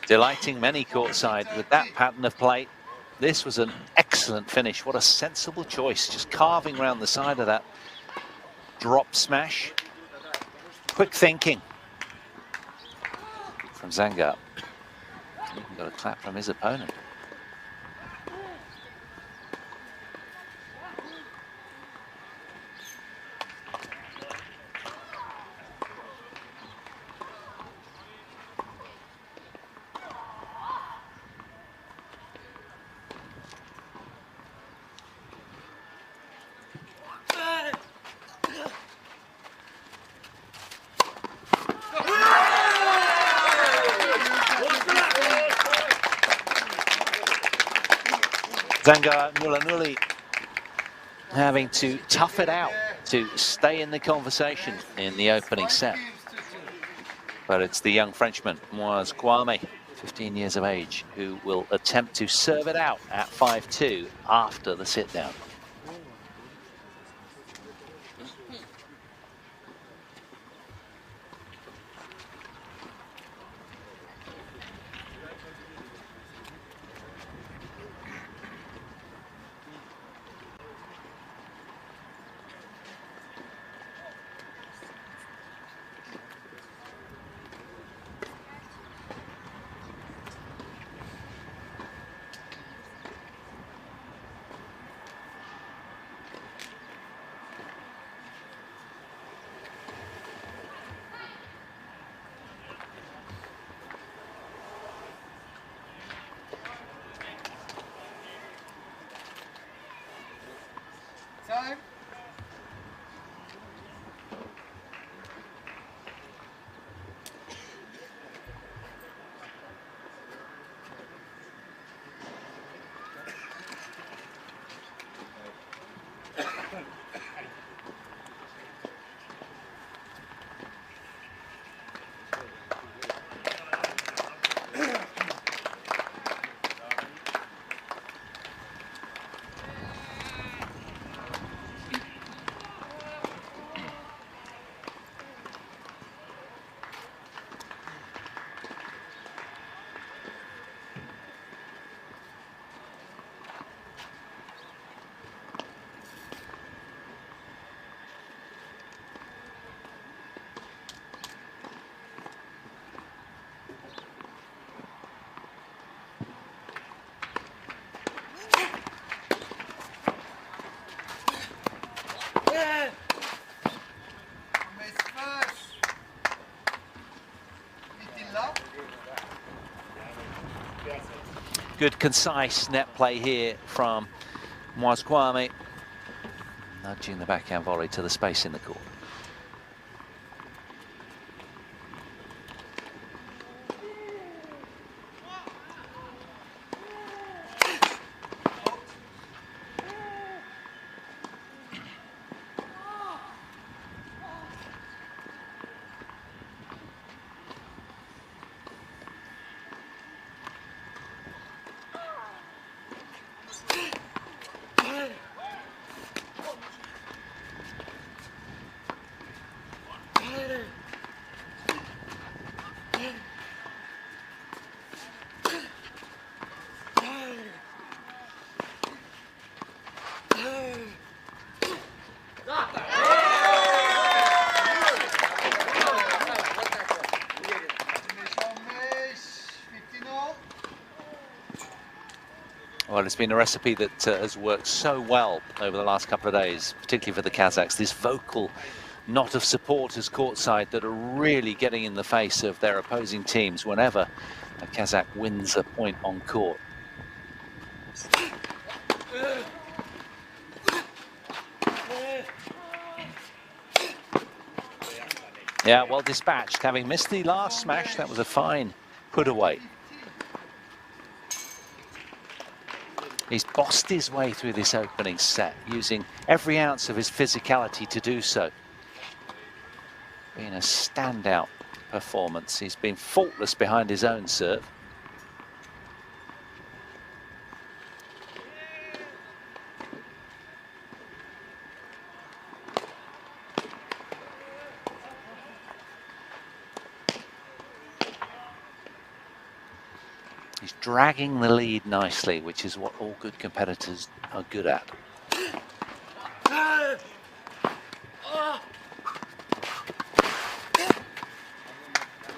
delighting many courtside with that pattern of play. This was an excellent finish. What a sensible choice, just carving around the side of that drop smash. Quick thinking from Zangar. Even got a clap from his opponent. Nulan Nuli having to tough it out to stay in the conversation in the opening set. But it's the young Frenchman, Kuami, 15 years of age, who will attempt to serve it out at 5-2 after the sit-down. Time. Good, concise net play here from Kuami, nudging the backhand volley to the space in the court. Well, it's been a recipe that has worked so well over the last couple of days, particularly for the Kazakhs. This vocal knot of supporters courtside that are really getting in the face of their opposing teams whenever a Kazakh wins a point on court. Yeah, well dispatched. Having missed the last smash, that was a fine put away. He's bossed his way through this opening set, using every ounce of his physicality to do so. Been a standout performance. He's been faultless behind his own serve. He's dragging the lead nicely, which is what all good competitors are good at.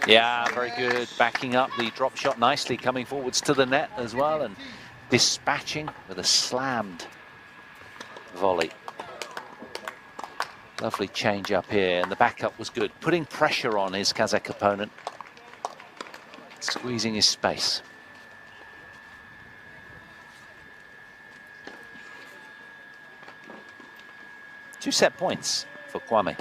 Yeah, very good. Backing up the drop shot nicely, coming forwards to the net as well, and dispatching with a slammed volley. Lovely change up here, and the backup was good. Putting pressure on his Kazakh opponent, squeezing his space. 2 set points for Kuami.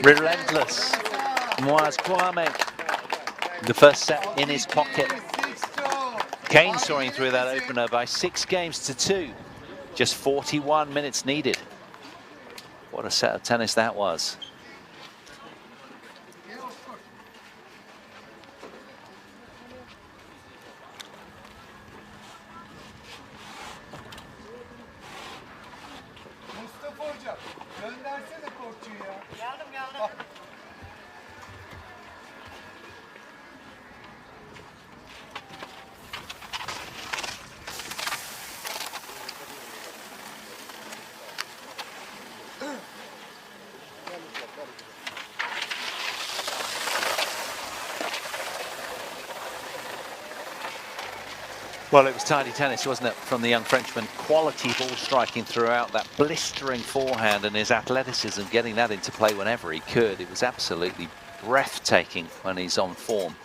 Relentless. Moaz Kuami. The first set in his pocket. Kane soaring through that opener by 6 games to 2. Just 41 minutes needed. What a set of tennis that was. Mustafa hocam göndersene korkçuyu ya. Geldim. Well, it was tidy tennis, wasn't it, from the young Frenchman. Quality ball striking throughout, that blistering forehand and his athleticism, getting that into play whenever he could. It was absolutely breathtaking when he's on form.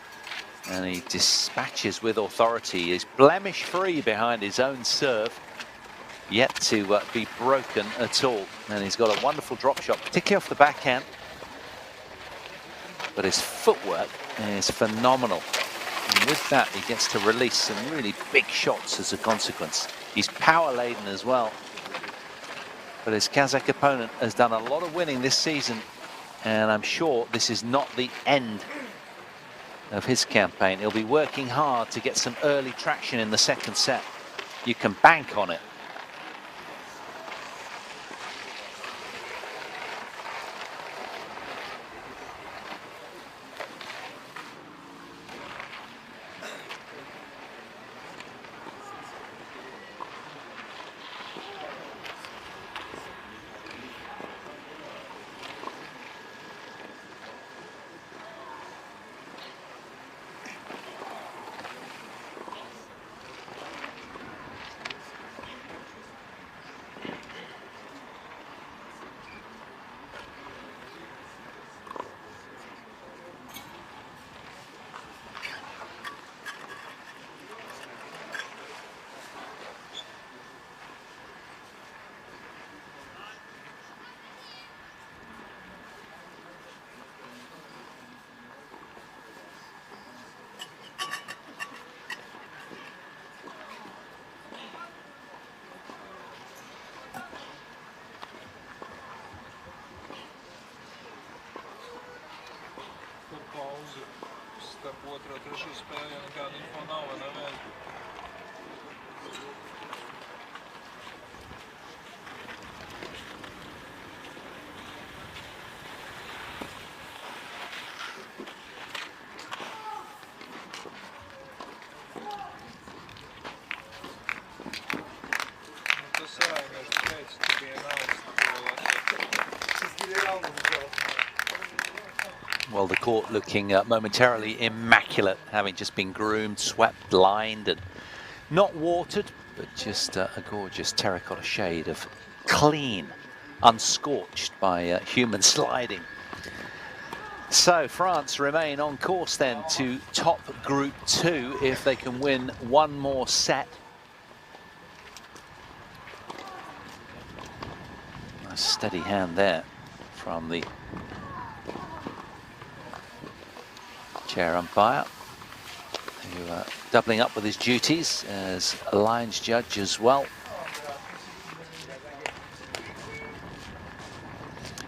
And he dispatches with authority. He's blemish-free behind his own serve, yet to be broken at all. And he's got a wonderful drop shot, particularly off the backhand. But his footwork is phenomenal. And with that, he gets to release some really big shots as a consequence. He's power-laden as well. But his Kazakh opponent has done a lot of winning this season. And I'm sure this is not the end of his campaign. He'll be working hard to get some early traction in the second set. You can bank on it. Starp otro trešo spēlē nekāda info nav, vai ne? Tas sājumies, tu teici, tu bija naudas, Çizgileri almamız lazım. Well, the court looking momentarily immaculate, having just been groomed, swept, lined, and not watered, but just a gorgeous terracotta shade of clean, unscorched by human sliding. So France remain on course then to top Group 2 if they can win one more set. A steady hand there from the chair umpire, who doubling up with his duties as a lines judge as well.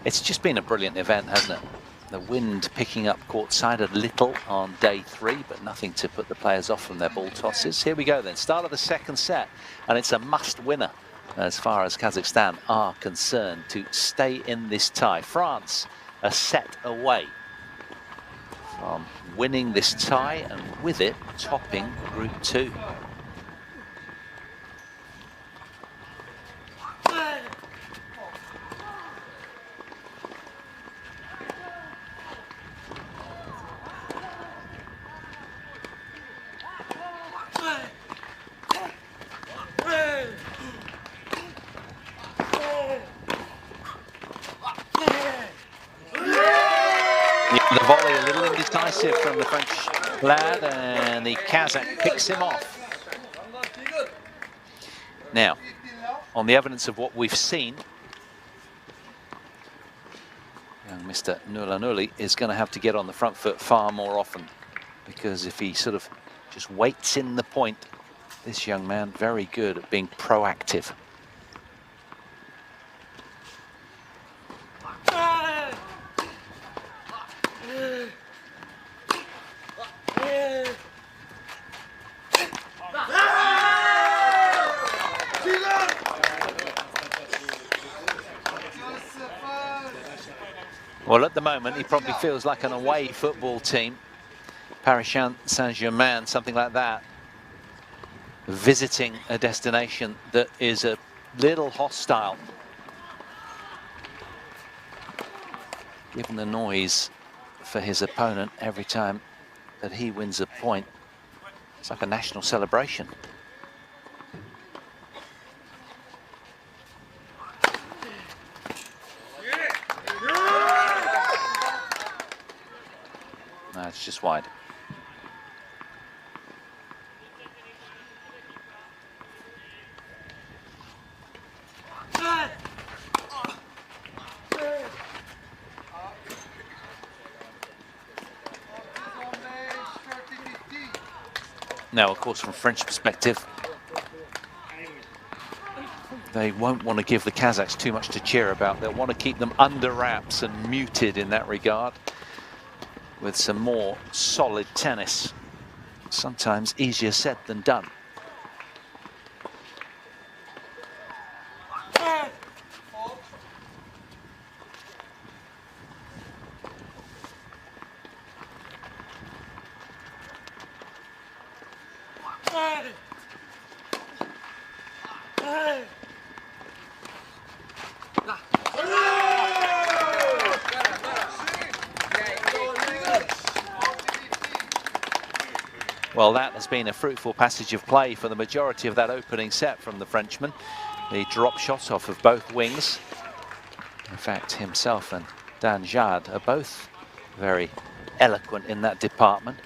It's just been a brilliant event, hasn't it? The wind picking up courtside a little on day 3, but nothing to put the players off from their ball tosses. Here we go then, start of the second set, and it's a must winner as far as Kazakhstan are concerned to stay in this tie. France a set away from winning this tie, and with it topping Group 2. The volley a little indecisive from the French lad, and the Kazakh picks him off. Now, on the evidence of what we've seen, Young Mr. Nulan Nuli is going to have to get on the front foot far more often, because if he sort of just waits in the point, this young man very good at being proactive. Well, at the moment, he probably feels like an away football team. Paris Saint-Germain, something like that. Visiting a destination that is a little hostile. Given the noise for his opponent every time that he wins a point, it's like a national celebration. No, it's just wide. Now, of course, from French perspective, they won't want to give the Kazakhs too much to cheer about. They'll want to keep them under wraps and muted in that regard, with some more solid tennis. Sometimes easier said than done. Well, that has been a fruitful passage of play for the majority of that opening set from the Frenchman. The drop shot off of both wings. In fact, himself and Dan Jad are both very eloquent in that department.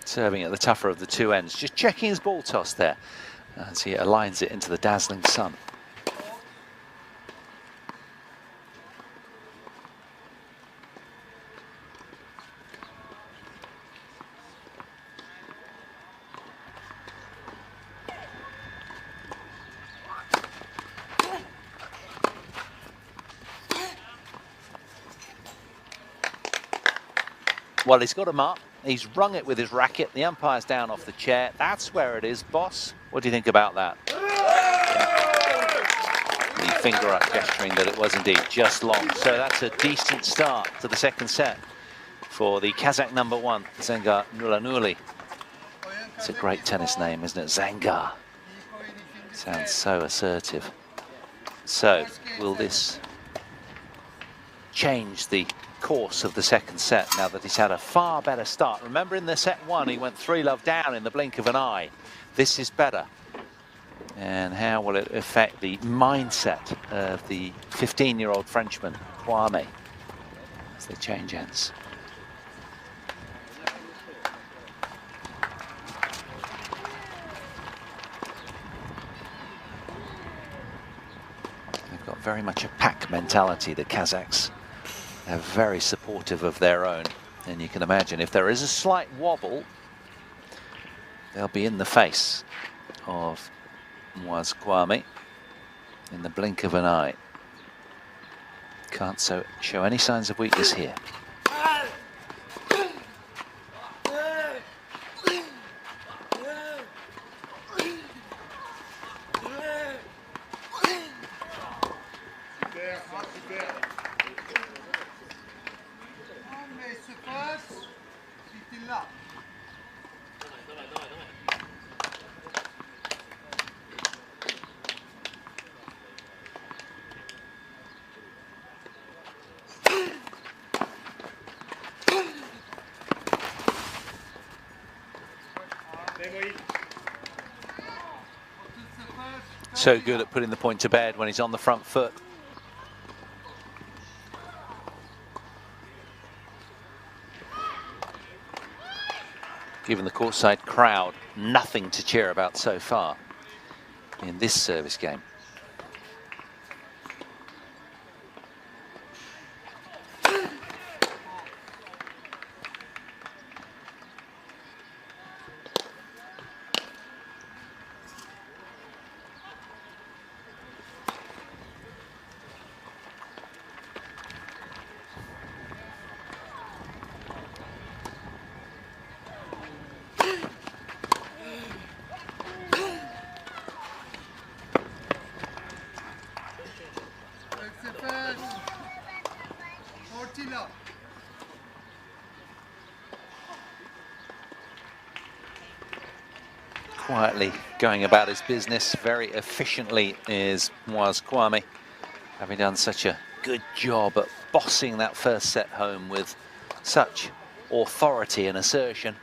Serving at the tougher of the two ends, just checking his ball toss there as he aligns it into the dazzling sun. Well, he's got a mark. He's rung it with his racket. The umpire's down off the chair. That's where it is, boss. What do you think about that? The finger up gesturing that it was indeed just long. So that's a decent start to the second set for the Kazakh number one, Zengar Nulan Nuli. It's a great tennis name, isn't it? Zengar. Sounds so assertive. So, will this change the course of the second set now that he's had a far better start? Remember, in the set one, he went 3-love down in the blink of an eye. This is better. And how will it affect the mindset of the 15-year-old Frenchman, Kuami, as they change ends? They've got very much a pack mentality, the Kazakhs. They're very supportive of their own. And you can imagine if there is a slight wobble, they'll be in the face of Kuami in the blink of an eye. Can't show any signs of weakness here. So good at putting the point to bed when he's on the front foot. given the courtside crowd nothing to cheer about so far in this service game. Quietly going about his business very efficiently was Kuami, having done such a good job at bossing that first set home with such authority and assertion.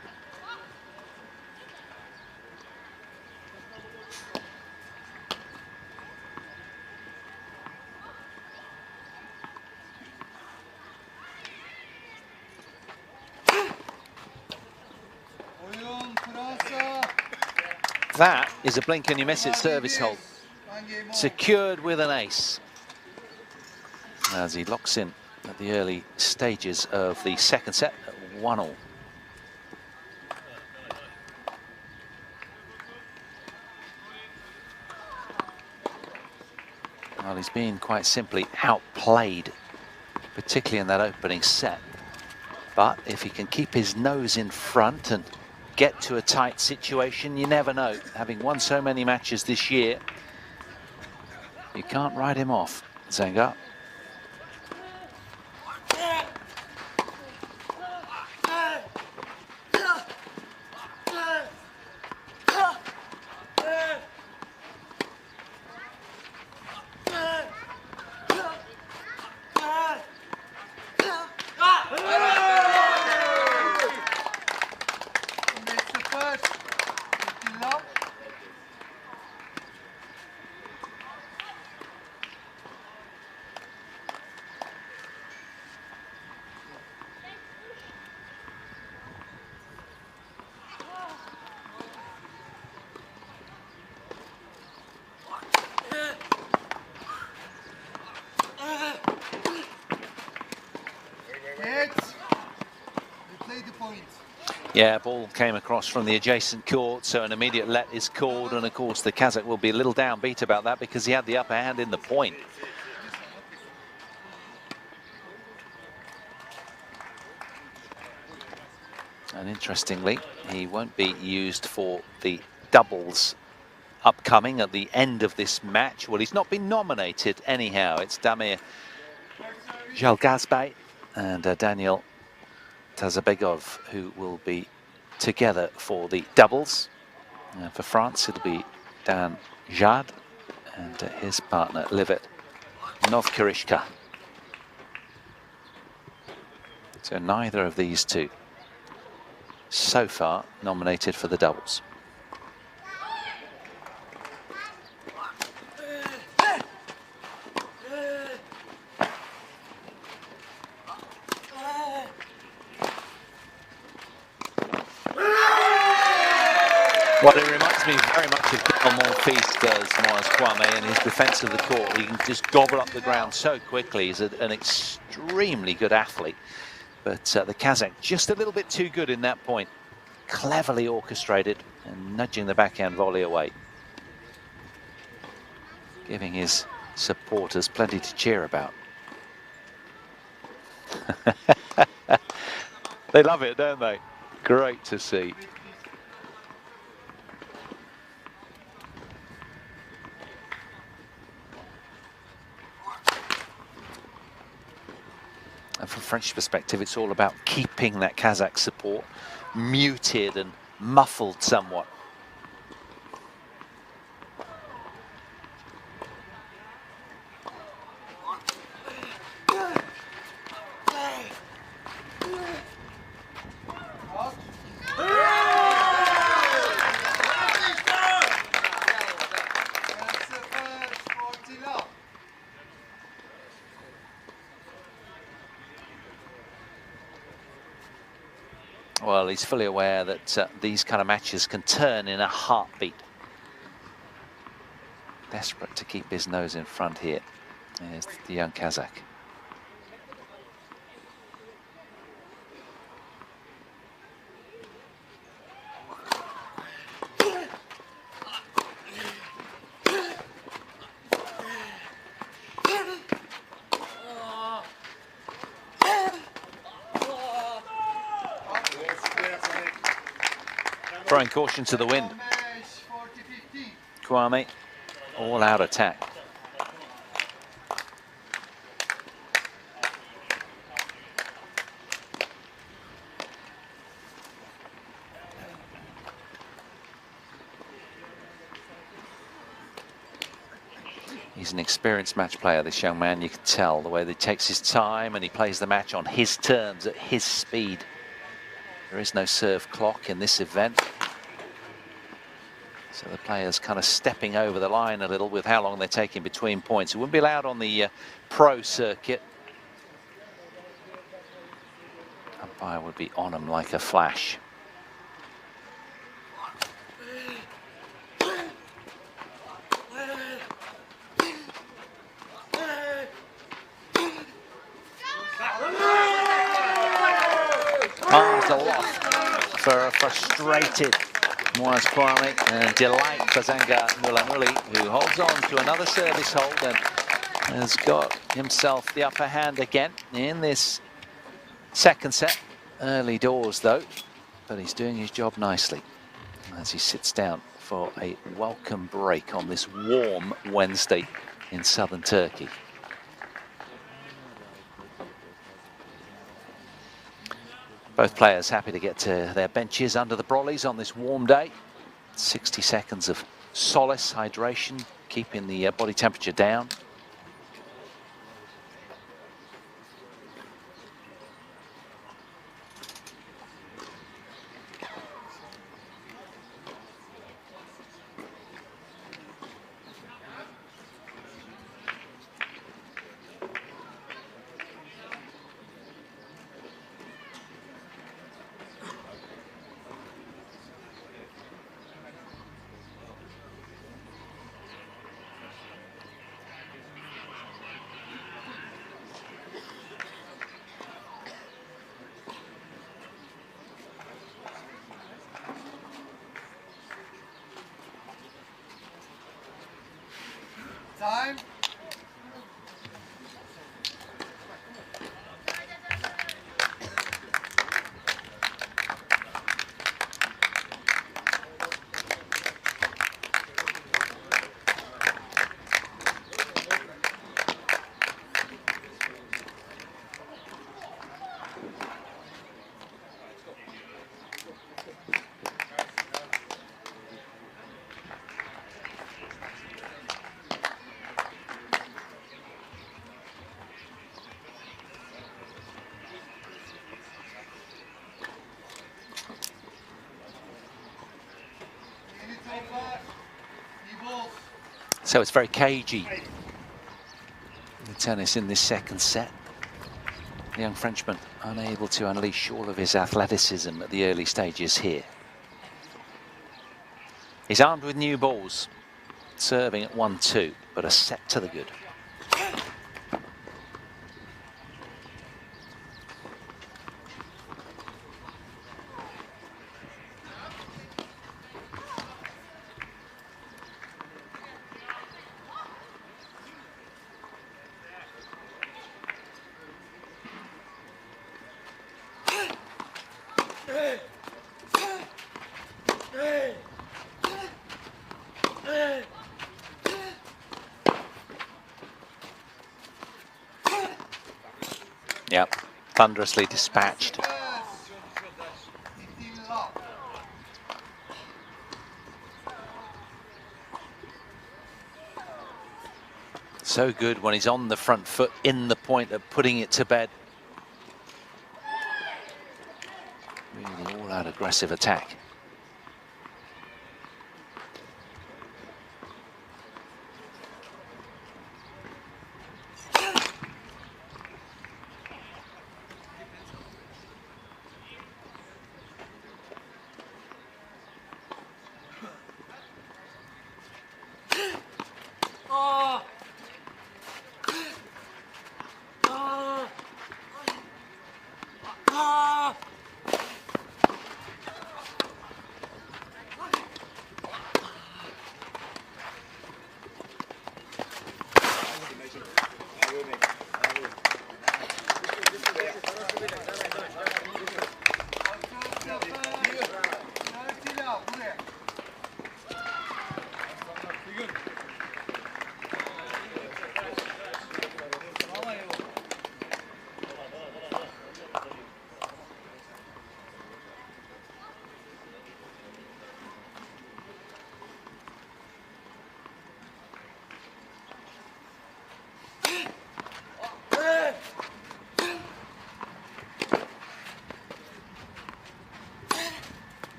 That is a blink and you miss it service hold, secured with an ace, as he locks in at the early stages of the second set at 1-1. Well, he's been quite simply outplayed, particularly in that opening set. But if he can keep his nose in front and get to a tight situation, you never know. Having won so many matches this year, you can't write him off, Zenga. Yeah, ball came across from the adjacent court, so an immediate let is called, and of course the Kazakh will be a little downbeat about that because he had the upper hand in the point. And interestingly, he won't be used for the doubles upcoming at the end of this match. Well, he's not been nominated anyhow. It's Damir Jalgazbay and Daniel Tazabekov who will be together for the doubles. For France, it'll be Dan Jad and his partner Livet Novkarishka. So neither of these two so far nominated for the doubles. Well, it reminds me very much of Monfils does, Moaz Kuami, in his defence of the court. He can just gobble up the ground so quickly. He's an extremely good athlete. But the Kazakh just a little bit too good in that point. Cleverly orchestrated and nudging the backhand volley away. Giving his supporters plenty to cheer about. They love it, don't they? Great to see. And from French perspective, it's all about keeping that Kazakh support muted and muffled somewhat. Well, he's fully aware that these kind of matches can turn in a heartbeat. Desperate to keep his nose in front here. There's the young Kazakh. Throwing caution to the wind. Kuami, all out attack. He's an experienced match player, this young man. You can tell the way that he takes his time and he plays the match on his terms, at his speed. There is no serve clock in this event. So the players kind of stepping over the line a little with how long they're taking between points. It wouldn't be allowed on the pro circuit. Umpire would be on them like a flash. Arms aloft for a frustrated was Kuami, and delight for Nulan Nuli, who holds on to another service hold and has got himself the upper hand again in this second set. Early doors though, but he's doing his job nicely as he sits down for a welcome break on this warm Wednesday in southern Turkey. Both players happy to get to their benches under the brollies on this warm day. 60 seconds of solace, hydration, keeping the body temperature down. Time. So it's very cagey, the tennis in this second set. The young Frenchman unable to unleash all of his athleticism at the early stages here. He's armed with new balls, serving at 1-2, but a set to the good. Yep, thunderously dispatched. So good when he's on the front foot, in the point of putting it to bed. Really all-out aggressive attack.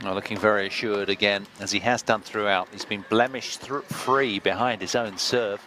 Well, looking very assured again, as he has done throughout. He's been blemish free behind his own serve.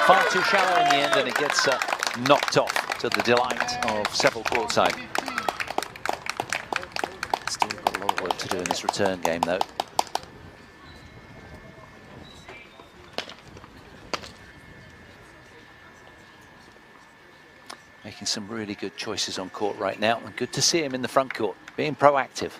Far too shallow in the end, and it gets knocked off to the delight of several courtside. Still got a lot of work to do in this return game, though. Making some really good choices on court right now, and good to see him in the front court, being proactive.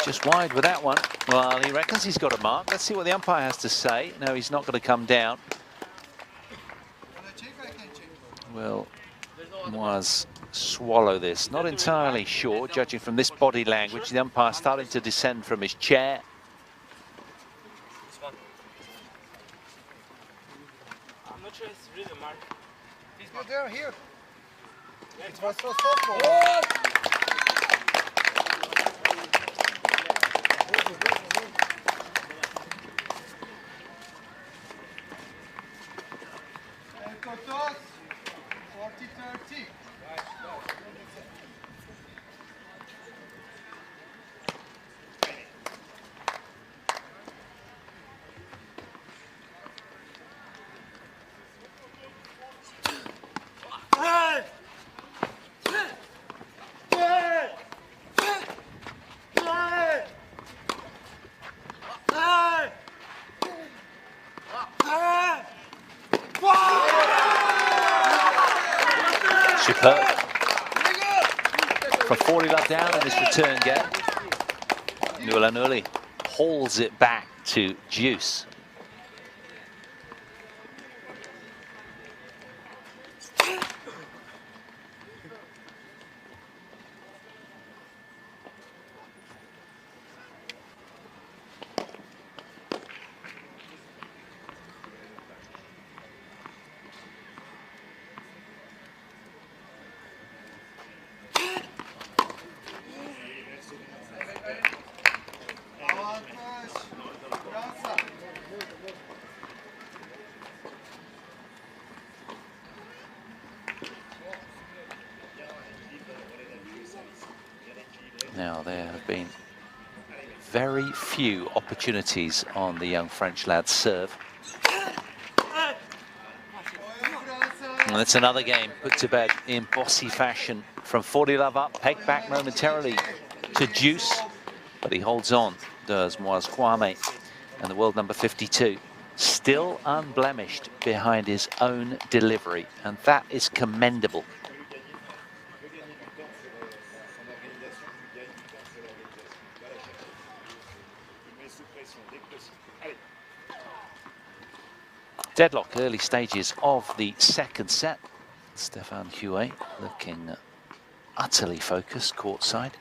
Just wide with that one. Well, he reckons he's got a mark. Let's see what the umpire has to say. No, he's not going to come down. Will Moise swallow this? Not entirely sure, judging from this body language. The umpire starting to descend from his chair. I'm not sure it's really a mark. He's not there, here. It was so soft. Totos, 40-30. Superb. From 40 love down in this return game, Nulan Nuli hauls it back to deuce. Now, there have been very few opportunities on the young French lad's serve. And it's another game put to bed in bossy fashion. From 40 love up, pegged back momentarily to deuce, but he holds on, does Moise Kuami, and the world number 52. still unblemished behind his own delivery, and that is commendable. Deadlock, early stages of the second set. Stefan Huet looking utterly focused courtside.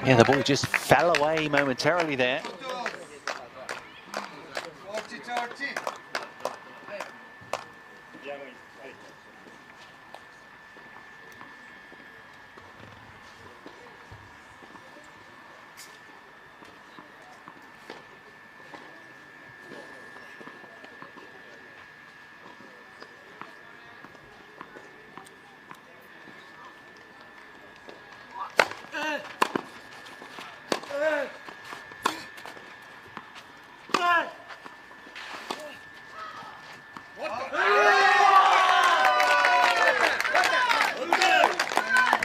Yeah, the ball just fell away momentarily there.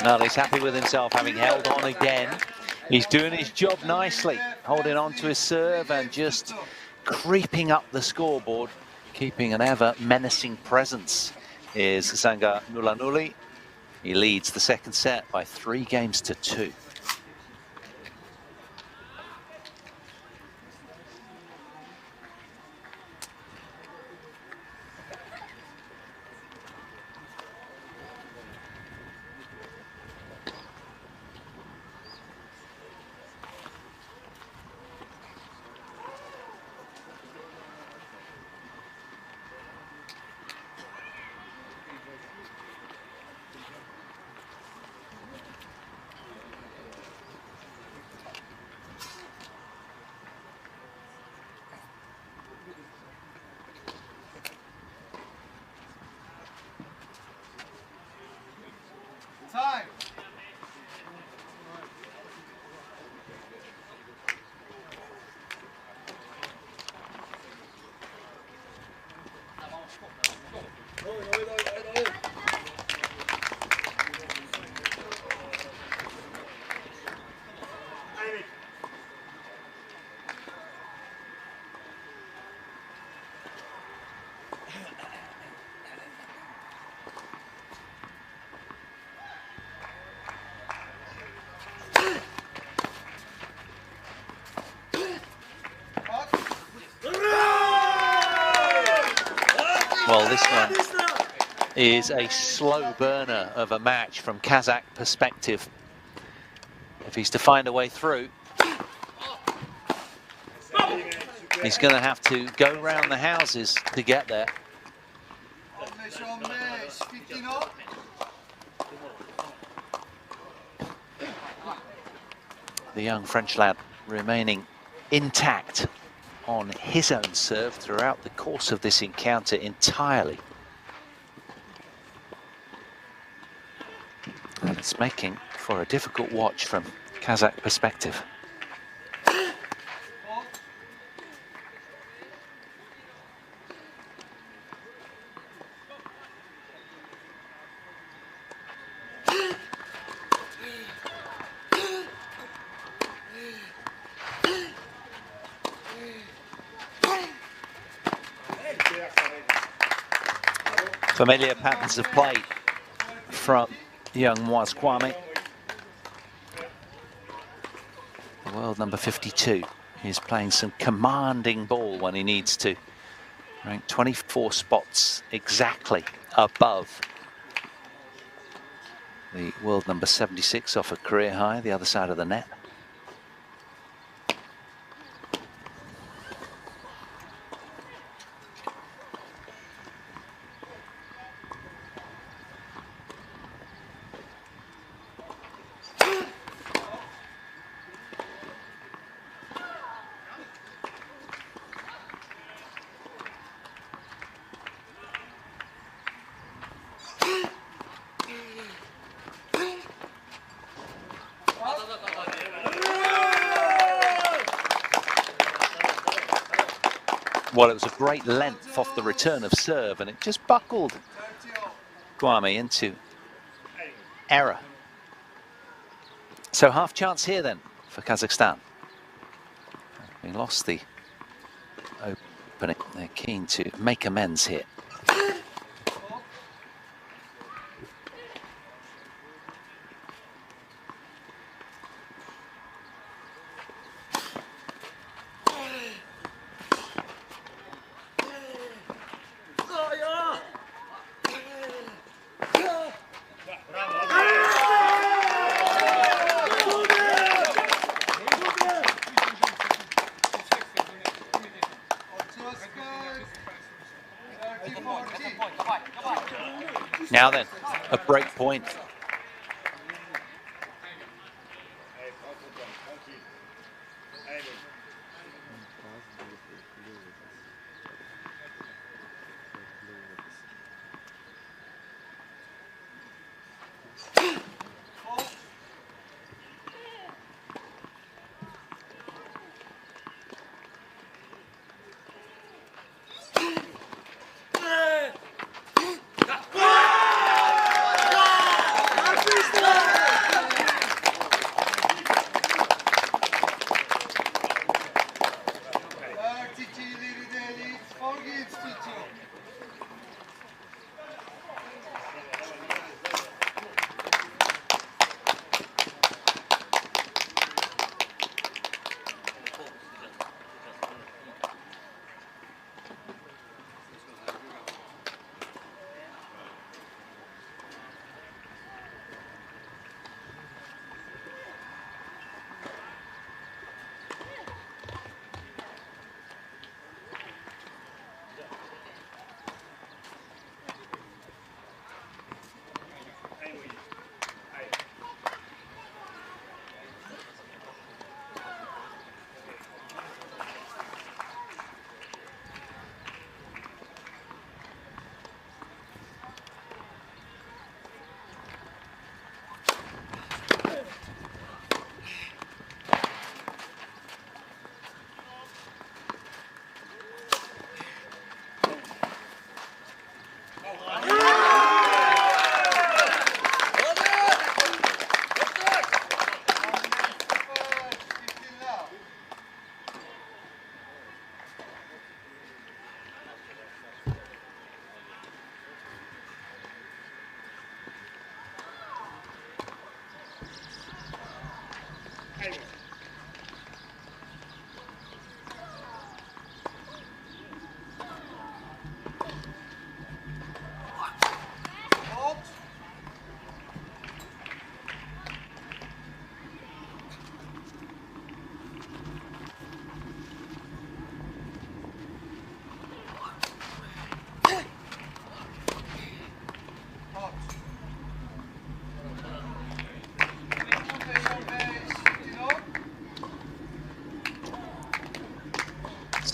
Nuli's happy with himself, having held on again. He's doing his job nicely, holding on to his serve and just creeping up the scoreboard, keeping an ever menacing presence. Is Sanga Nulan Nuli. He leads the second set by 3-2. Time. this one is a slow burner of a match from Kazakh perspective. If he's to find a way through, he's going to have to go round the houses to get there. 15-15, Fitino. The young French lad remaining intact on his own serve throughout the course of this encounter entirely. And it's making for a difficult watch from Kazakh perspective. Familiar patterns of play from young Moise Kuami. The world number 52 is playing some commanding ball when he needs to. Ranked 24 spots exactly above the world number 76 off a career high, the other side of the net. Well, it was a great length off the return of serve, and it just buckled Kuami into error. So half chance here then for Kazakhstan. They lost the opening. They're keen to make amends here. Now then, a break point.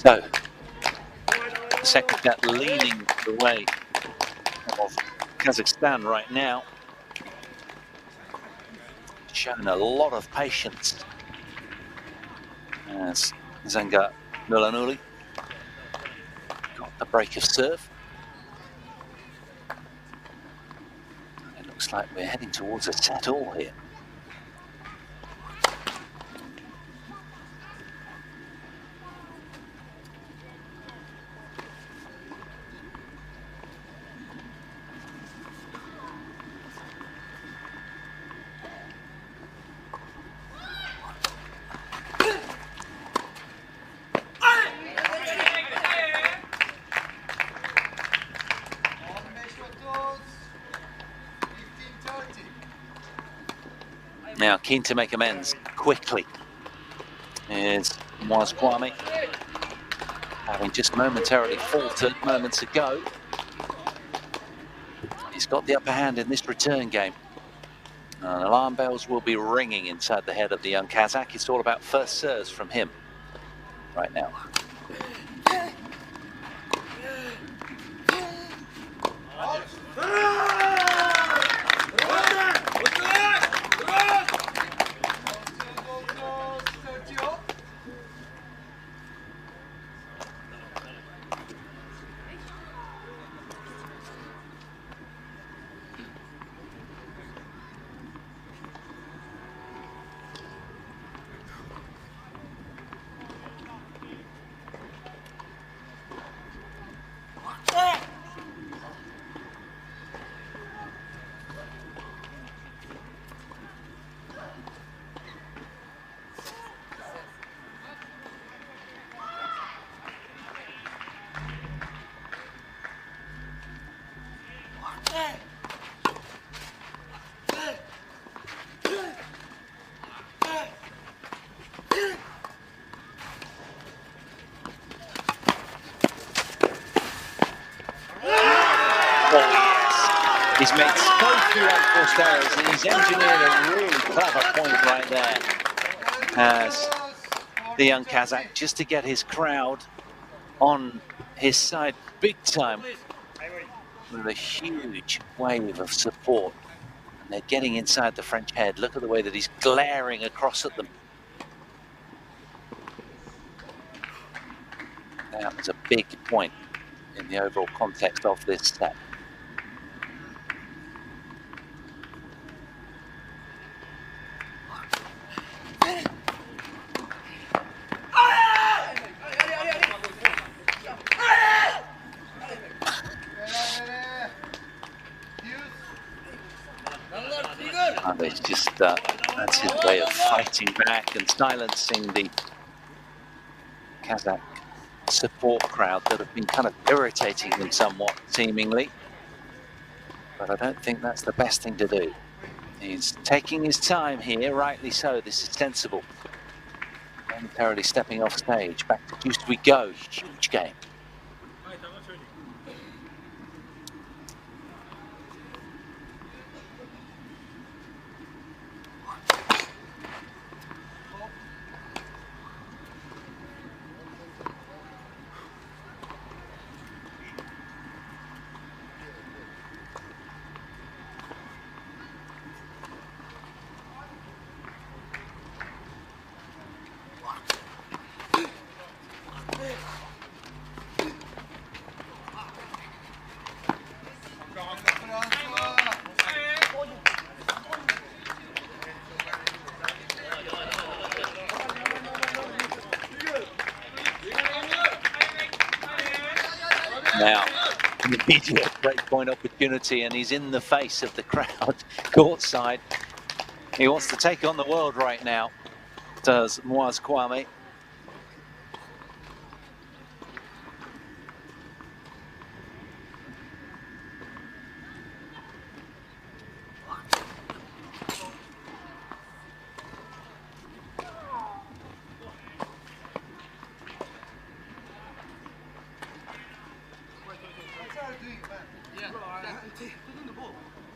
So, the second set leaning the way of Kazakhstan right now. Shown a lot of patience as Nulan Nuli got the break of serve. It looks like we're heading towards a set all here. Now keen to make amends quickly is Kuami, having just momentarily faltered moments ago. He's got the upper hand in this return game. Alarm bells will be ringing inside the head of the young Kazakh. It's all about first serves from him right now. He's made so few unforced errors and he's engineered a really clever point right there as the young Kazakh, just to get his crowd on his side big time with a huge wave of support. And they're getting inside the French head. Look at the way that he's glaring across at them. That was a big point in the overall context of this set. And it's just, that's his way of fighting back and silencing the Kazakh support crowd that have been kind of irritating him somewhat, seemingly. But I don't think that's the best thing to do. He's taking his time here, rightly so. This is sensible. Momentarily stepping off stage. Back to juice we go. Huge game. Now, an immediate breakpoint opportunity, and he's in the face of the crowd courtside. He wants to take on the world right now, does Kuami.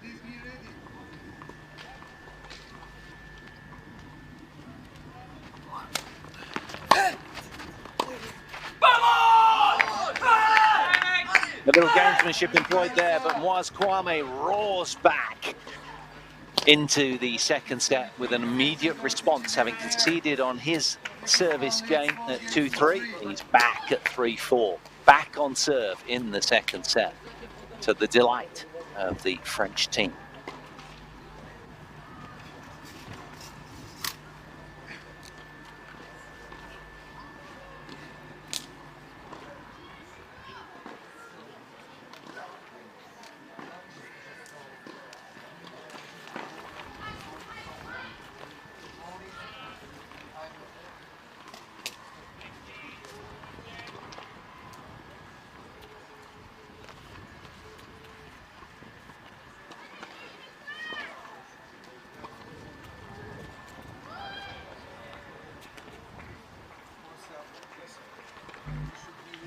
Please be ready. little gamesmanship employed there, but Kuami roars back into the second set with an immediate response, having conceded on his service game at 2-3. He's back at 3-4, back on serve in the second set, to the delight of the French team.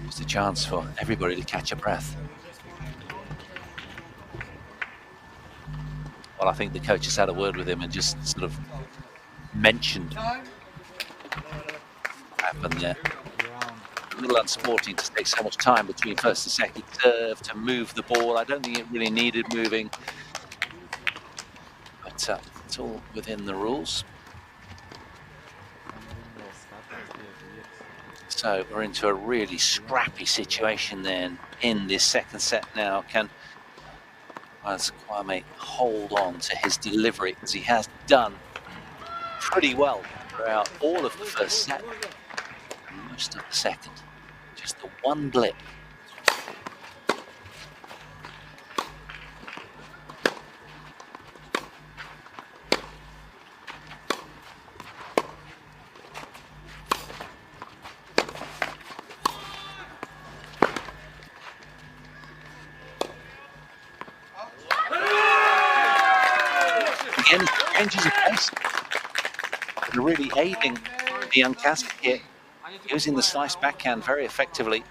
It's a chance for everybody to catch a breath. Well, I think the coach has had a word with him and just sort of mentioned what happened there. A little unsporting to take so much time between first and second serve to move the ball. I don't think it really needed moving, but it's all within the rules. So we're into a really scrappy situation then in this second set now. Can Kuami hold on to his delivery, as he has done pretty well throughout all of the first set and most of the second. Just the one blip. Again, changes of pace. They're really aiding the young Kazakh here, using the slice backhand very effectively.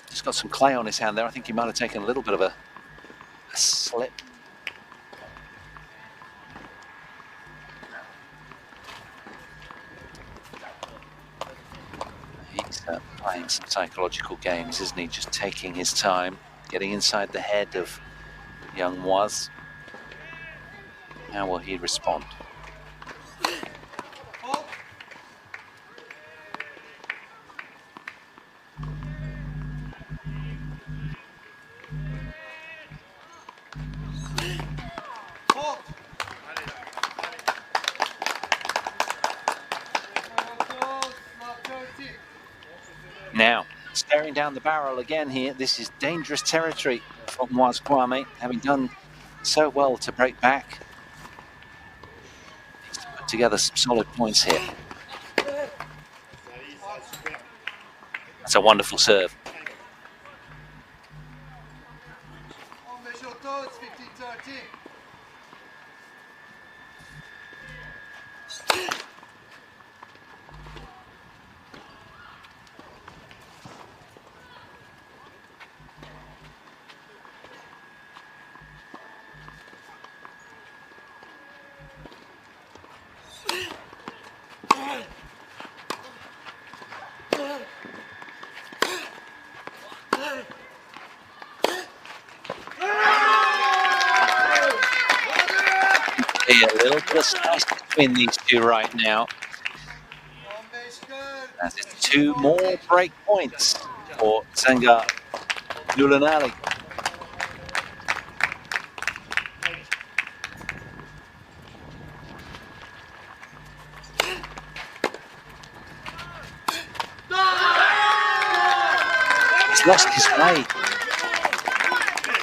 Just got some clay on his hand there. I think he might have taken a little bit of a slip. He's playing some psychological games, isn't he? Just taking his time, getting inside the head of young Moise. How will he respond? Now, staring down the barrel again here. This is dangerous territory for Moise Kuami, having done so well to break back. Needs to put together some solid points here. That's a wonderful serve. A little bit of spice between these two right now. That is 2 more break points for Senga Nulan Nuli. He's lost his way.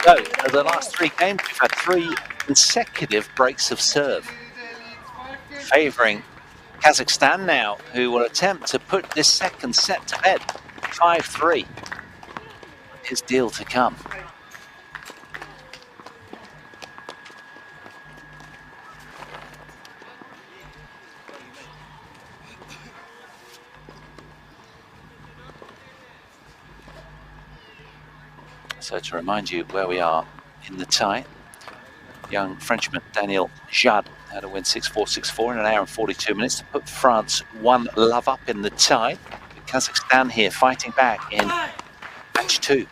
So, for the last 3 games, we've had 3 consecutive breaks of serve, favouring Kazakhstan now, who will attempt to put this second set to bed. 5-3. His deal to come. So to remind you where we are in the tie, young Frenchman Daniel Jad Had a win 6-4, 6-4 in an hour and 42 minutes to put France 1-love up in the tie. Kazakhstan here fighting back in match 2.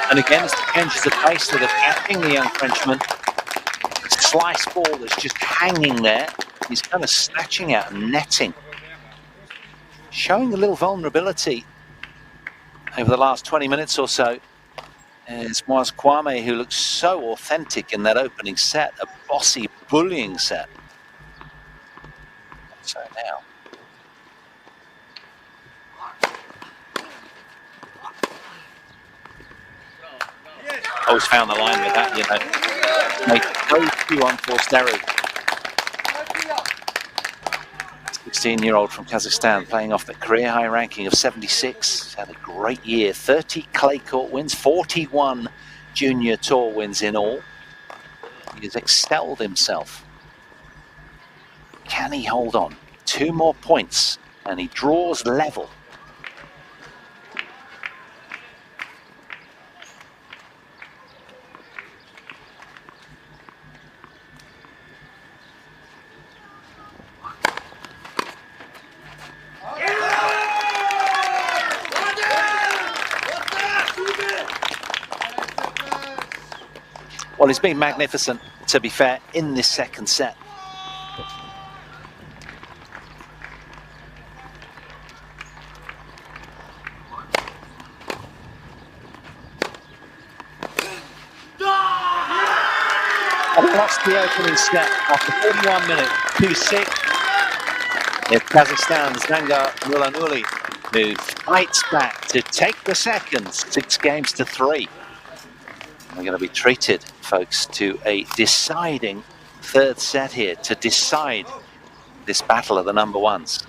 And again, as the changes of pace that are catching the young Frenchman, the slice ball that's just hanging there, he's kind of snatching out and netting. Showing a little vulnerability over the last 20 minutes or so. It's Kuami who looks so authentic in that opening set, a bossy, bullying set. So now. Always found the line with that, you know. Make no few unforced errors. 16-year-old from Kazakhstan playing off the career high ranking of 76. He's had a great year. 30 clay court wins, 41 junior tour wins in all. He has excelled himself. Can he hold on? 2 more points and he draws level. Well, he's been magnificent, to be fair, in this second set. And lost the opening set after 41 minutes, 2-6. It's Kazakhstan's Nulan Nuli who fights back to take the second, 6-3. We're going to be treated, folks, to a deciding third set here to decide this battle of the number ones.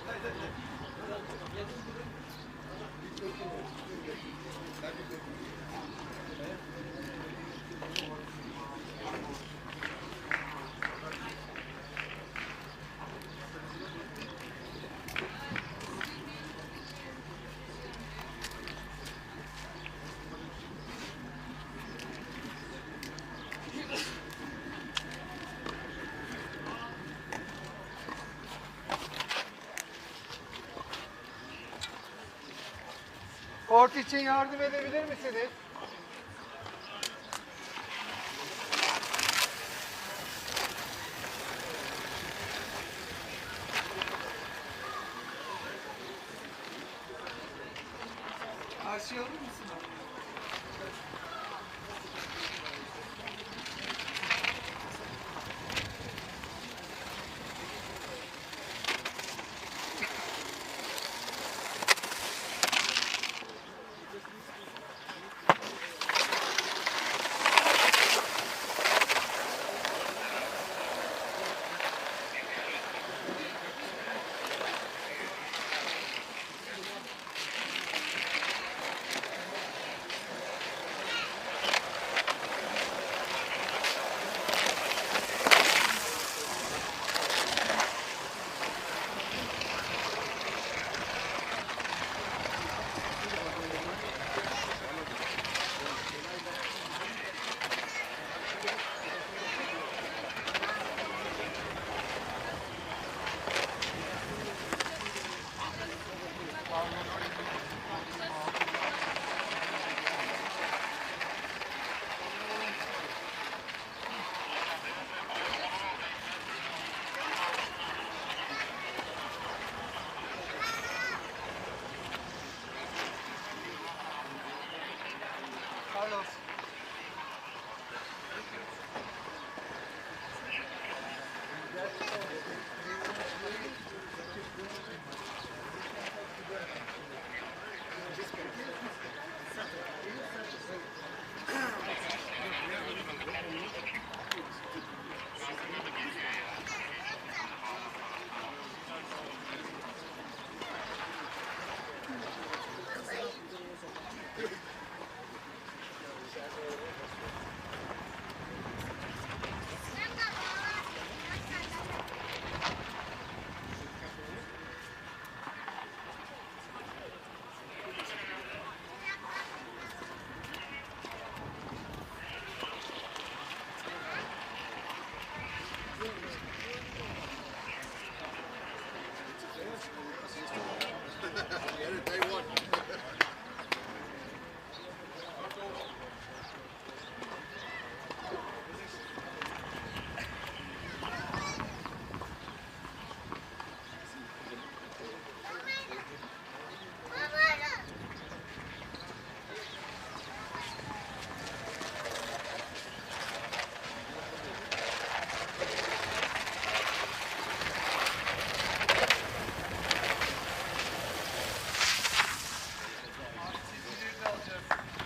Kort için yardım edebilir misiniz? Karşıya alır mısın?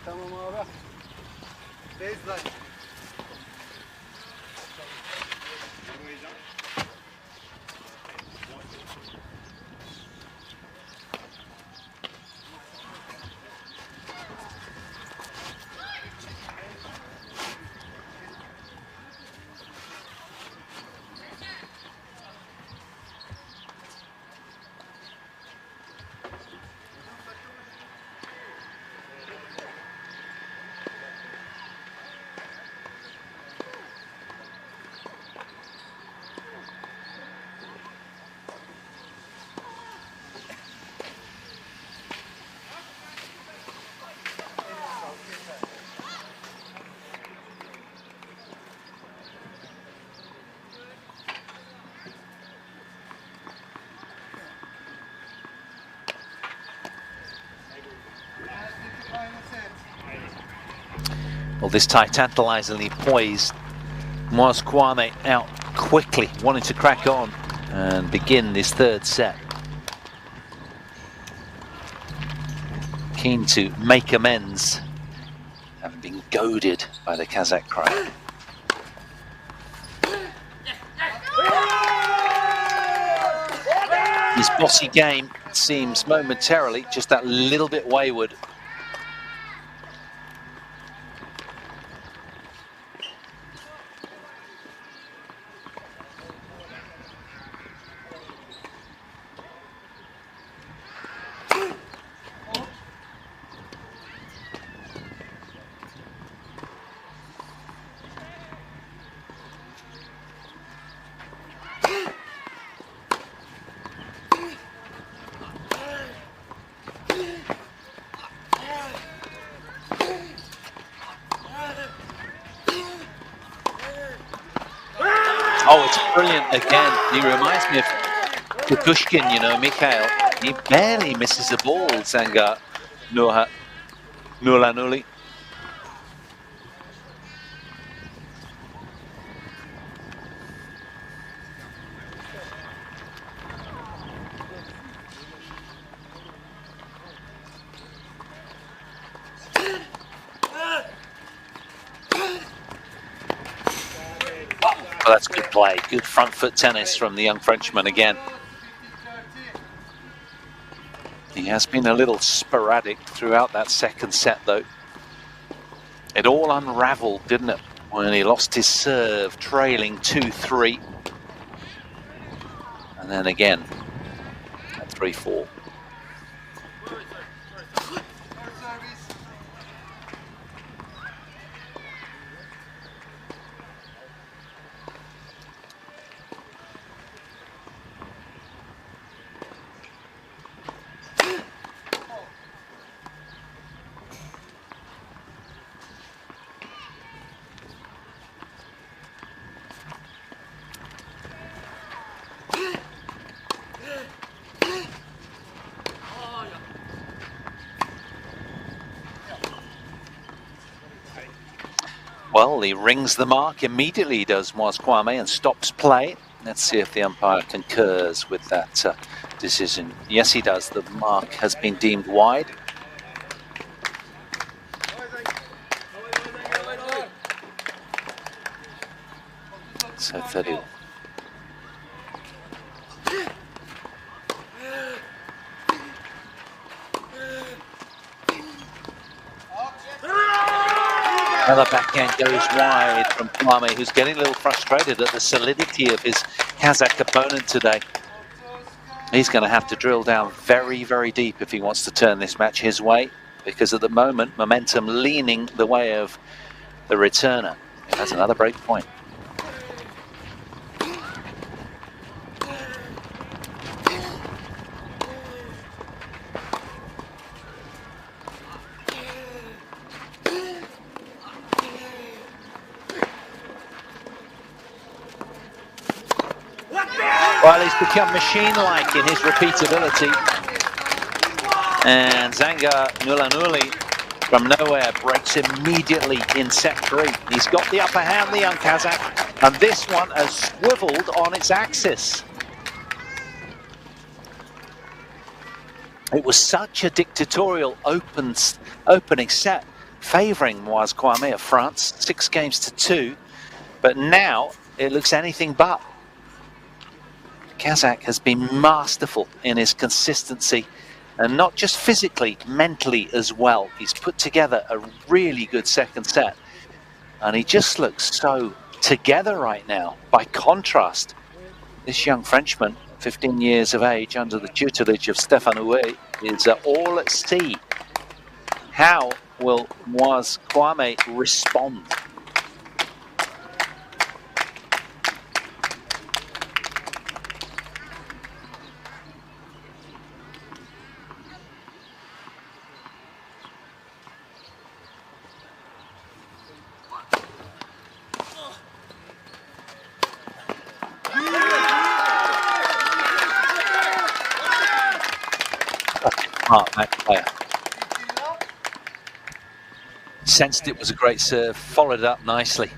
Tamam abi. Baseline. Well, this tie tantalizingly poised. Was Kuami out quickly, wanting to crack on and begin this third set. Keen to make amends, having been goaded by the Kazakh crowd. His bossy game seems momentarily just that little bit wayward. Oh, it's brilliant again. He reminds me of Kukushkin, you know, Mikhail. He barely misses a ball, Zanga Nulan Nuli. Well, that's good play. Good front foot tennis from the young Frenchman again. He has been a little sporadic throughout that second set, though. It all unraveled, didn't it, when he lost his serve, trailing 2-3. And then again at 3-4. Well, he rings the mark immediately, he does, Kuami, and stops play. Let's see if the umpire concurs with that decision. Yes, he does. The mark has been deemed wide. So 30. Another backhand goes wide from Kuami, who's getting a little frustrated at the solidity of his Kazakh opponent today. He's going to have to drill down very, very deep if he wants to turn this match his way, because at the moment, momentum leaning the way of the returner. That's another break point. Well, he's become machine-like in his repeatability. And Zanga Nulan Nuli from nowhere breaks immediately in set 3. He's got the upper hand, the young Kazakh, and this one has swiveled on its axis. It was such a dictatorial opening set favouring was Kuami of France, 6 games to 2. But now it looks anything but. Kazakh has been masterful in his consistency, and not just physically, mentally as well. He's put together a really good second set, and he just looks so together right now. By contrast, this young Frenchman, 15 years of age, under the tutelage of Stéphane Houet, is all at sea. How will Moise Kuami respond? Smart match player. Sensed it was a great serve, followed it up nicely.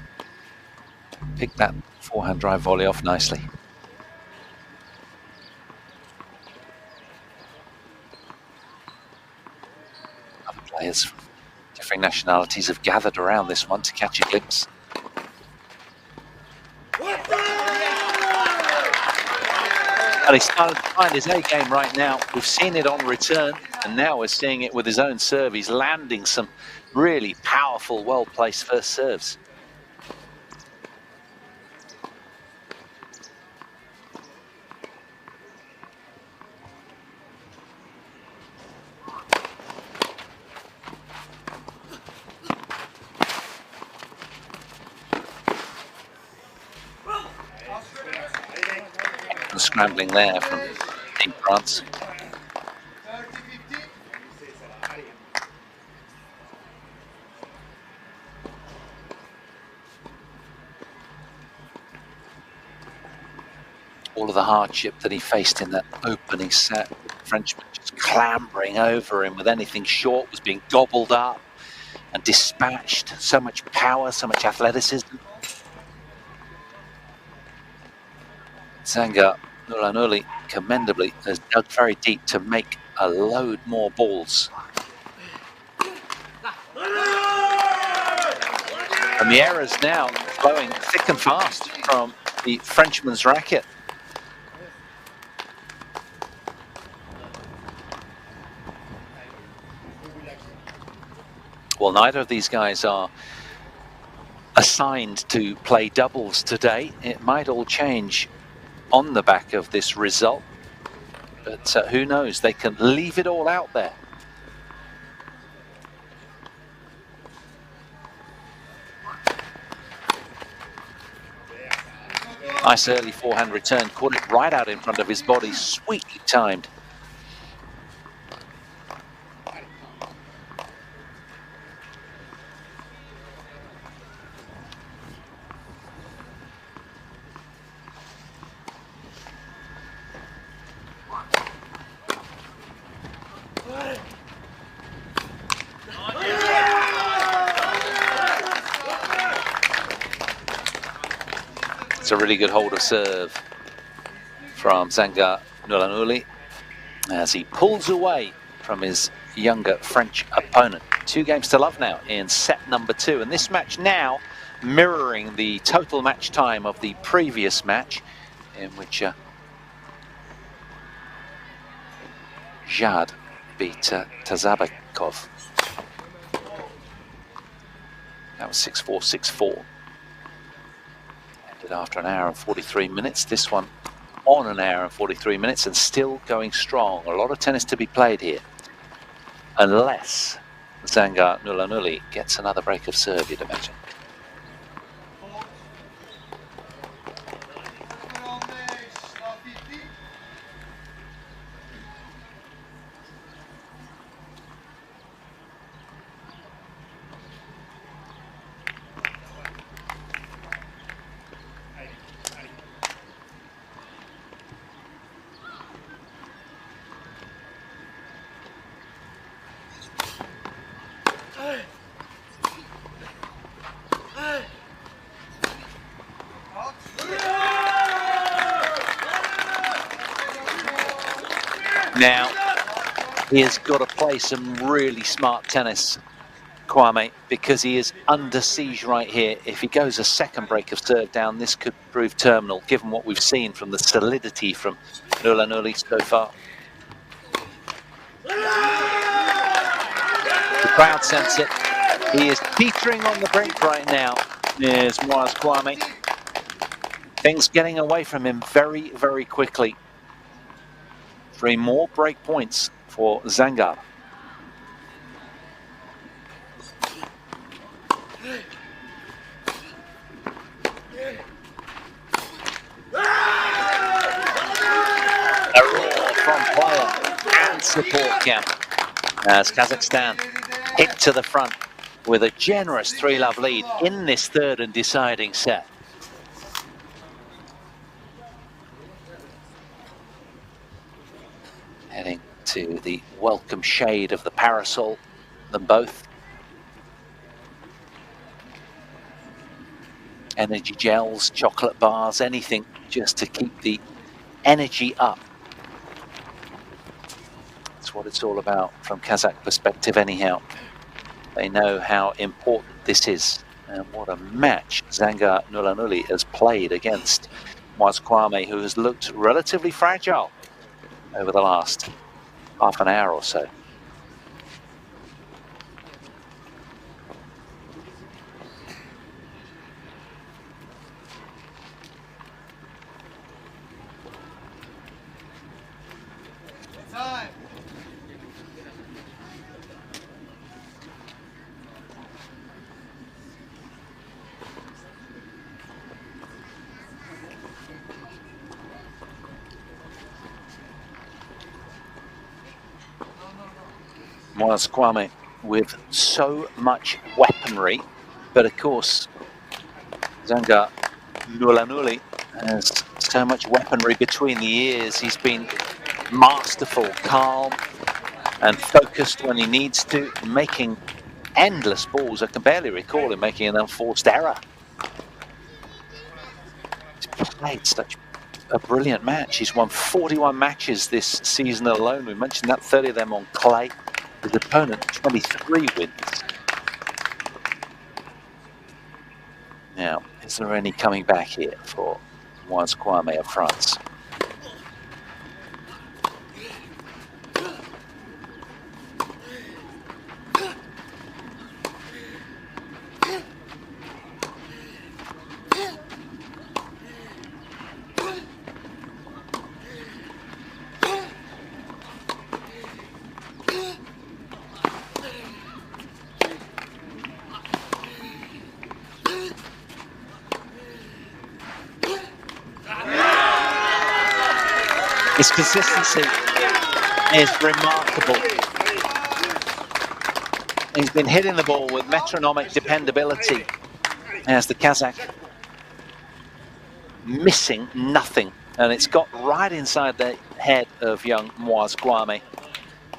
Picked that forehand drive volley off nicely. Other players from different nationalities have gathered around this one to catch a glimpse. And he's started to find his A game right now. We've seen it on return, and now we're seeing it with his own serve. He's landing some really powerful, well-placed first serves. The scrambling there from Team France. All of the hardship that he faced in that opening set, Frenchman just clambering over him with anything short, was being gobbled up and dispatched. So much power, so much athleticism. Nulan Nuli commendably has dug very deep to make a load more balls. And the errors now flowing thick and fast from the Frenchman's racket. Well, neither of these guys are assigned to play doubles today. It might all change on the back of this result, but who knows, they can leave it all out there. Nice early forehand return, caught it right out in front of his body, sweetly timed. It's a really good hold of serve from Nulan Nuli as he pulls away from his younger French opponent. 2 games to love now in set number 2, and this match now mirroring the total match time of the previous match, in which Jad beat Tazabekov. That was 6-4, 6-4. Ended after an hour and 43 minutes. This one on an hour and 43 minutes and still going strong. A lot of tennis to be played here. Unless Nulan Nuli gets another break of serve, you'd imagine. Now, he has got to play some really smart tennis Kuami, because he is under siege right here. If he goes a second break of serve down, this could prove terminal, given what we've seen from the solidity from Nulan Nuli so far. The crowd sense it. He is teetering on the brink right now. There's Moaz Kuami. Things getting away from him very, very quickly. 3 more break points for Zangar. A roar from player and support camp as Kazakhstan hit to the front with a generous 3-love lead in this third and deciding set. Heading to the welcome shade of the parasol, them both. Energy gels, chocolate bars, anything just to keep the energy up. That's what it's all about from Kazakh perspective anyhow. They know how important this is, and what a match Zangar Nulan Nuli has played against Moaz Kuami, who has looked relatively fragile over the last half an hour or so. Time. Moaz Kuami with so much weaponry, but of course Zangar Nulan Nuli has so much weaponry between the ears. He's been masterful, calm and focused when he needs to, making endless balls. I can barely recall him making an unforced error. He's played such a brilliant match. He's won 41 matches this season alone. We mentioned that, 30 of them on clay. His opponent, 23 wins. Now, is there any coming back here for Moaz Kuami of France? His consistency is remarkable. He's been hitting the ball with metronomic dependability as the Kazakh missing nothing. And it's got right inside the head of young Moaz Kuami,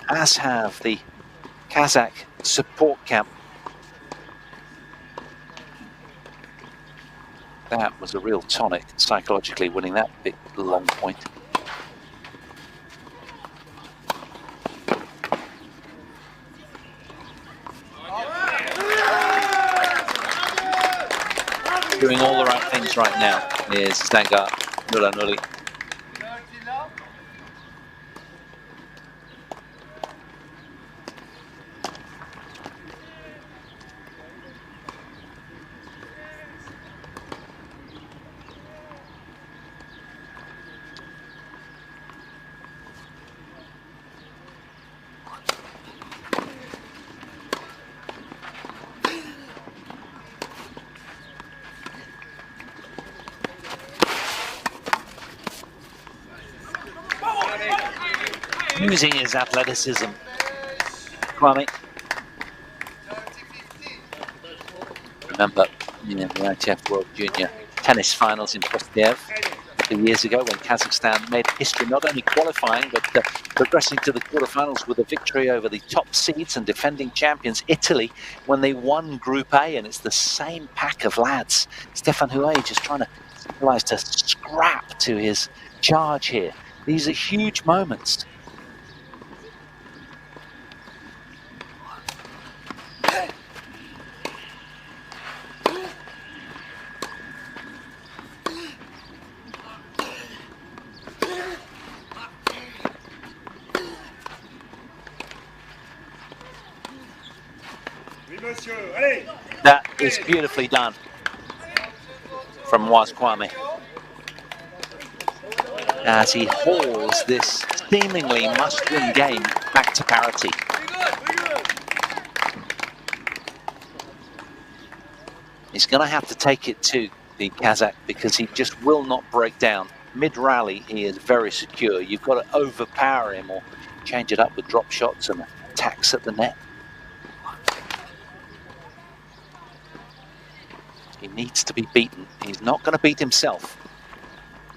as have the Kazakh support camp. That was a real tonic, psychologically winning that big long point. Doing all the right things right now is Zangar Nulan Nuli. Using his athleticism, Kuami. Remember, the ITF World Junior Tennis Finals in Postiev a few years ago when Kazakhstan made history, not only qualifying but progressing to the quarterfinals with a victory over the top seeds and defending champions Italy when they won Group A. And it's the same pack of lads. Stefan Huet just trying to realize to scrap to his charge here. These are huge moments. That is beautifully done from Kuami as he hauls this seemingly must-win game back to parity. He's going to have to take it to the Kazakh because he just will not break down. Mid-rally, he is very secure. You've got to overpower him or change it up with drop shots and attacks at the net. He needs to be beaten. He's not going to beat himself.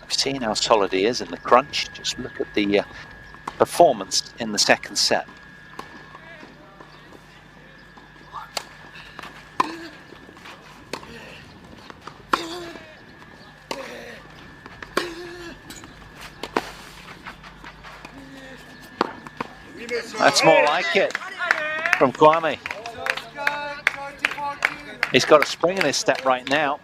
We've seen how solid he is in the crunch. Just look at the performance in the second set. That's more like it from Kuami. He's got a spring in his step right now.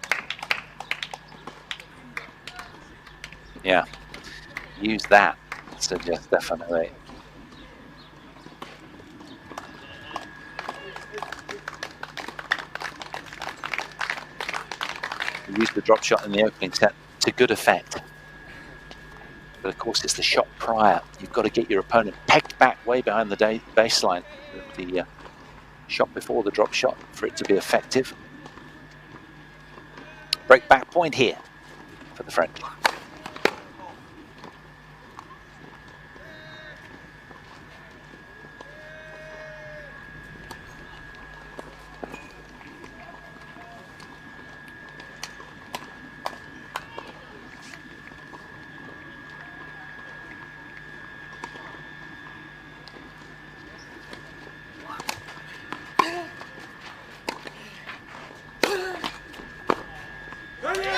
Yeah, use that, suggest definitely. Use the drop shot in the opening set to good effect. But of course, it's the shot prior. You've got to get your opponent pegged back way behind the baseline. The shot before the drop shot for it to be effective. Break back point here for the French.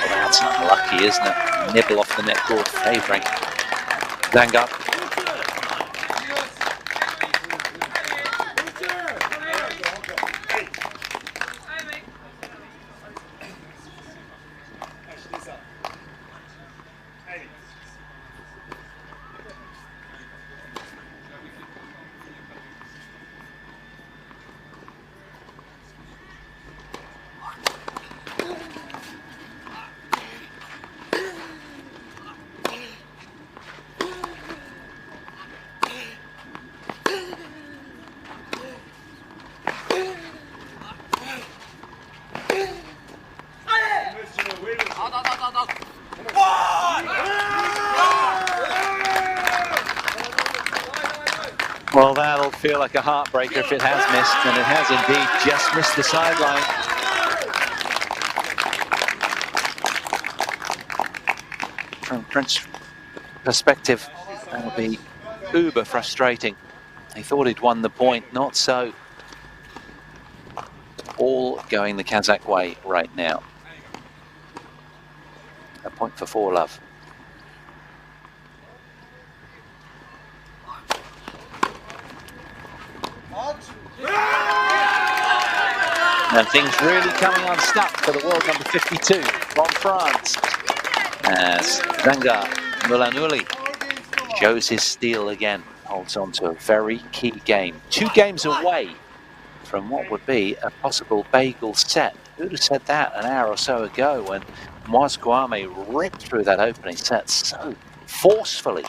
That's unlucky, isn't it? Nibble off the net board, favouring Zanga. Well, that'll feel like a heartbreaker if it has missed, and it has indeed just missed the sideline. From French perspective, that'll be uber frustrating. He thought he'd won the point, not so. All going the Kazakh way right now. A point for 4-love. And things really coming unstuck for the world number 52 from France. As Nulan Nuli shows his steel again, holds on to a very key game. 2 games away from what would be a possible bagel set. Who'd have said that an hour or so ago when Kuami ripped through that opening set so forcefully.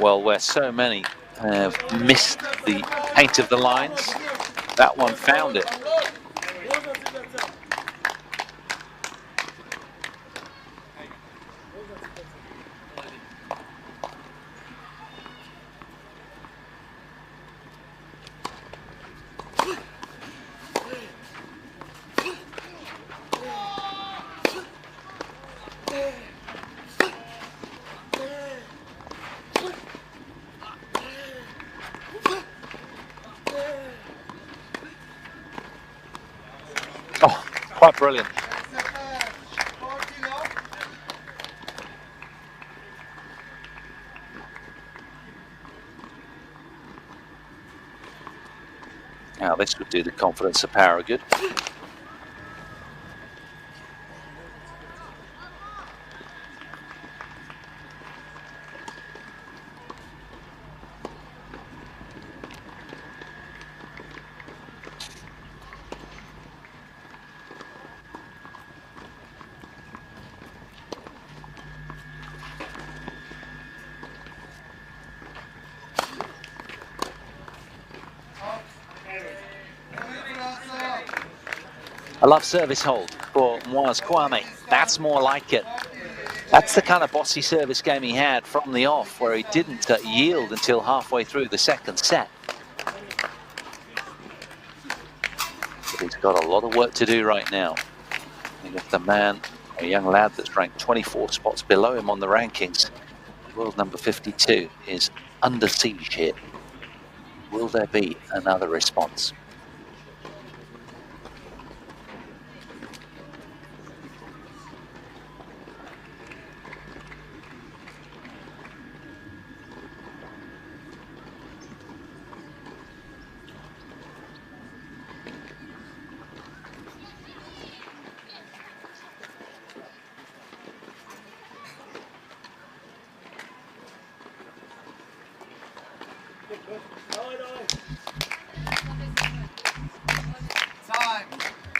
Well, where so many have missed the paint of the lines, that one found it. Quite brilliant. Sefer. 4 kilo. Now this would do the confidence of power good. A love service hold for Moaz Kuami. That's more like it. That's the kind of bossy service game he had from the off, where he didn't yield until halfway through the second set. But he's got a lot of work to do right now. And if the man, a young lad that's ranked 24 spots below him on the rankings, world number 52, is under siege here. Will there be another response?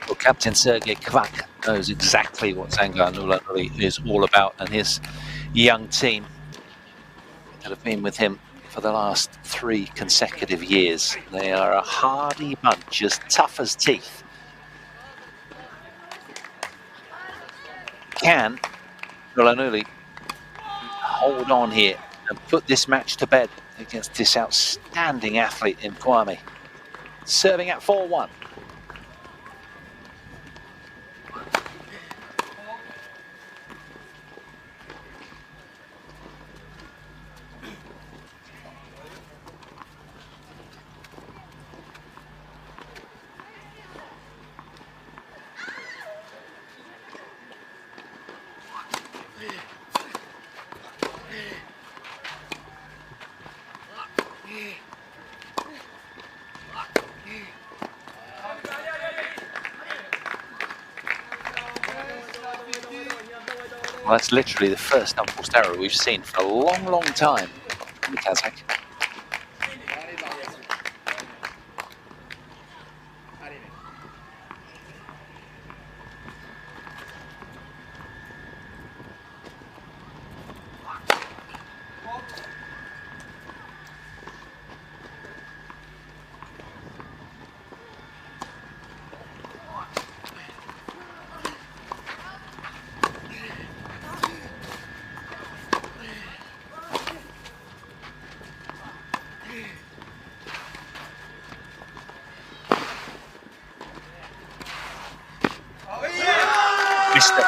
Well, Captain Sergei Kvak knows exactly what Zangar Nulan Nuli is all about, and his young team that have been with him for the last 3 consecutive years. They are a hardy bunch, as tough as teeth. Can Nulan Nuli hold on here and put this match to bed against this outstanding athlete in Kuami? Serving at 4-1. Well, that's literally the first unforced error we've seen for a long, long time from the Kazakh. Missed it.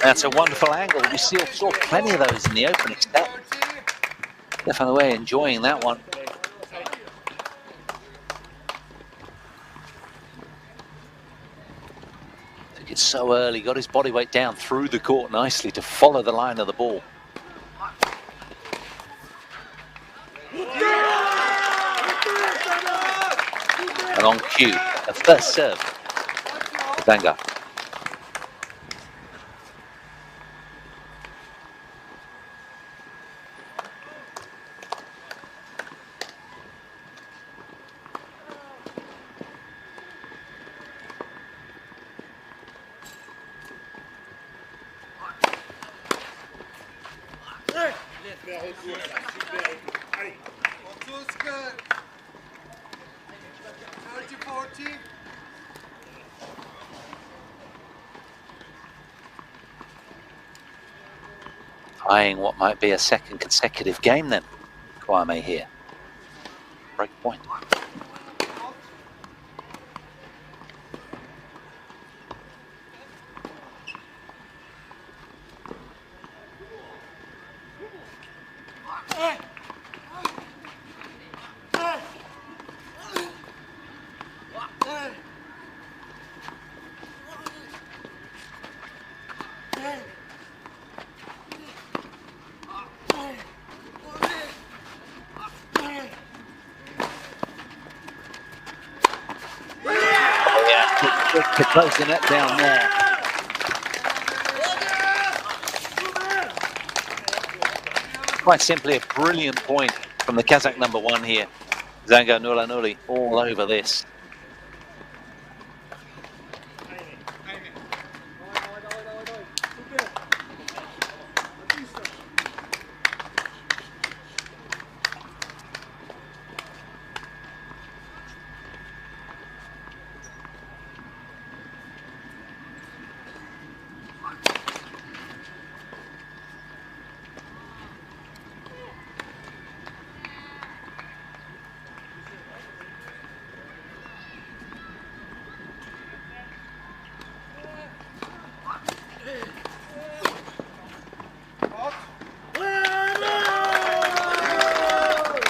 That's a wonderful angle. We saw plenty of those in the opening set. Definitely way enjoying that one. Took it so early, got his body weight down through the court nicely to follow the line of the ball. And on cue, the first serve for Zangar. Eyeing what might be a second consecutive game then. Kuami here. Break point. To close the net down there. Quite simply a brilliant point from the Kazakh number one here. Nulan Nuli all over this.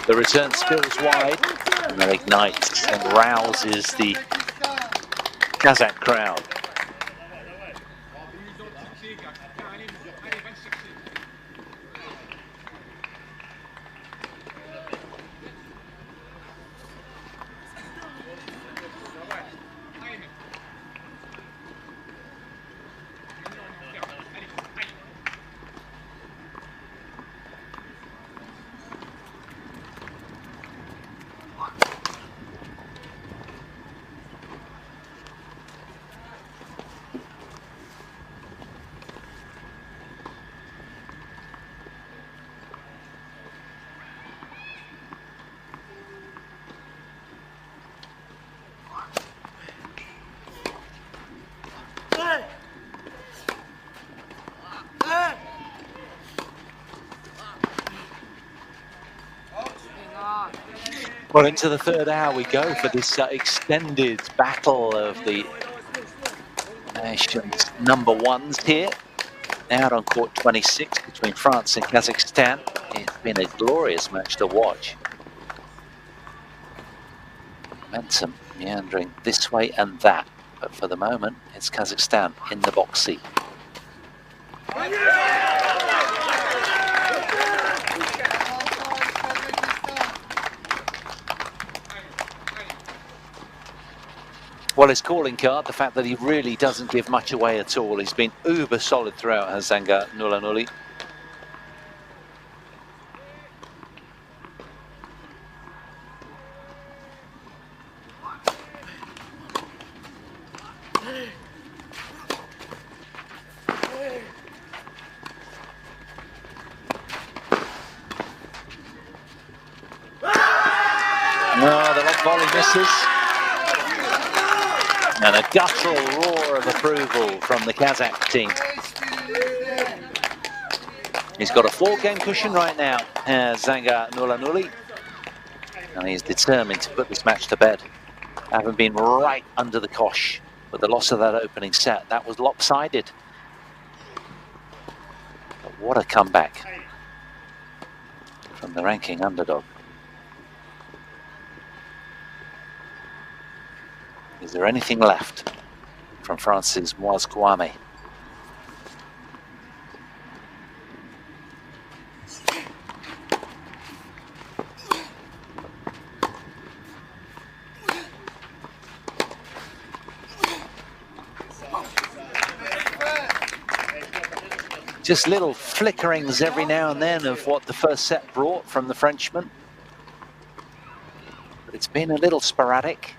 The return spills wide and then ignites and rouses the Kazakh crowd. Well, into the third hour we go for this extended battle of the nation's number ones here. Out on court 26 between France and Kazakhstan. It's been a glorious match to watch. Momentum meandering this way and that, but for the moment it's Kazakhstan in the box seat. Well, his calling card, the fact that he really doesn't give much away at all. He's been uber solid throughout, has Nulan Nuli. No, the long volley misses. And a guttural roar of approval from the Kazakh team. He's got a 4-game cushion right now, Nulan Nuli. And he's determined to put this match to bed. Having been right under the cosh with the loss of that opening set. That was lopsided. But what a comeback from the ranking underdog. Is there anything left from France's Kuami? Just little flickerings every now and then of what the first set brought from the Frenchman. But it's been a little sporadic.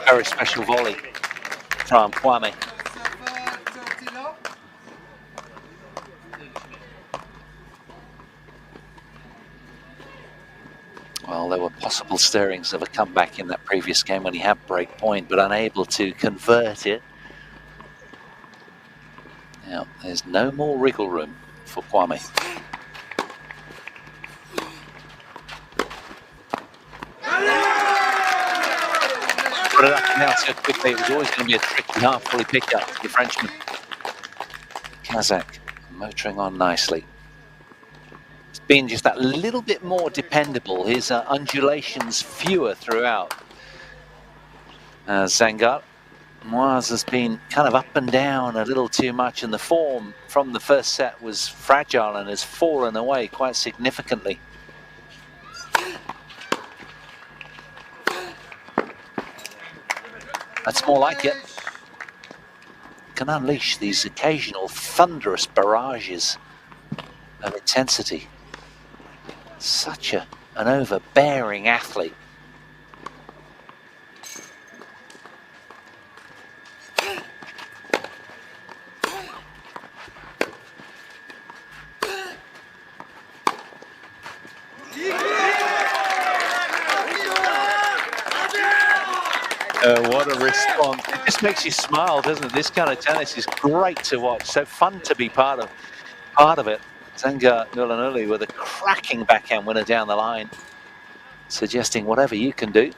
Very special volley from Kuami. 0-0 Tortilla. Well, there were possible stirrings of a comeback in that previous game when he had break point, but unable to convert it. Now, there's no more wriggle room for Kuami. Put it up now so quickly, it was always going to be a tricky half fully picked up for the Frenchman. Kazakh motoring on nicely. It's been just that little bit more dependable, his undulations fewer throughout. Zangar Moaz has been kind of up and down a little too much, and the form from the first set was fragile and has fallen away quite significantly. That's more like it. Can unleash these occasional thunderous barrages of intensity. Such an overbearing athlete. What a response. It just makes you smile, doesn't it? This kind of tennis is great to watch. So fun to be part of it. Nulan Nuli with a cracking backhand winner down the line, suggesting whatever you can do.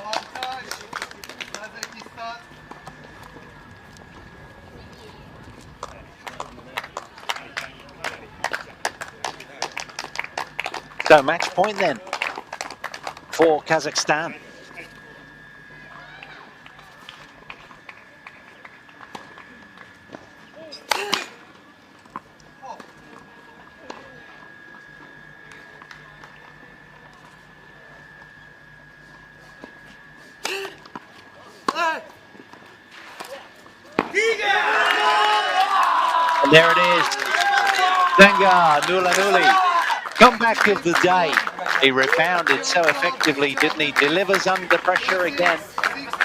Avantaj. Tazabekov. So match point then for Kazakhstan. And there it is. Nulan Nuli, comeback of the day. He rebounded so effectively, didn't he? Delivers under pressure again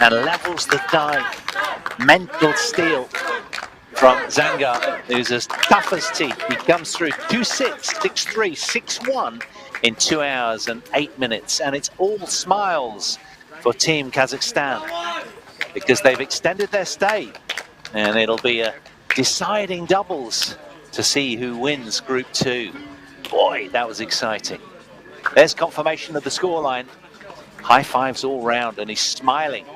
and levels the die. Mental steel from Zangar, who's as tough as teeth. He comes through 2-6, 6-3, 6-1 in 2 hours and 8 minutes. And it's all smiles for Team Kazakhstan because they've extended their stay. And it'll be a deciding doubles to see who wins Group 2. Boy, that was exciting. There's confirmation of the scoreline. High fives all round, and he's smiling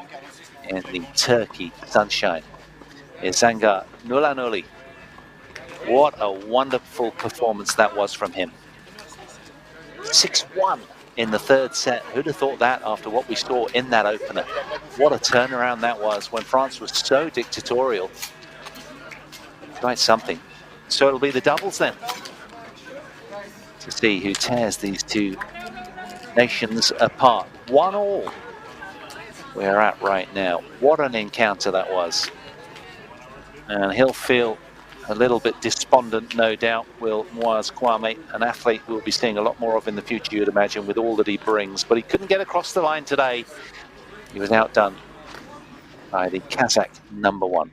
in the Turkey sunshine. It's Zangar Nulan Nuli. What a wonderful performance that was from him. 6-1 in the third set. Who'd have thought that after what we saw in that opener? What a turnaround that was when France was so dictatorial. Quite something. So it'll be the doubles then, to see who tears these two nations apart. 1-1 we're at right now. What an encounter that was. And he'll feel a little bit despondent, no doubt, will Moaz Kuami, an athlete we'll be seeing a lot more of in the future, you'd imagine, with all that he brings. But he couldn't get across the line today. He was outdone by the Kazakh #1.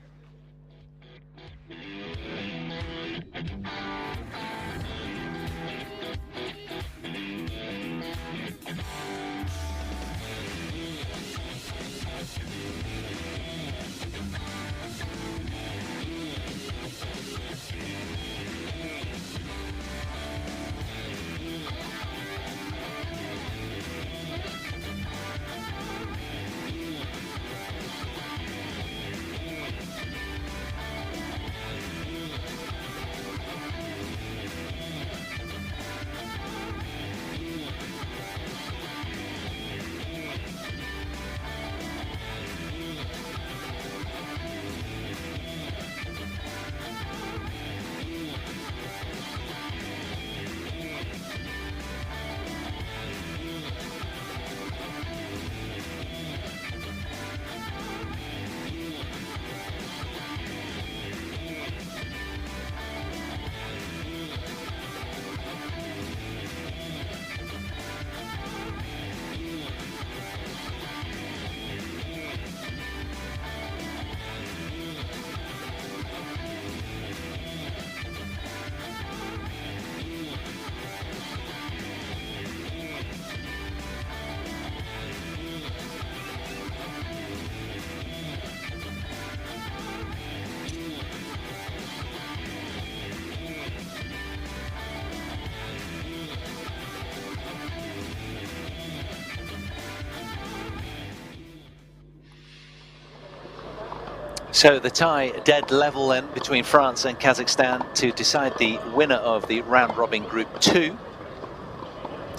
So the tie dead level then between France and Kazakhstan to decide the winner of the round-robin Group 2.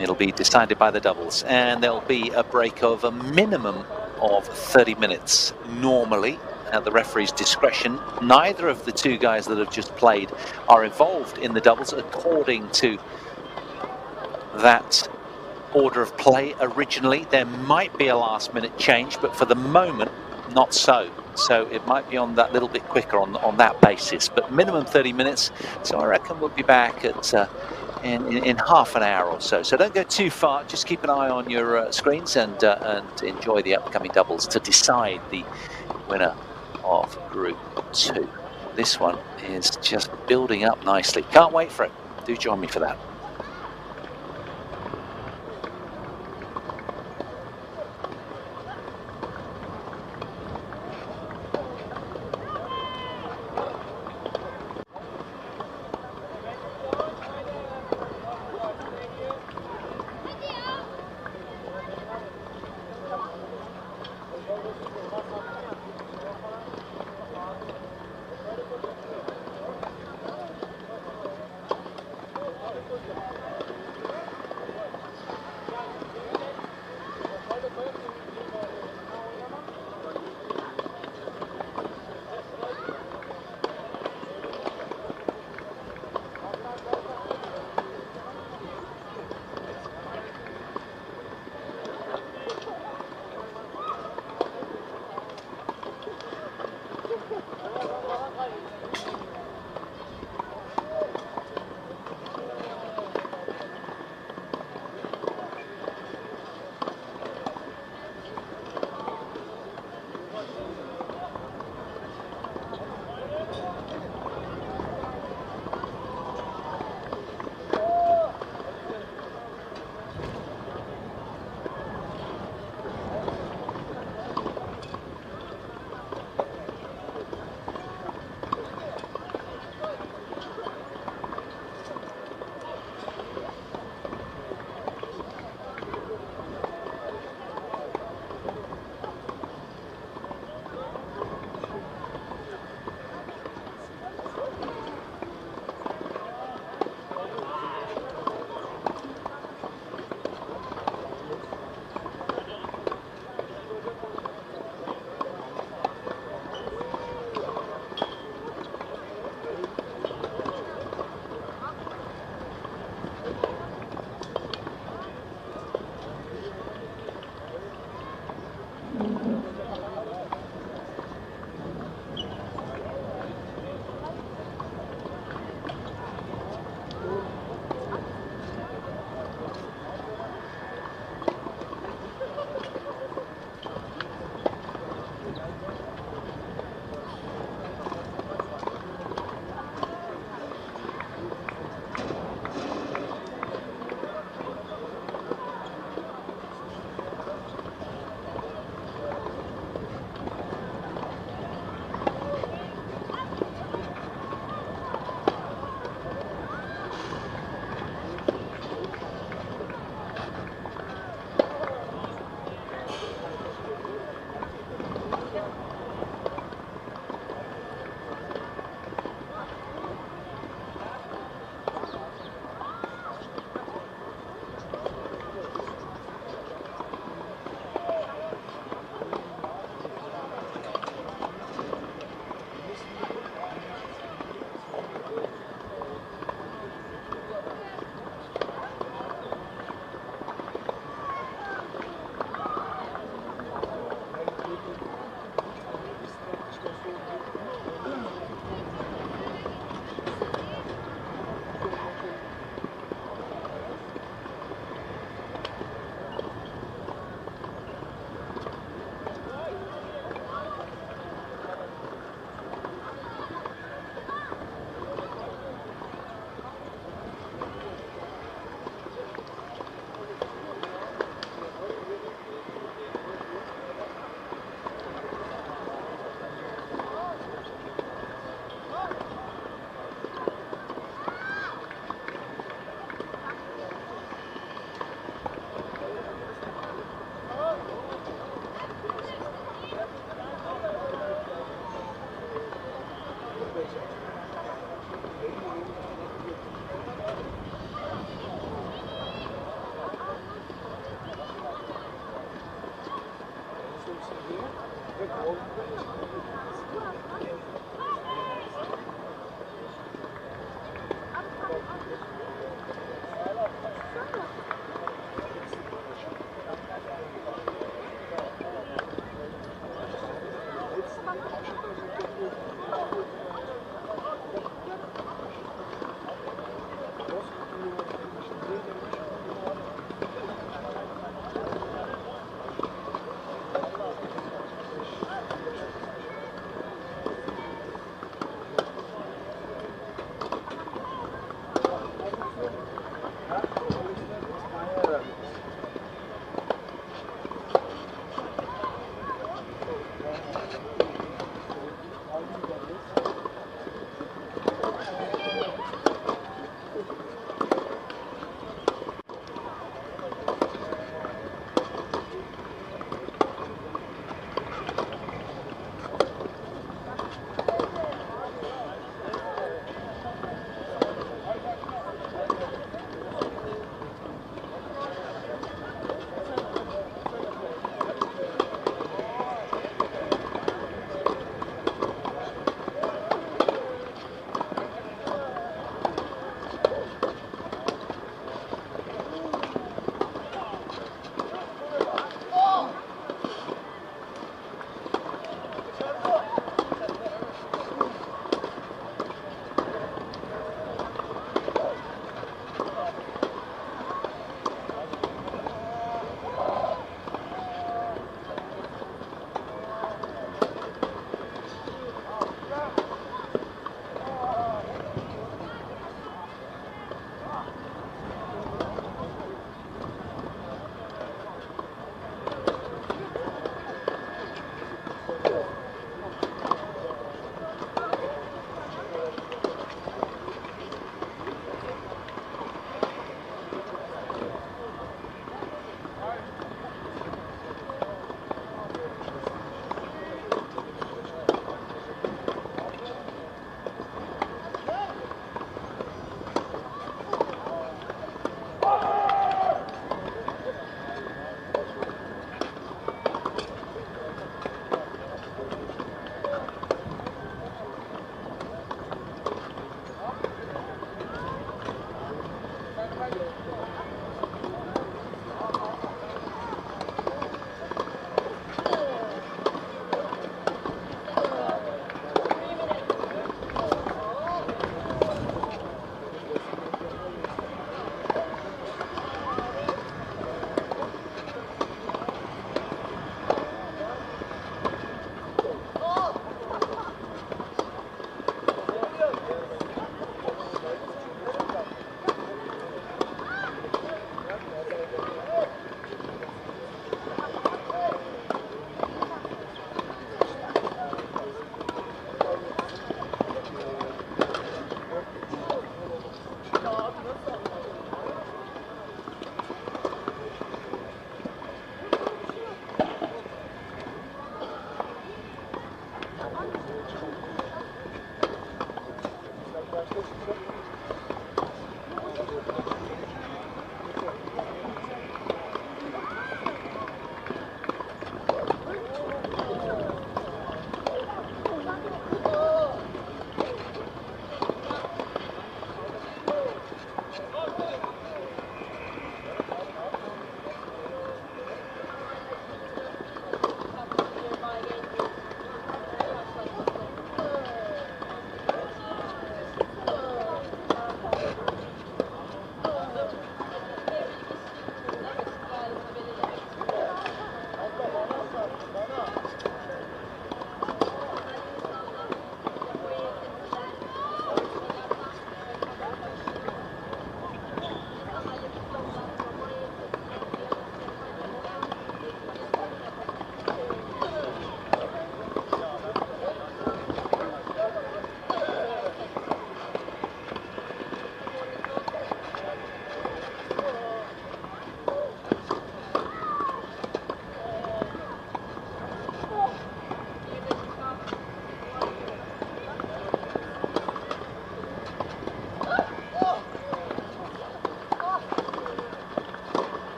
It'll be decided by the doubles, and there'll be a break of a minimum of 30 minutes normally at the referee's discretion. Neither of the two guys that have just played are involved in the doubles according to that order of play originally. There might be a last-minute change, but for the moment, not so. So it might be on that little bit quicker on that basis, but minimum 30 minutes. So I reckon we'll be back at in half an hour or so. So don't go too far. Just keep an eye on your screens and enjoy the upcoming doubles to decide the winner of Group 2. This one is just building up nicely. Can't wait for it. Do join me for that.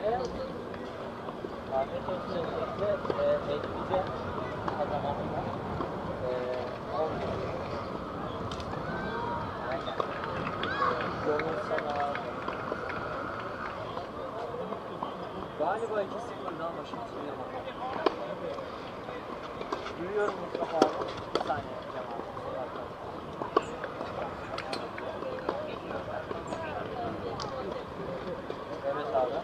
Afiyet olsun öncelikle. Ekleyeceğim. Kazanamam. Olmuyor. Aynen. Yolun sana... Galiba 2-0'da ama şansım yok. Duyuyorum Mustafa abi. Bir saniye Cemal. Evet abi.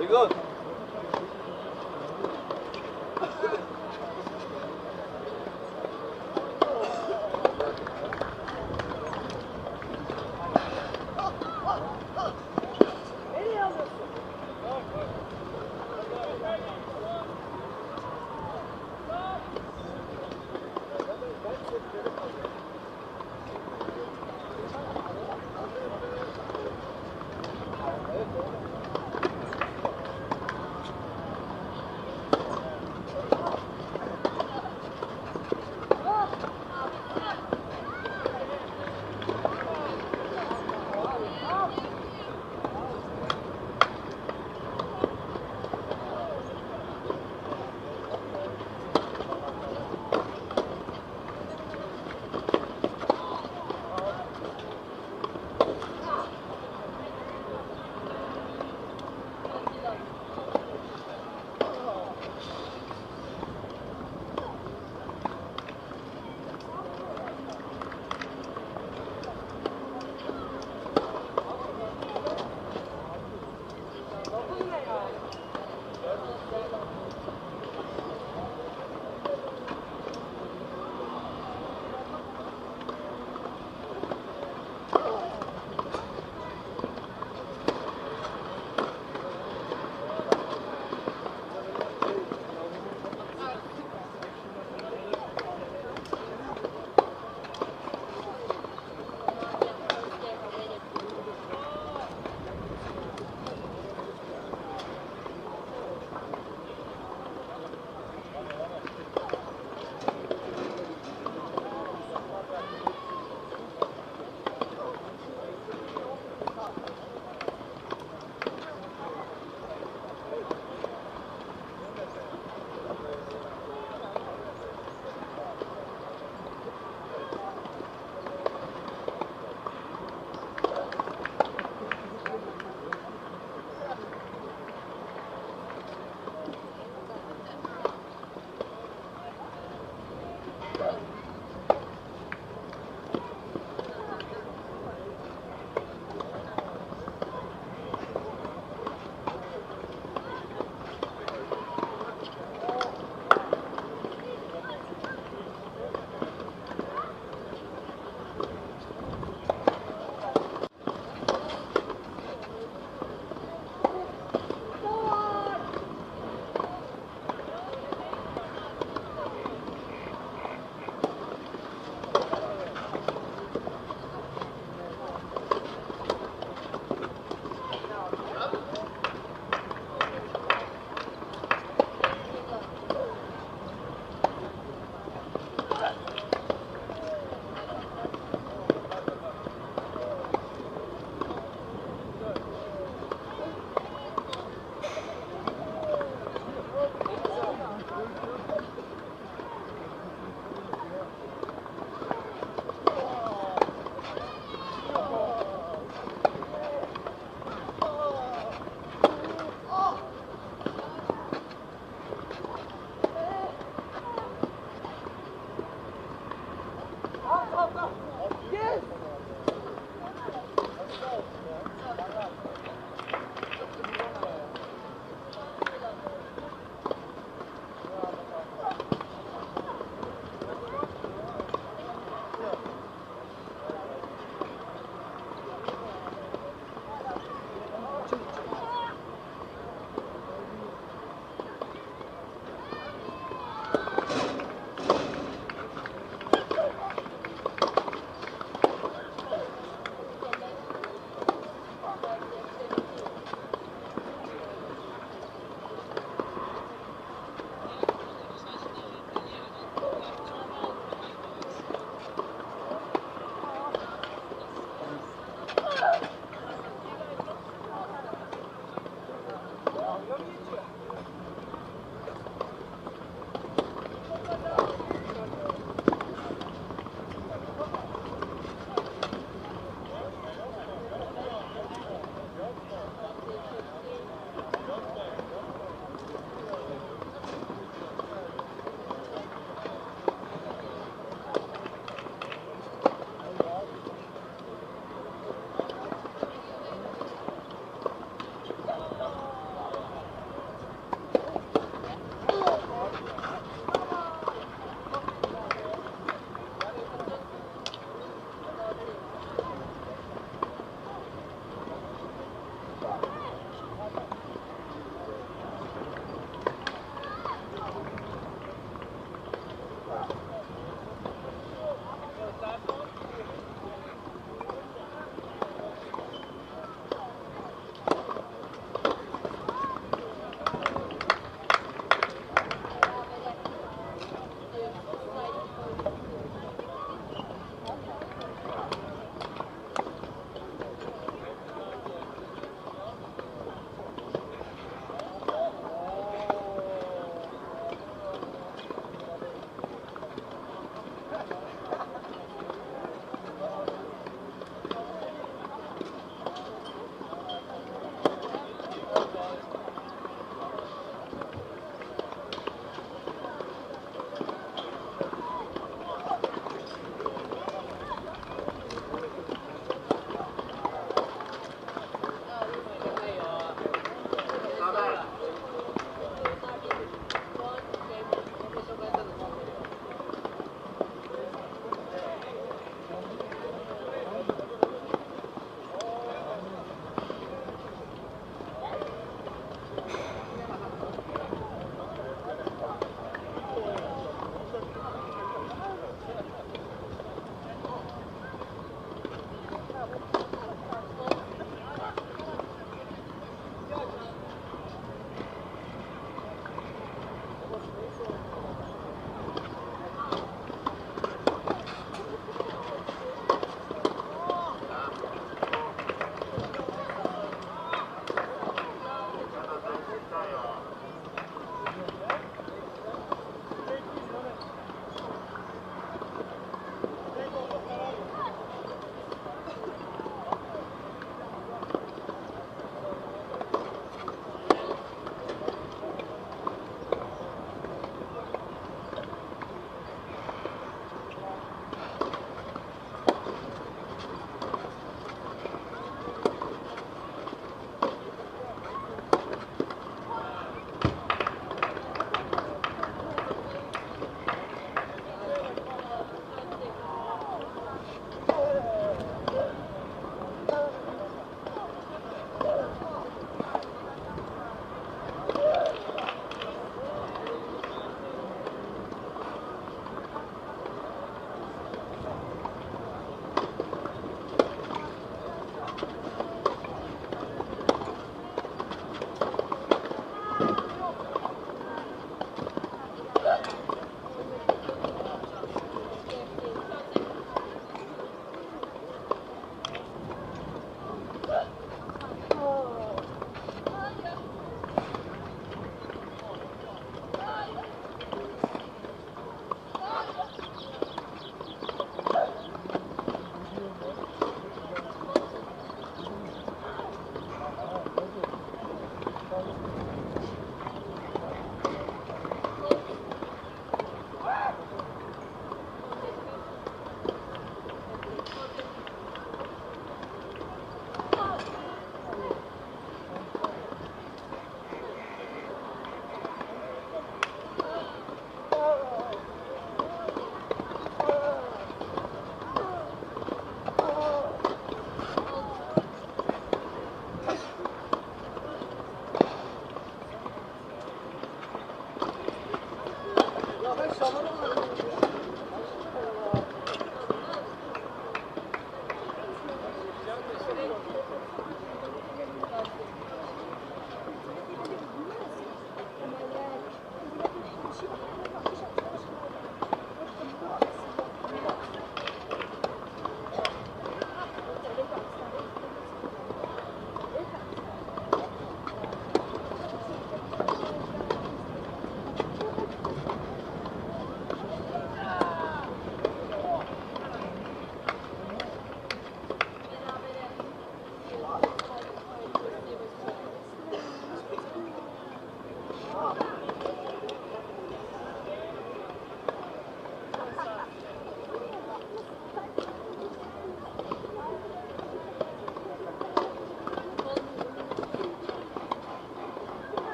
Very good.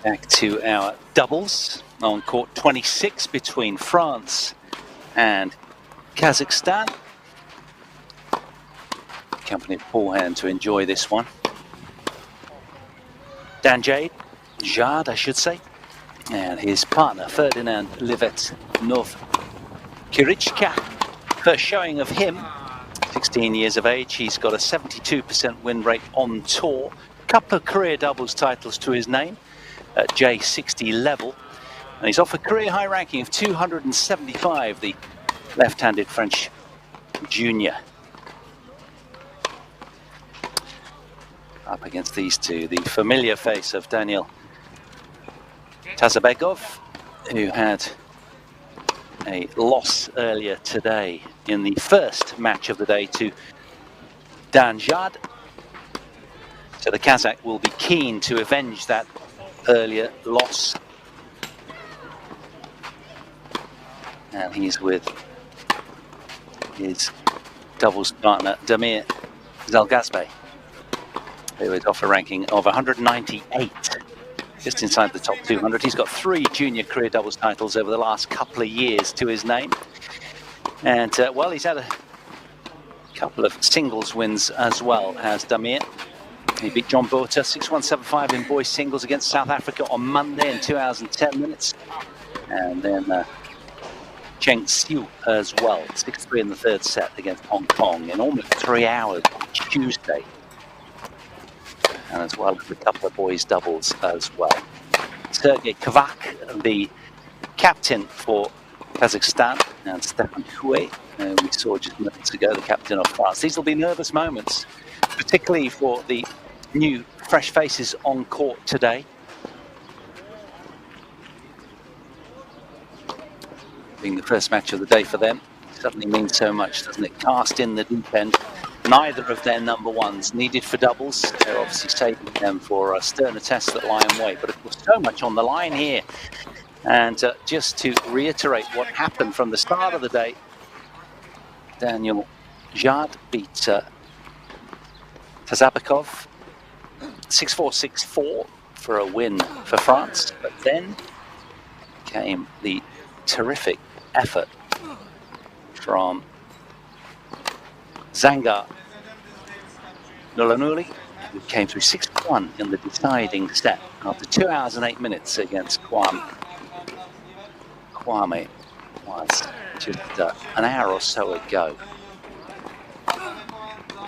Back to our doubles on court 26 between France and Kazakhstan. Company of Paul Hand to enjoy this one. Jade, I should say, and his partner Ferdinand Livetnov Kirichka. First showing of him, 16 years of age. He's got a 72% win rate on tour. Couple of career doubles titles to his name at J60 level. And he's off a career high ranking of 275, the left-handed French junior. Up against these two, the familiar face of Daniel Tazabekov, who had a loss earlier today in the first match of the day to Dan Jade. So the Kazakh will be keen to avenge that earlier loss. And he's with his doubles partner Damir Zalgazbey, who is off a ranking of 198, just inside the top 200. He's got 3 junior career doubles titles over the last couple of years to his name. And, well, he's had a couple of singles wins as well, has Damir. He beat John Bota 6-1, 7-5 in boys singles against South Africa on Monday in 2 hours and 10 minutes. And then Cheng Xiu as well, 6-3 in the third set against Hong Kong in almost 3 hours on Tuesday. And as well as a couple of boys doubles as well. Sergei Kvak, the captain for Kazakhstan, and Stefan Hue, we saw just minutes ago, the captain of France. These will be nervous moments, particularly for the new fresh faces on court today. Being the first match of the day for them suddenly means so much, doesn't it? Cast in the deep end. Neither of their number ones needed for doubles. They're obviously saving them for sterner tests that lie in wait. But of course, so much on the line here. And just to reiterate what happened from the start of the day, Daniel Jade beat Tazabekov 6-4, 6-4 for a win for France. But then came the terrific effort from Zangar Nulan Nuli, who came through 6-1 in the deciding set after 2 hours and 8 minutes against Kuami. Kuami was just an hour or so ago.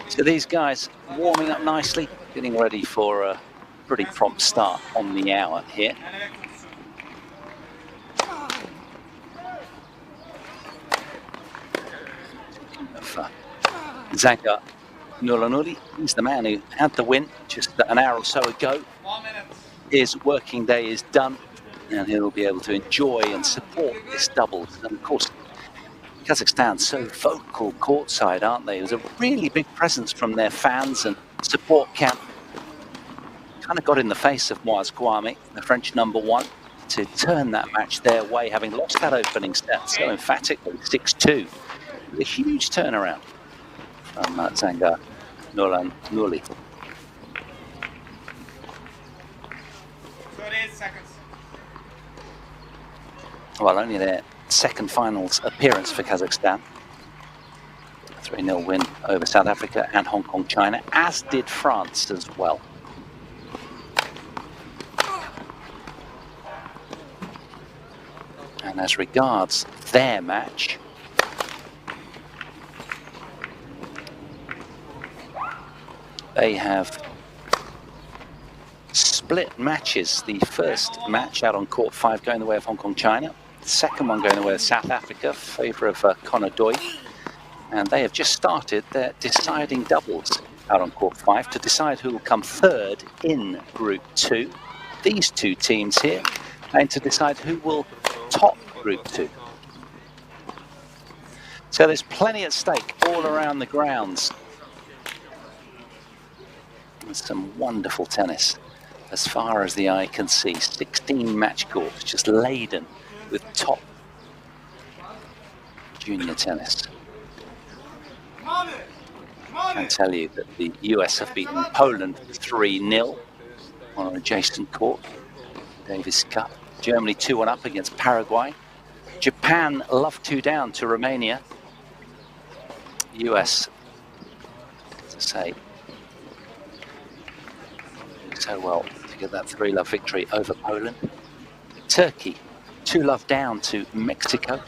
So these guys warming up nicely, getting ready for a pretty prompt start on the hour here. Zangar Nulan Nuli, he's the man who had the win just an hour or so ago. His working day is done, and he'll be able to enjoy and support this doubles. And of course, Kazakhstan so vocal courtside, aren't they? There's a really big presence from their fans and support camp. Kind of got in the face of Moaz Kuami, the French number one, to turn that match their way, having lost that opening set so emphatically, 6-2. A huge turnaround from Zangar Nulan Nuli. 38 seconds. Well, only their second finals appearance for Kazakhstan. 3-0 win over South Africa and Hong Kong, China, as did France as well. And as regards their match, they have split matches. The first match out on court 5 going the way of Hong Kong, China. The second one going the way of South Africa, favour of Connor Doyle. And they have just started their deciding doubles out on court 5 to decide who will come third in Group 2. These two teams here, and to decide who will top Group 2. So there's plenty at stake all around the grounds. There's some wonderful tennis as far as the eye can see. 16 match courts just laden with top junior tennis. I can tell you that the US have beaten Poland 3-0 on an adjacent court. Davis Cup. Germany 2-1 up against Paraguay. Japan love 2 down to Romania. US, as I say, so well to get that 3-love victory over Poland. Turkey 2-love down to Mexico.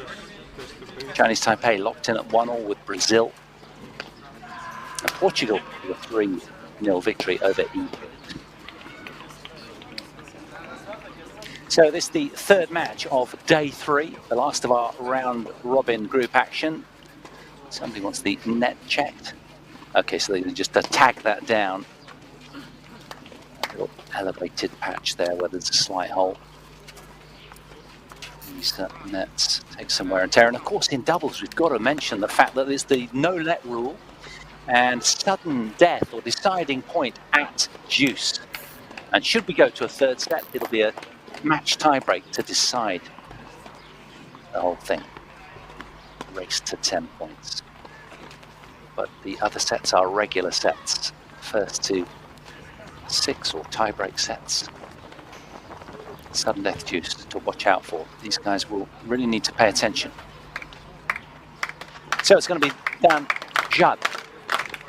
Chinese Taipei locked in at 1-1 with Brazil. And Portugal with a 3-0 victory over Egypt. So this is the third match of day 3, the last of our round-robin group action. Somebody wants the net checked. Okay, so they can just tag that down. A little elevated patch there where there's a slight hole. These nets take some wear and tear. And of course in doubles we've got to mention the fact that there's the no-net rule and sudden death or deciding point at deuce. And should we go to a third set, it'll be a match tiebreak to decide the whole thing. Race to 10 points. But the other sets are regular sets. First to 6 or tiebreak sets. Sudden death deuce to watch out for. These guys will really need to pay attention. So it's going to be Dan Jad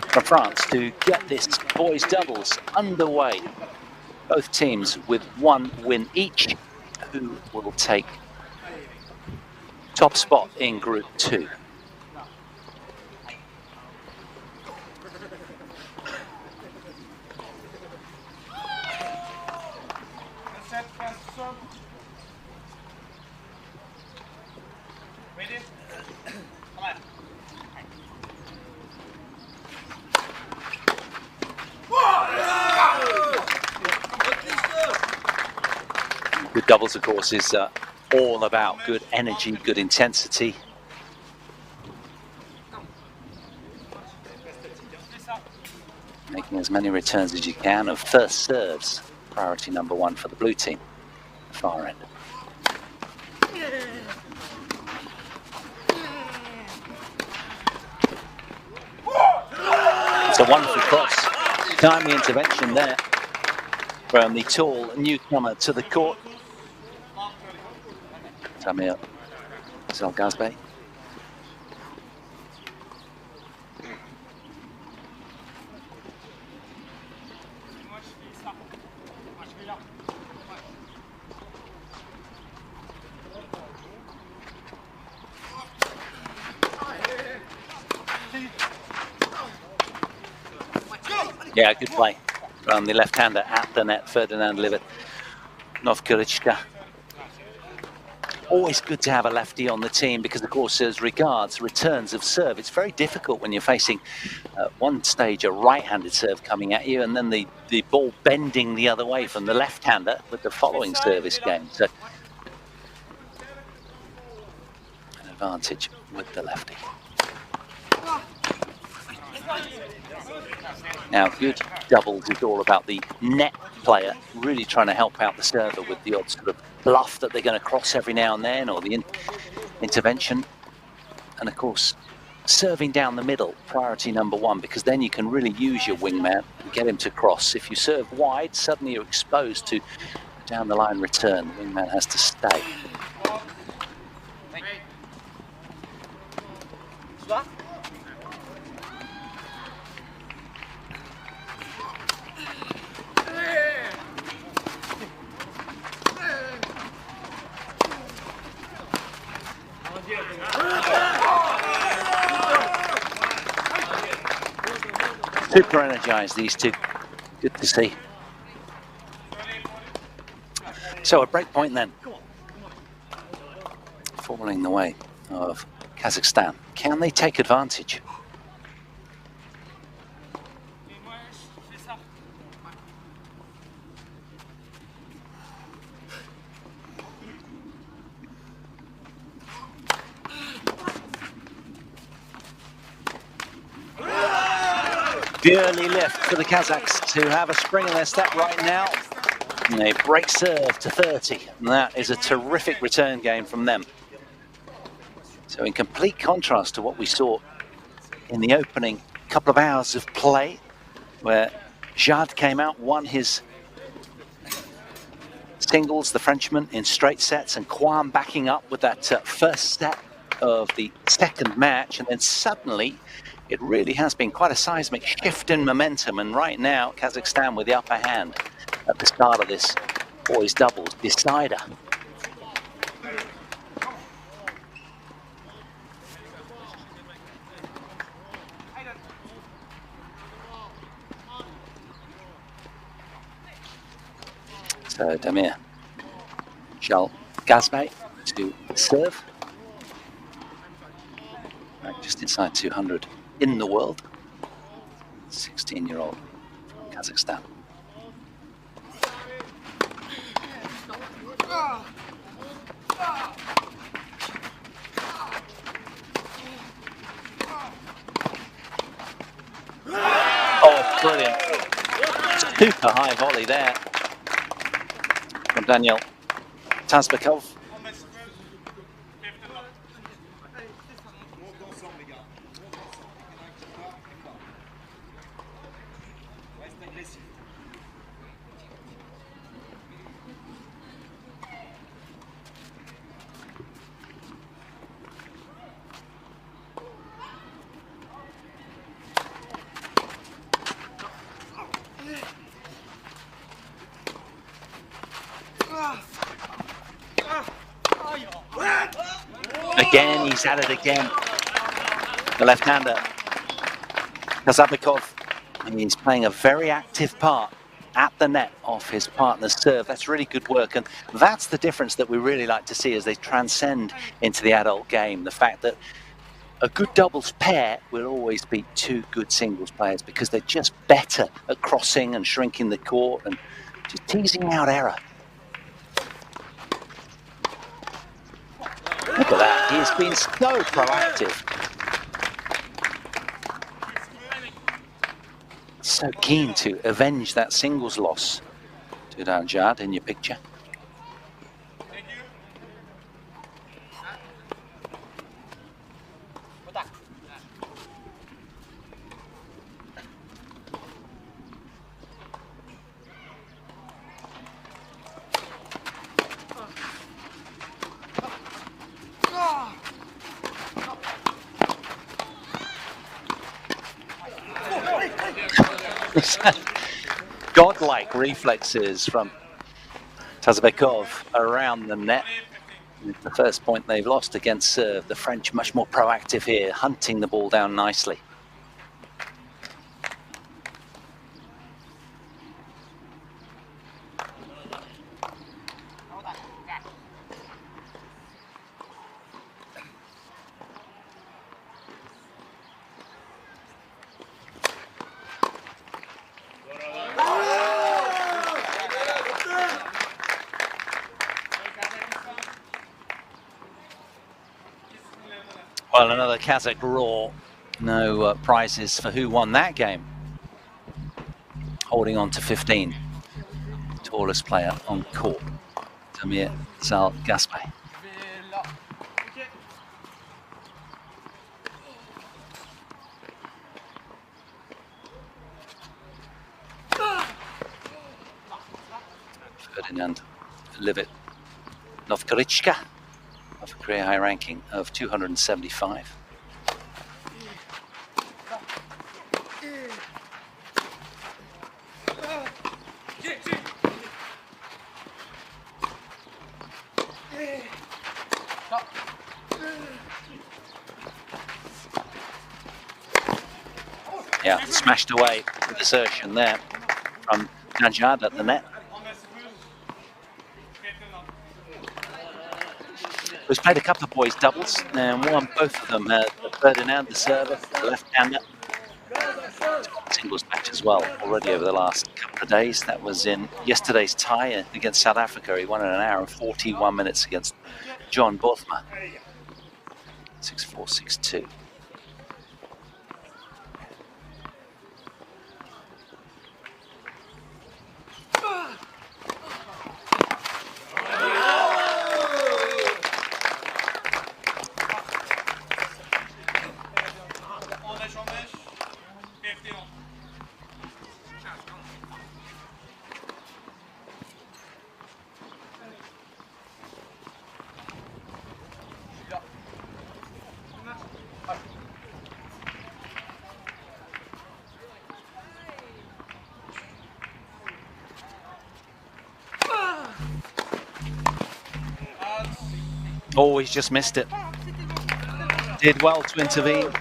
from France to get this boys doubles underway. Both teams with 1 win each, who will take top spot in Group 2. Good doubles, of course, is all about good energy, good intensity. Making as many returns as you can of first serves. Priority number 1 for the blue team. Far end. It's a wonderful cross. Timely intervention there from the tall newcomer to the court. Tamir Zalgazbeh. Yeah, good play from the left-hander at the net, Ferdinand Livet Novgorodica. Always good to have a lefty on the team because, of course, as regards returns of serve, it's very difficult when you're facing one stage a right-handed serve coming at you and then the ball bending the other way from the left-hander with the following service game. So an advantage with the lefty. Now, good doubles is all about the net player really trying to help out the server with the odd sort of bluff that they're going to cross every now and then, or the intervention. And of course, serving down the middle, priority number 1, because then you can really use your wingman and get him to cross. If you serve wide, suddenly you're exposed to down the line return. The wingman has to stay. Super energized, these two. Good to see. So a break point then. Falling the way of Kazakhstan. Can they take advantage? The early lift for the Kazakhs, who have a spring in their step right now. And they break serve to 30. And that is a terrific return game from them. So in complete contrast to what we saw in the opening couple of hours of play, where Jad came out, won his singles, the Frenchman, in straight sets, and Kuami backing up with that first set of the second match. And then suddenly, it really has been quite a seismic shift in momentum. And right now, Kazakhstan with the upper hand at the start of this boys' doubles decider. So Damir Gazbay to serve. Right, just inside 200 in the world. 16-year-old Kazakhstan. Oh, brilliant. Super high volley there from Daniel Tazabekov. Again, he's at it again. The left-hander, Tazabekov, and he's playing a very active part at the net off his partner's serve. That's really good work, and that's the difference that we really like to see as they transcend into the adult game. The fact that a good doubles pair will always beat two good singles players because they're just better at crossing and shrinking the court and just teasing out error. Look at that, he has been so proactive. So keen to avenge that singles loss to Danjad in your picture. Godlike reflexes from Tazabekov around the net. The first point they've lost against serve. The French much more proactive here, hunting the ball down nicely. Well, another Kazakh raw. No prizes for who won that game. Holding on to 15. Tallest player on court, Damir Gazbay. Ferdinand Livit Novkarichka, of a career high ranking of 275. Yeah, smashed away with assertion there from Najad at the net. We've played a couple of boys doubles and won both of them. Ferdinand, the server, the left-hander. Singles match as well already over the last couple of days. That was in yesterday's tie against South Africa. He won in an hour and 41 minutes against John Bothma. 6-4, 6-2. Oh, he's just missed it. Did well to intervene.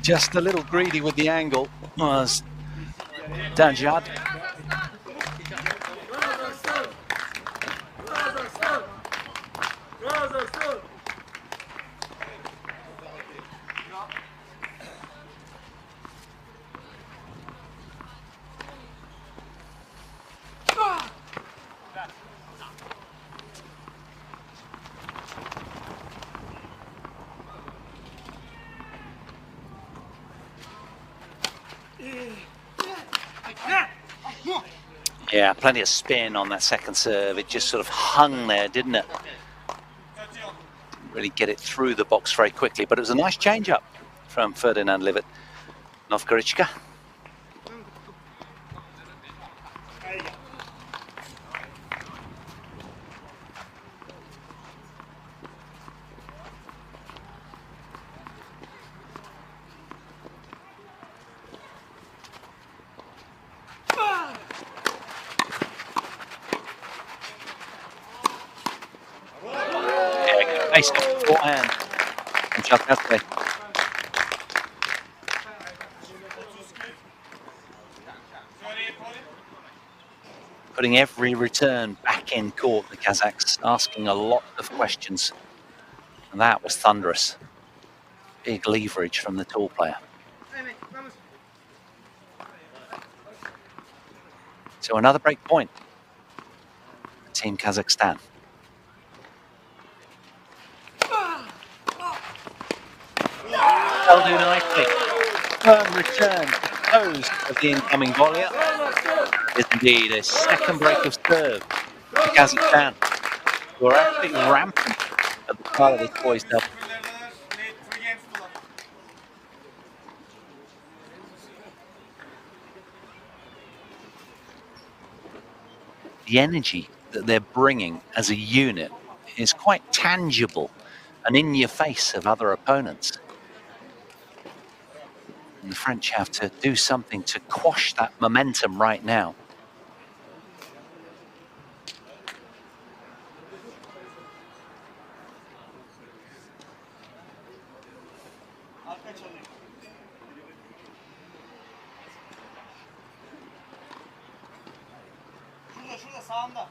Just a little greedy with the angle was Danjad. Yeah, plenty of spin on that second serve. It just sort of hung there, didn't it? Didn't really get it through the box very quickly, but it was a nice change-up from Ferdinand Livet. Novgorodica. Nice forehand from Chalkaspe. Putting every return back in court, the Kazakhs, asking a lot of questions. And that was thunderous. Big leverage from the tall player. So another break point for Team Kazakhstan. They'll do nicely. Firm return to close of the incoming volley. Is indeed a second break of serve for Kazakhstan, who are absolutely rampant at the start of this boys' double. The energy that they're bringing as a unit is quite tangible and in your face of other opponents. And the French have to do something to quash that momentum right now. Şurada sağında.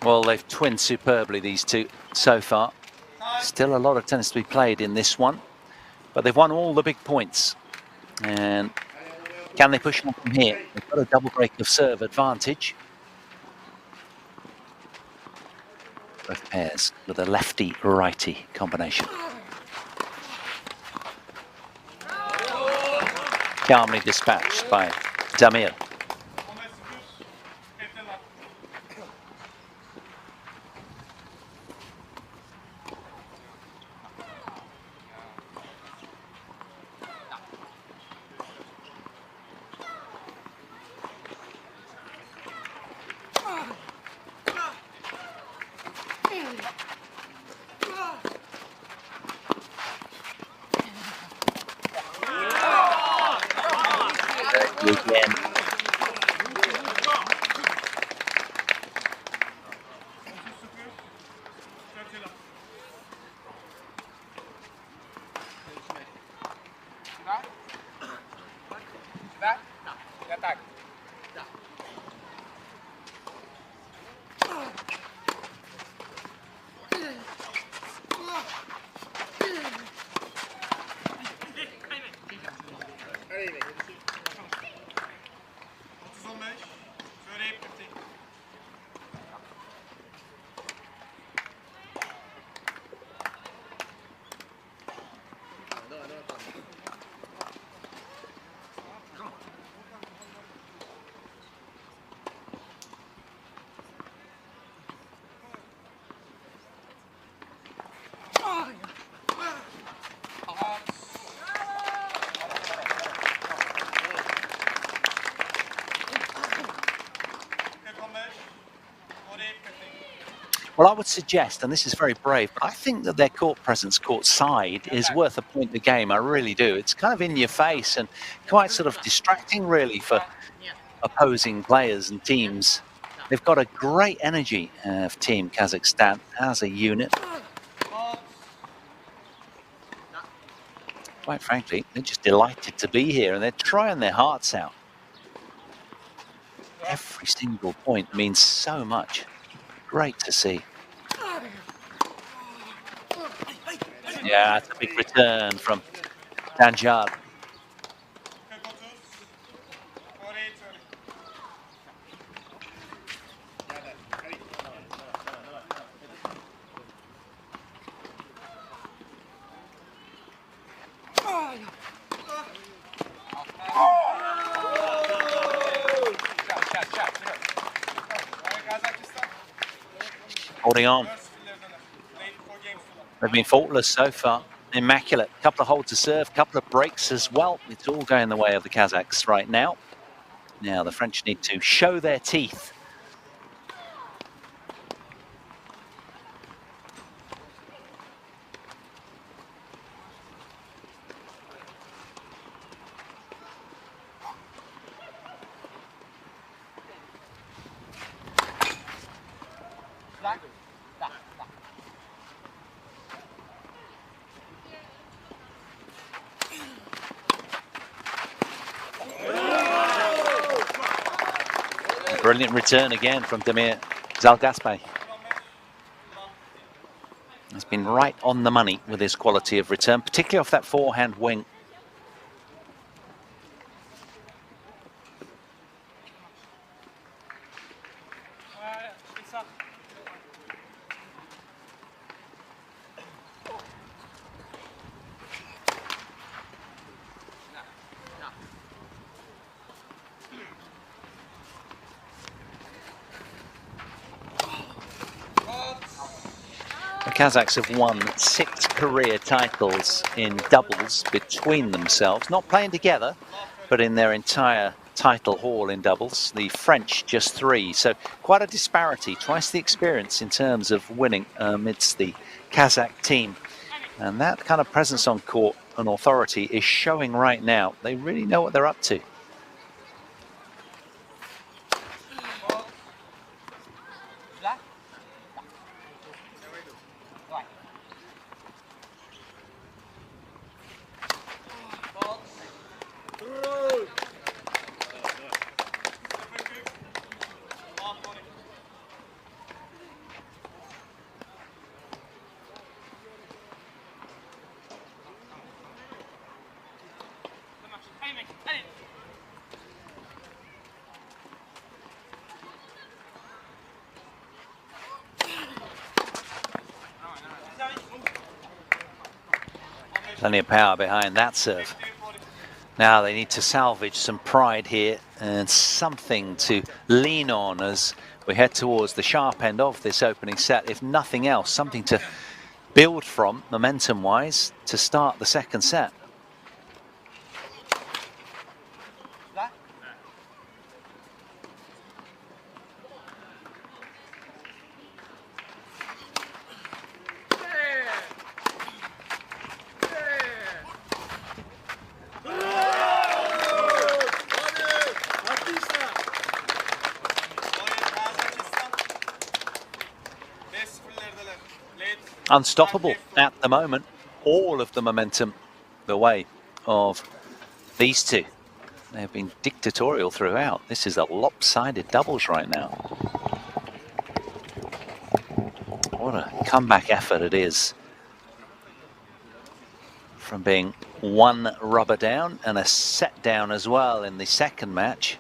Well, they've twinned superbly, these two, so far. Still a lot of tennis to be played in this one, but they've won all the big points. And can they push on from here? They've got a double break of serve advantage. Both pairs with a lefty-righty combination. Calmly dispatched by Damir. Again. Well, I would suggest, and this is very brave, but I think that their court presence, court side, is worth a point a game. I really do. It's kind of in your face and quite sort of distracting, really, for opposing players and teams. They've got a great energy of Team Kazakhstan as a unit. Quite frankly, they're just delighted to be here and they're trying their hearts out. Every single point means so much. Great to see. Yeah, it's a big return from Danjad. Holding on. They've been faultless so far. Immaculate. Couple of holds to serve, couple of breaks as well. It's all going the way of the Kazakhs right now. Now the French need to show their teeth. Brilliant return again from Damir Zalgaspe. He's been right on the money with his quality of return, particularly off that forehand wing. The Kazakhs have won 6 career titles in doubles between themselves, not playing together, but in their entire title haul in doubles. The French just 3, so quite a disparity, twice the experience in terms of winning amidst the Kazakh team. And that kind of presence on court and authority is showing right now. They really know what they're up to. Plenty of power behind that serve. Now they need to salvage some pride here and something to lean on as we head towards the sharp end of this opening set. If nothing else, something to build from momentum-wise to start the second set. Unstoppable at the moment. All of the momentum the way of these two. They have been dictatorial throughout. This is a lopsided doubles right now. What a comeback effort it is. From being 1 rubber down and a set down as well in the second match.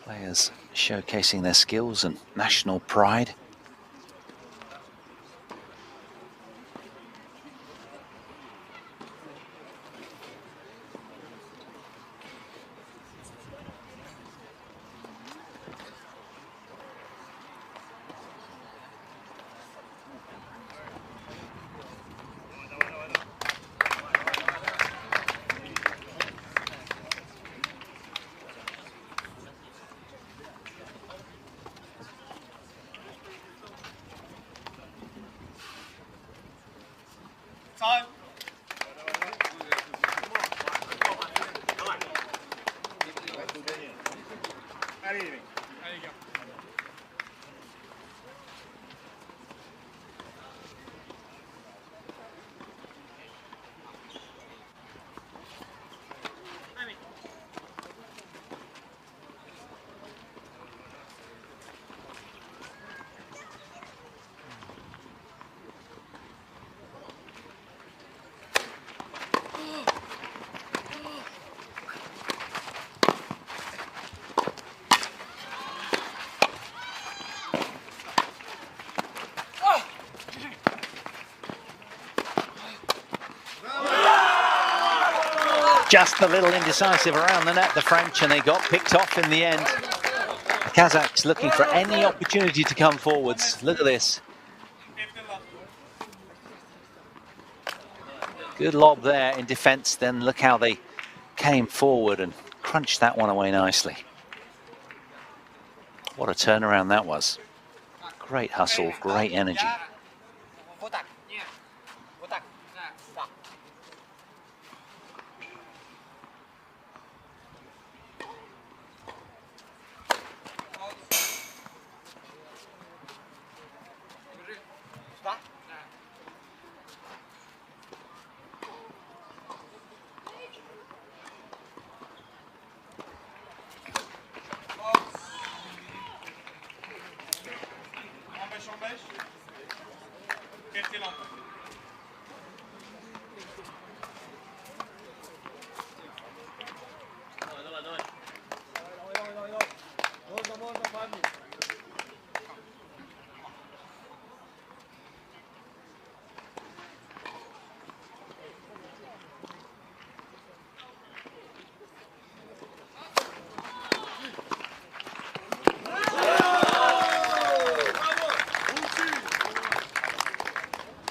Players showcasing their skills and national pride. Time. Just a little indecisive around the net, the French, and they got picked off in the end. The Kazakhs looking for any opportunity to come forwards. Look at this. Good lob there in defence, then look how they came forward and crunched that one away nicely. What a turnaround that was. Great hustle, great energy.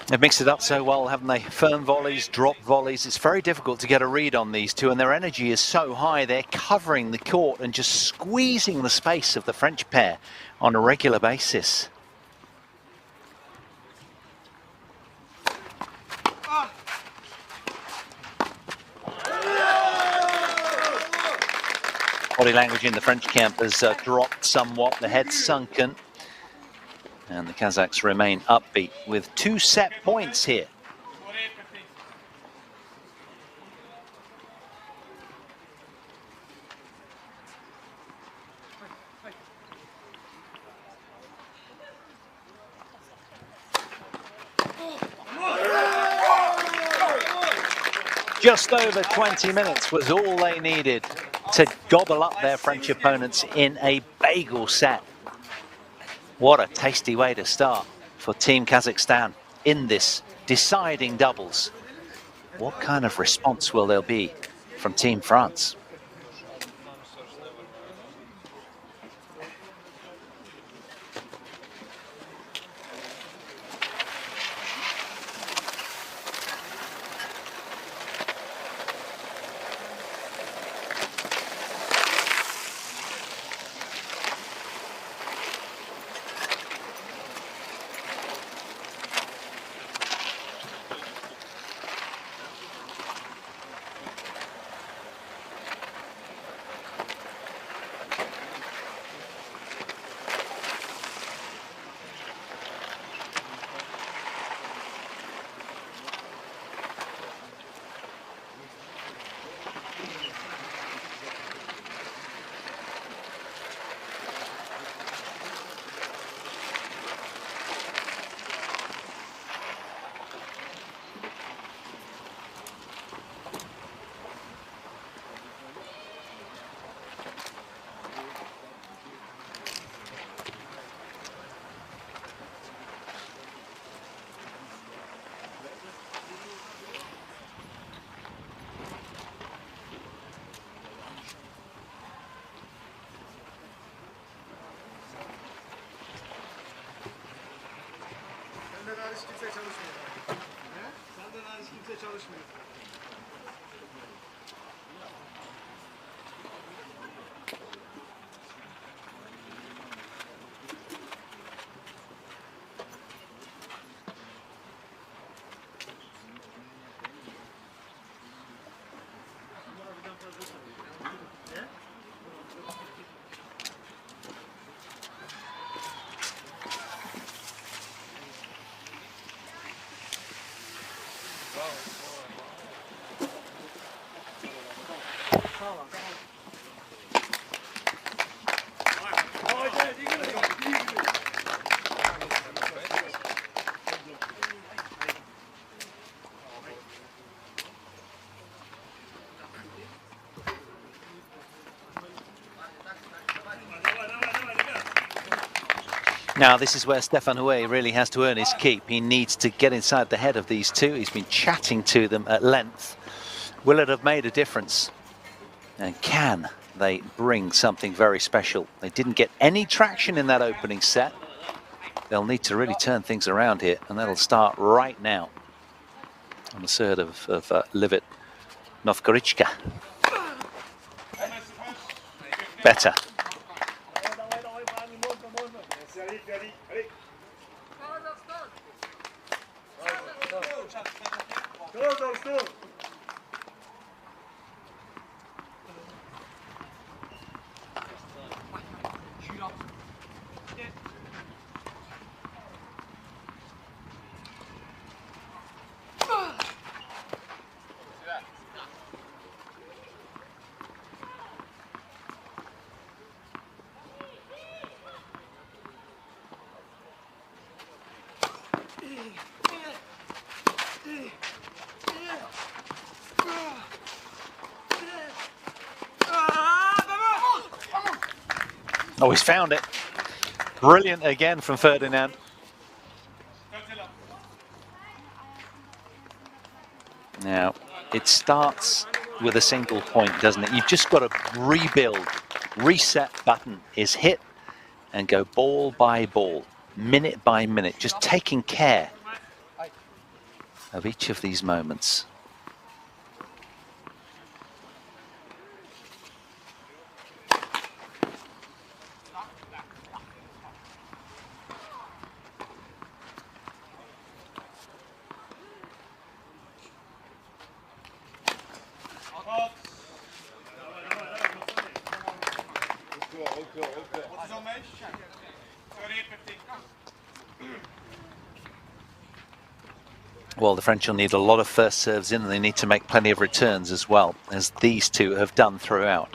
They've mixed it up so well, haven't they? Firm volleys, drop volleys. It's very difficult to get a read on these two, and their energy is so high. They're covering the court and just squeezing the space of the French pair on a regular basis. Body language in the French camp has dropped somewhat. The head's sunken. And the Kazakhs remain upbeat with 2 set points here. Just over 20 minutes was all they needed to gobble up their French opponents in a bagel set. What a tasty way to start for Team Kazakhstan in this deciding doubles. What kind of response will there be from Team France? Now, this is where Stefan Houet really has to earn his keep. He needs to get inside the head of these two. He's been chatting to them at length. Will it have made a difference? And can they bring something very special? They didn't get any traction in that opening set. They'll need to really turn things around here, and that'll start right now on the third of Livit Novgorichka. Better. Oh, he's found it. Brilliant again from Ferdinand. Now, it starts with a single point, doesn't it? You've just got to rebuild. Reset button is hit and go ball by ball, minute by minute, just taking care of each of these moments. Well, the French will need a lot of first serves in, and they need to make plenty of returns as well, as these two have done throughout.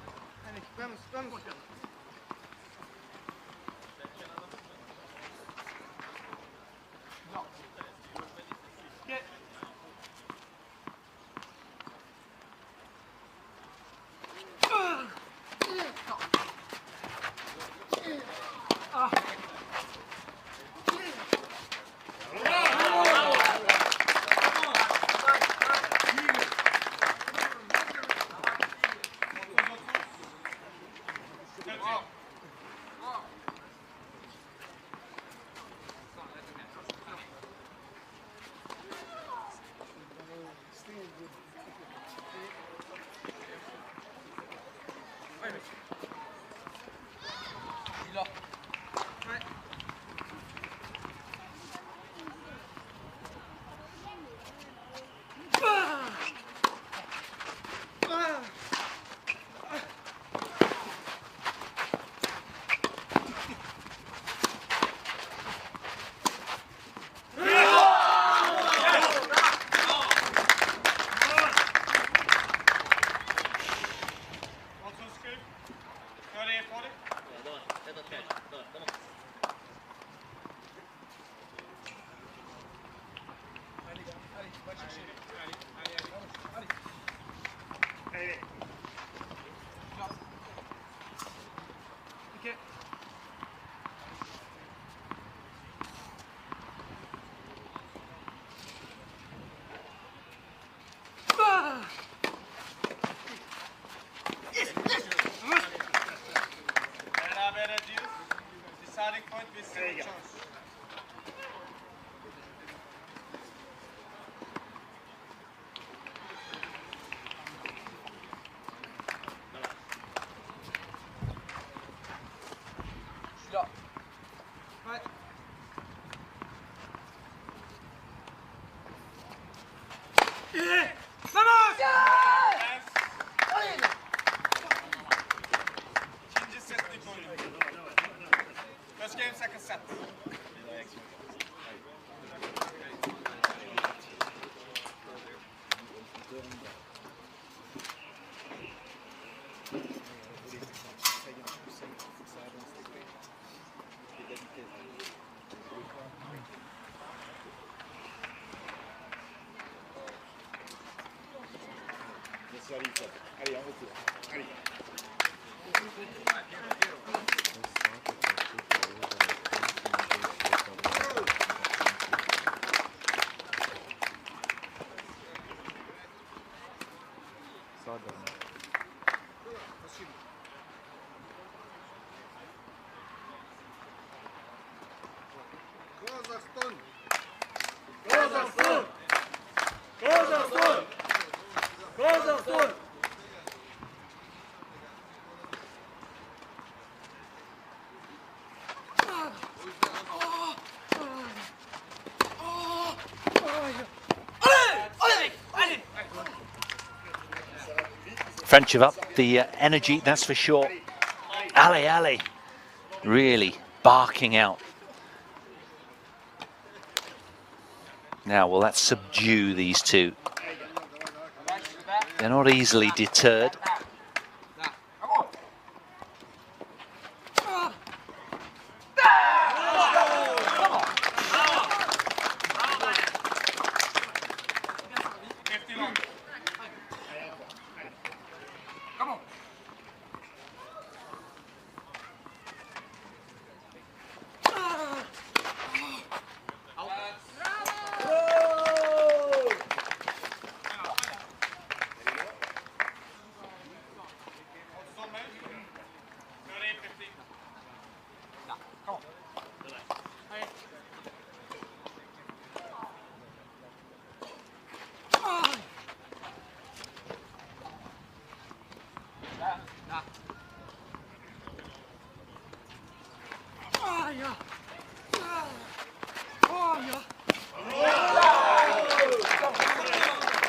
French have upped the energy, that's for sure. Ali, really barking out. Now, will that subdue these two? They're not easily deterred.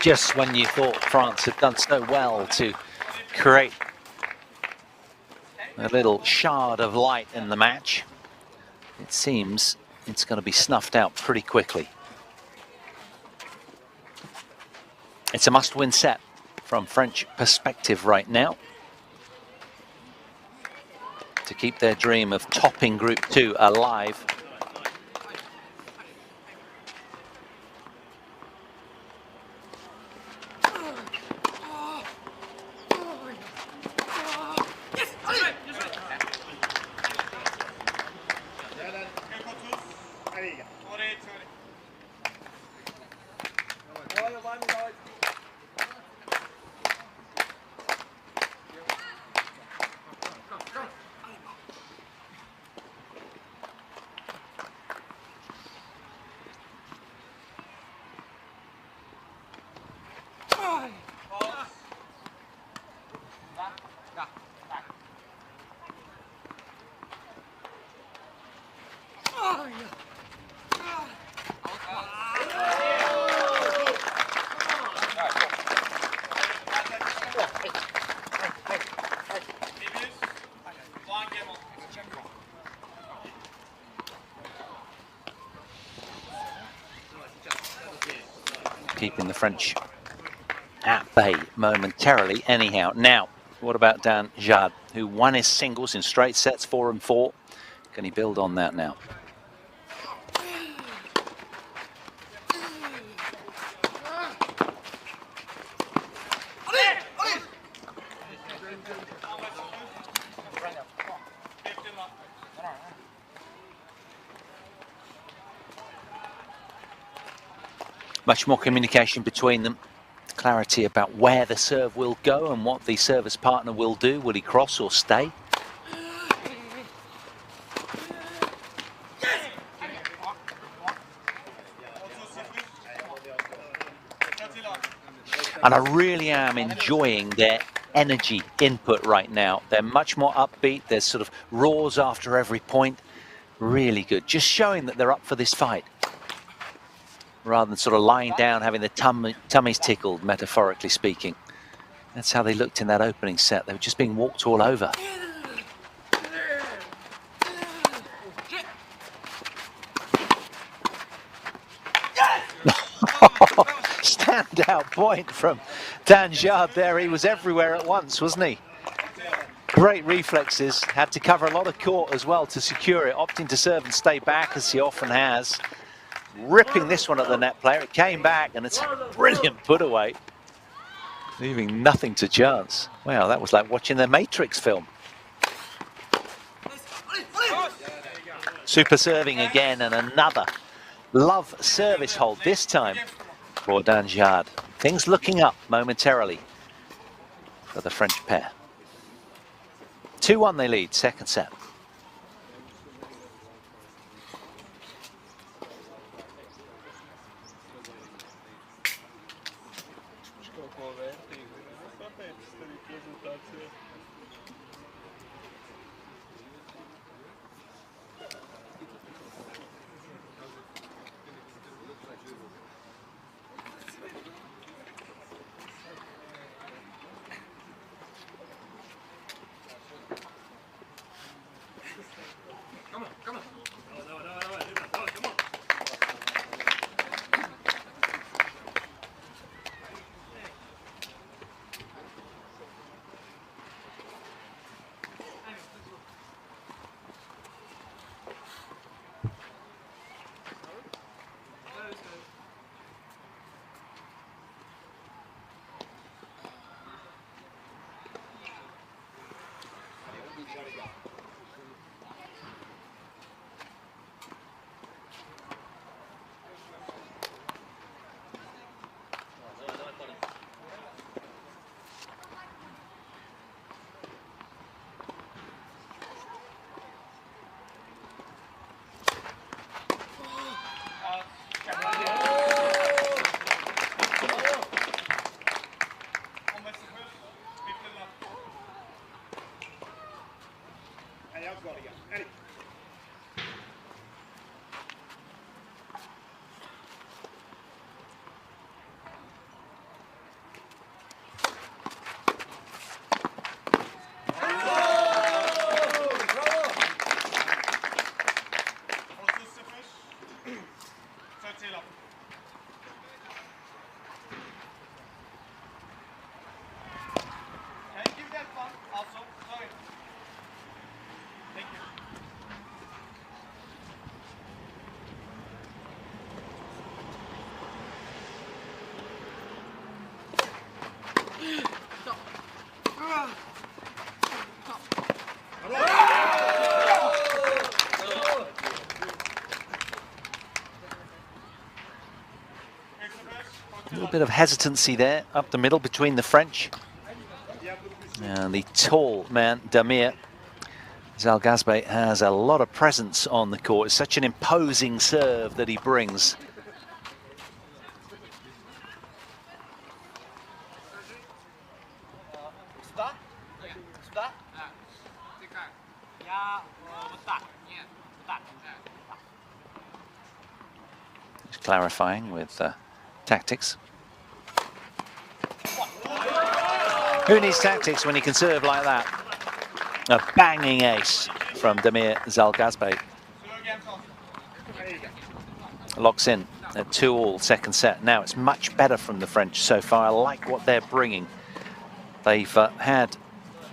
Just when you thought France had done so well to create a little shard of light in the match, it seems it's going to be snuffed out pretty quickly. It's a must-win set from French perspective right now to keep their dream of topping Group 2 alive. Keeping the French at bay momentarily anyhow. Now, what about Dan Jard, who won his singles in straight sets 4 and 4? Can he build on that now? Much more communication between them. Clarity about where the serve will go and what the service partner will do. Will he cross or stay? And I really am enjoying their energy input right now. They're much more upbeat. There's sort of roars after every point. Really good. Just showing that they're up for this fight, rather than sort of lying down, having the tummies tickled, metaphorically speaking. That's how they looked in that opening set. They were just being walked all over. Standout point from Dan Jard there. He was everywhere at once, wasn't he? Great reflexes. Had to cover a lot of court as well to secure it, opting to serve and stay back as he often has. Ripping this one at the net player. It came back and it's a brilliant put away. Leaving nothing to chance. Wow, that was like watching the Matrix film. Super serving again, and another love service hold, this time for Danjard. Things looking up momentarily for the French pair. 2-1 they lead, second set. A little bit of hesitancy there up the middle between the French and the tall man, Damir. Zalgazbeh has a lot of presence on the court. It's such an imposing serve that he brings. Just clarifying with tactics. Who needs tactics when he can serve like that? A banging ace from Damir Zalgazbeh. Locks in at 2-2 second set. Now it's much better from the French so far. I like what they're bringing. They've had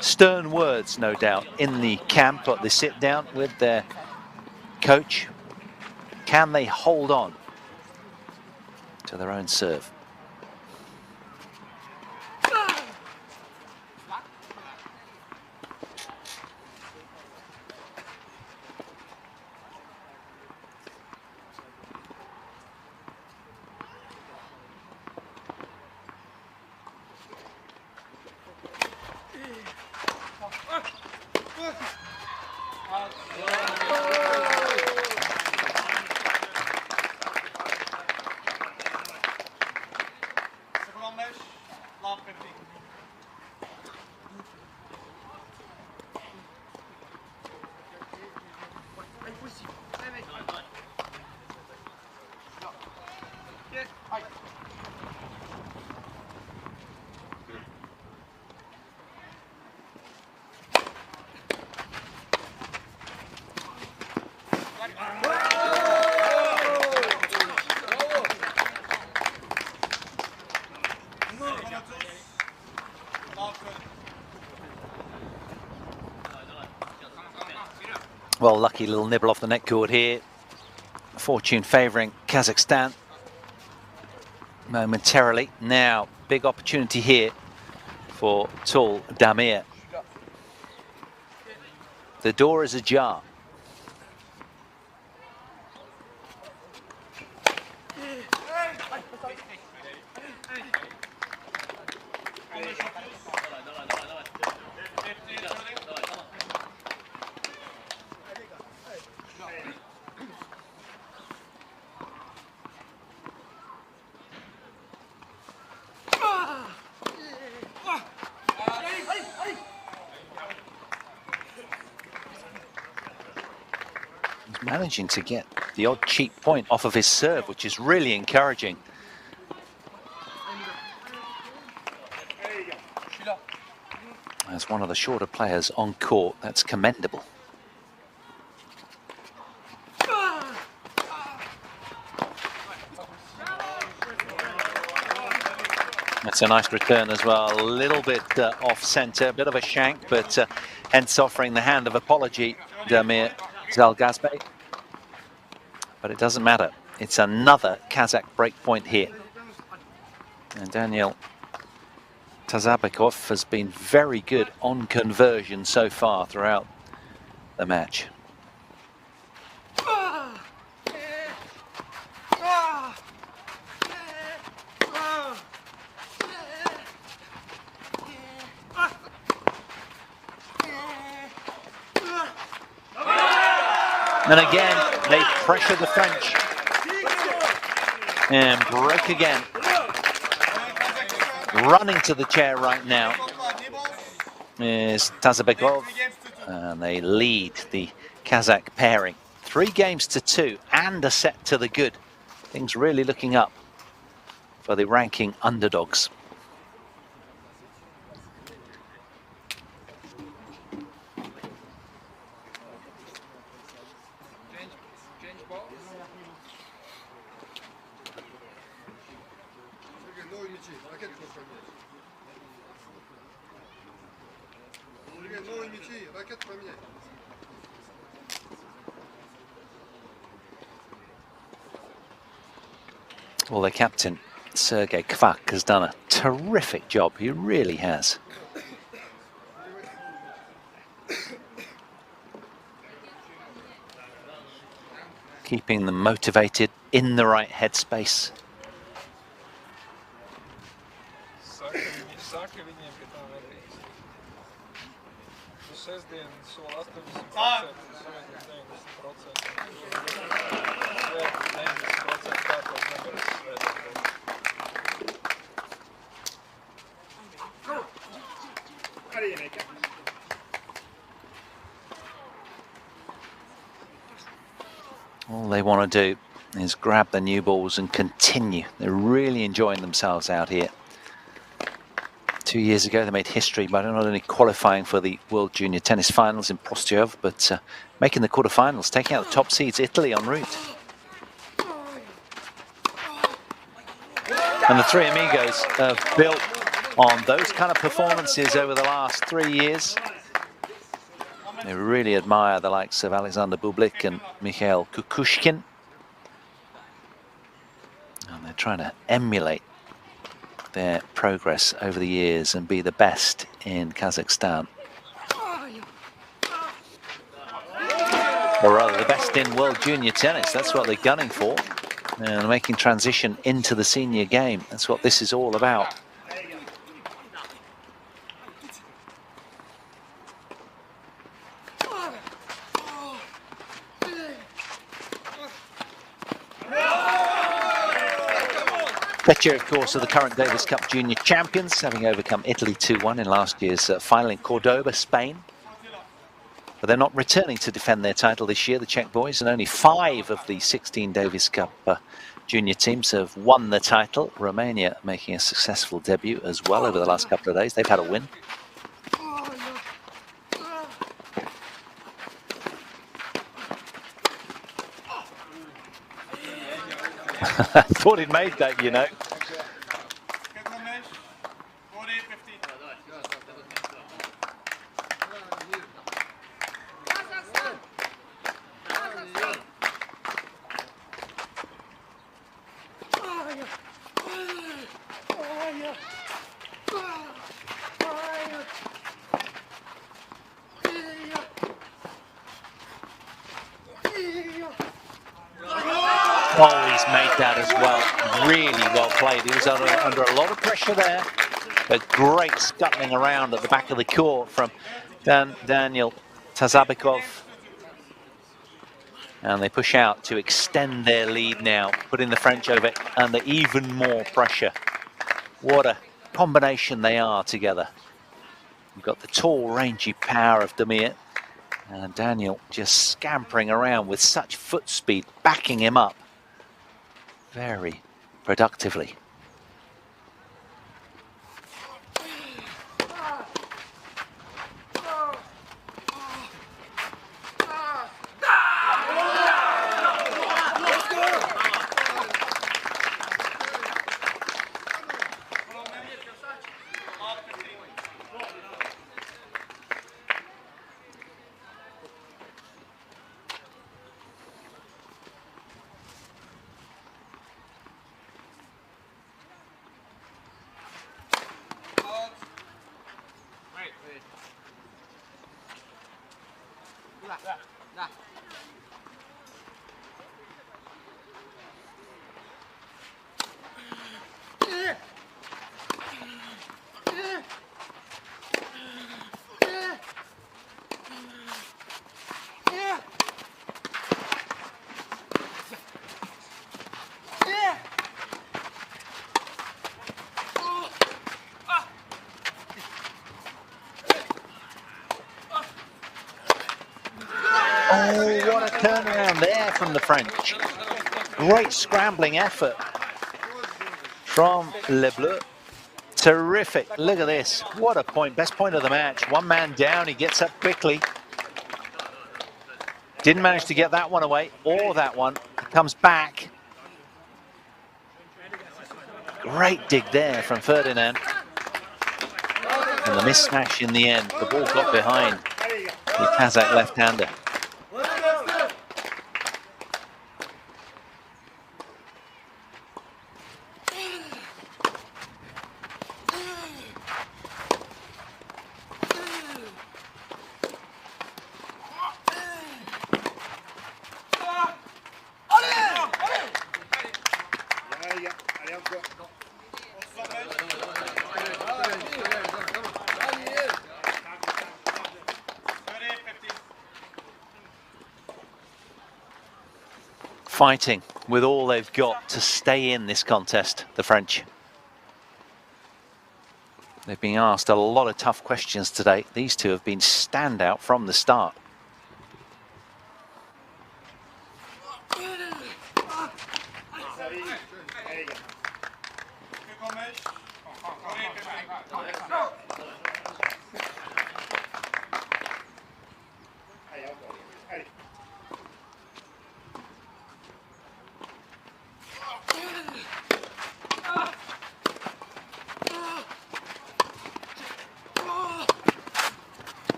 stern words, no doubt, in the camp at the sit down with their coach. Can they hold on to their own serve? Well, lucky little nibble off the net cord here. Fortune favouring Kazakhstan momentarily. Now, big opportunity here for tall Damir. The door is ajar. Managing to get the odd cheap point off of his serve, which is really encouraging. As one of the shorter players on court, that's commendable. That's a nice return as well, a little bit off centre, a bit of a shank, but hence offering the hand of apology, Damir Zalgazbek. But it doesn't matter. It's another Kazakh break point here. And Daniel Tazabekov has been very good on conversion so far throughout the match. And again, they pressure the French. And break again. Running to the chair right now is Tazabekov. And they lead the Kazakh pairing. 3-2 and a set to the good. Things really looking up for the ranking underdogs. Well, their captain, Sergei Kvak, has done a terrific job. He really has. Keeping them motivated, in the right headspace. All they want to do is grab the new balls and continue. They're really enjoying themselves out here. 2 years ago, they made history by not only qualifying for the World Junior Tennis Finals in Prostějov, but making the quarterfinals, taking out the top seeds, Italy en route. And the three amigos have built on those kind of performances over the last 3 years. They really admire the likes of Alexander Bublik and Mikhail Kukushkin. And they're trying to emulate their progress over the years and be the best in Kazakhstan. Or rather, the best in World Junior Tennis. That's what they're gunning for. And making transition into the senior game. That's what this is all about. Lecce, of course, are the current Davis Cup Junior champions, having overcome Italy 2-1 in last year's final in Cordoba, Spain. But they're not returning to defend their title this year, the Czech boys, and only 5 of the 16 Davis Cup junior teams have won the title. Romania making a successful debut as well over the last couple of days. They've had a win. I thought he'd made that, you know. Oh, he's made that as well. Really well played. He was under a lot of pressure there, but great scuttling around at the back of the court from Daniel Tazabekov. And they push out to extend their lead now, putting the French over under even more pressure. What a combination they are together. You've got the tall, rangy power of Damir, and Daniel just scampering around with such foot speed, backing him up very productively. Oh, what a turnaround there from the French. Great scrambling effort from Le Bleu. Terrific. Look at this. What a point. Best point of the match. One man down. He gets up quickly. Didn't manage to get that one away or that one. Comes back. Great dig there from Ferdinand. And the mismatch in the end. The ball got behind the Kazakh left-hander. Fighting with all they've got to stay in this contest, the French. They've been asked a lot of tough questions today. These two have been standout from the start.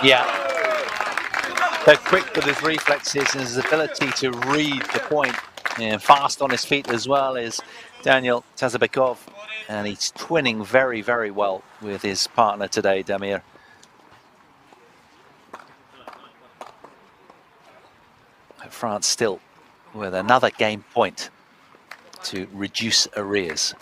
Yeah, they're quick with his reflexes and his ability to read the point. And fast on his feet as well is Daniel Tazabekov. And he's twinning very, very well with his partner today, Damir. France still with another game point to reduce arrears.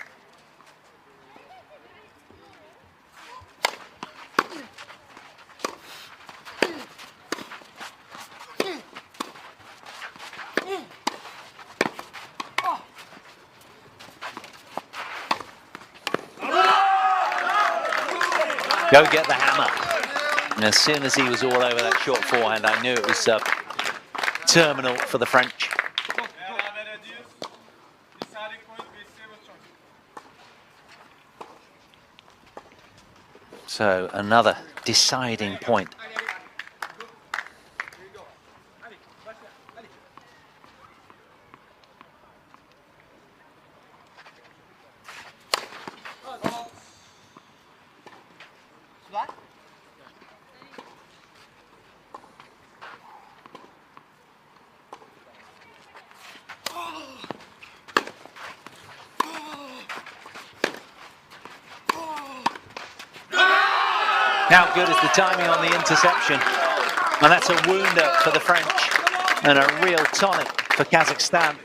Go get the hammer. And as soon as he was all over that short forehand, I knew it was terminal for the French. So another deciding point. How good is the timing on the interception? And that's a wounder for the French and a real tonic for Kazakhstan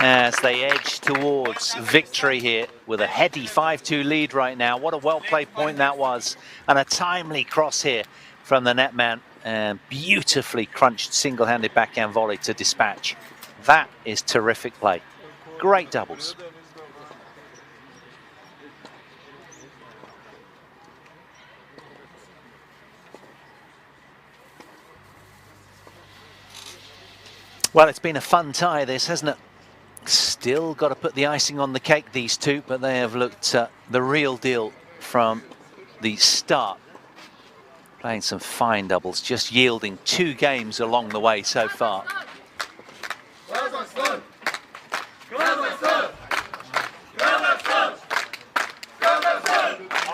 as they edge towards victory here with a heady 5-2 lead right now. What a well-played point that was, and a timely cross here from the netman, and beautifully crunched single-handed backhand volley to dispatch. That is terrific play. Great doubles. Well, it's been a fun tie, this, hasn't it? Still got to put the icing on the cake, these two, but they have looked the real deal from the start. Playing some fine doubles, just yielding 2 games along the way so far.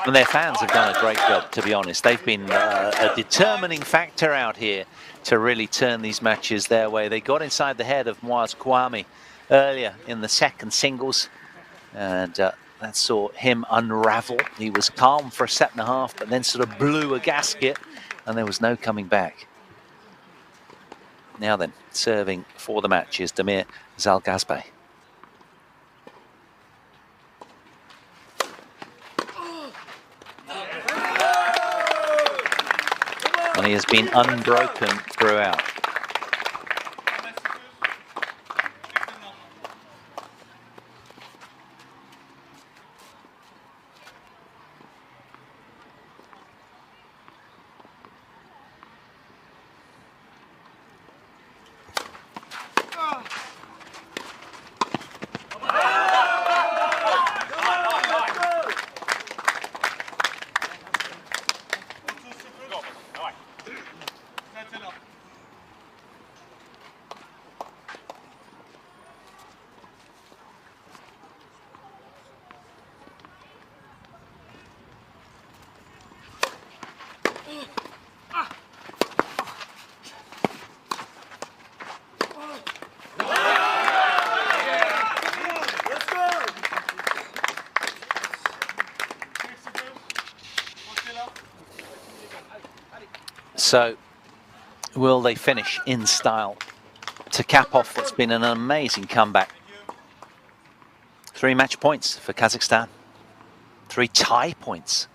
And their fans have done a great job, to be honest. They've been a determining factor out here to really turn these matches their way. They got inside the head of Kuami earlier in the second singles, and that saw him unravel. He was calm for a set and a half, but then sort of blew a gasket, and there was no coming back. Now then, serving for the match is Damir Zalgazbey. And he has been unbroken throughout. So, will they finish in style to cap off what's been an amazing comeback? 3 match points for Kazakhstan. 3 tie points.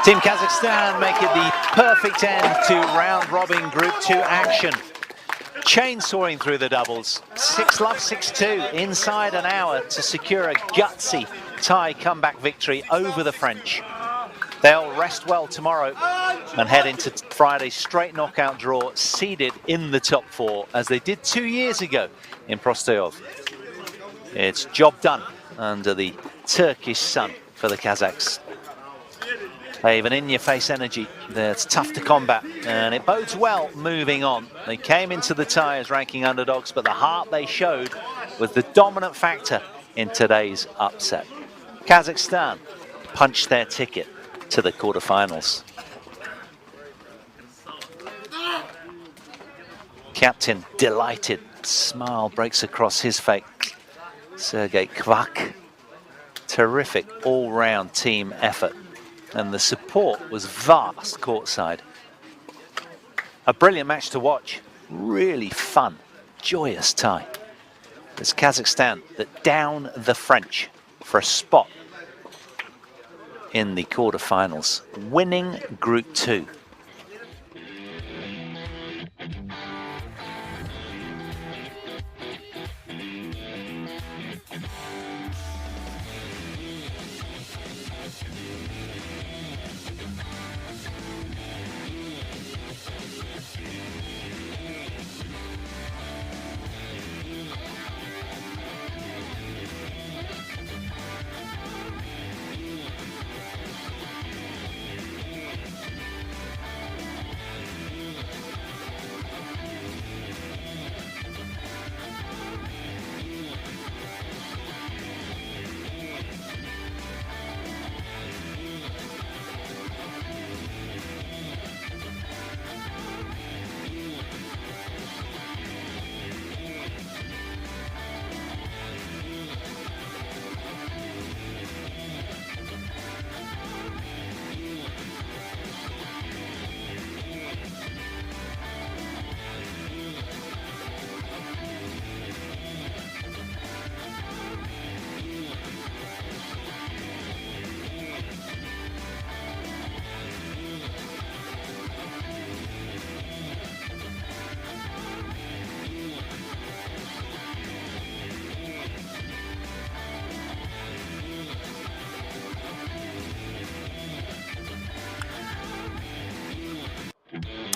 Team Kazakhstan make it the perfect end to round-robin Group 2 action. Chainsawing through the doubles. 6-love, 6-2 inside an hour to secure a gutsy tie comeback victory over the French. They'll rest well tomorrow and head into Friday's straight knockout draw, seeded in the top 4 as they did 2 years ago in Prostoyov. It's job done under the Turkish sun for the Kazakhs. They have an in-your-face energy that's tough to combat, and it bodes well moving on. They came into the tie as ranking underdogs, but the heart they showed was the dominant factor in today's upset. Kazakhstan punched their ticket to the quarterfinals. Captain delighted, smile breaks across his face. Sergei Kvak. Terrific all-round team effort, and the support was vast courtside. A brilliant match to watch, really fun, joyous tie. It's Kazakhstan that down the French for a spot in the quarterfinals, winning Group 2.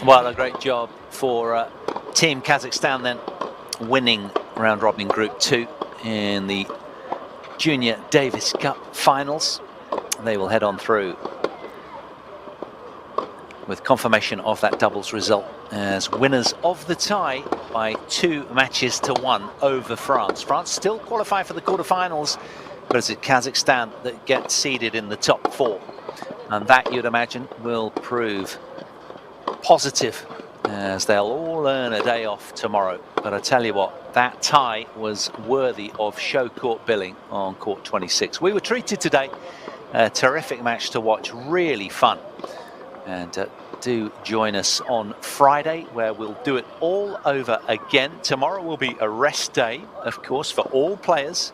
Well, a great job for Team Kazakhstan then, winning round robin Group 2 in the Junior Davis Cup finals. They will head on through with confirmation of that doubles result as winners of the tie by 2 matches to 1 over France. France still qualify for the quarterfinals, but it's Kazakhstan that gets seeded in the top 4. And that, you'd imagine, will prove positive as they'll all earn a day off tomorrow. But I tell you what, that tie was worthy of show court billing on court 26. We were treated today. A terrific match to watch, really fun. And do join us on Friday, where we'll do it all over again. Tomorrow will be a rest day, of course, for all players.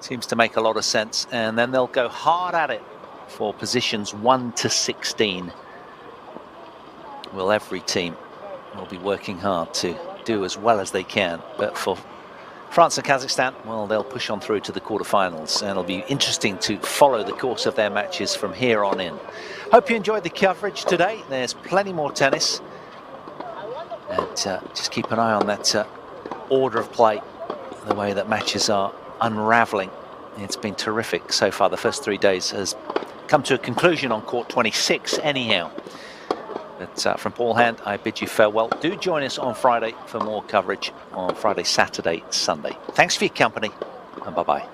Seems to make a lot of sense. And then they'll go hard at it for positions 1 to 16. Well, every team will be working hard to do as well as they can. But for France and Kazakhstan, well, they'll push on through to the quarterfinals, and it'll be interesting to follow the course of their matches from here on in. Hope you enjoyed the coverage today. There's plenty more tennis, and just keep an eye on that order of play, the way that matches are unraveling. It's been terrific so far. The first 3 days has come to a conclusion on court 26 anyhow. But from Paul Hand, I bid you farewell. Do join us on Friday for more coverage on Friday, Saturday, Sunday. Thanks for your company, and bye-bye.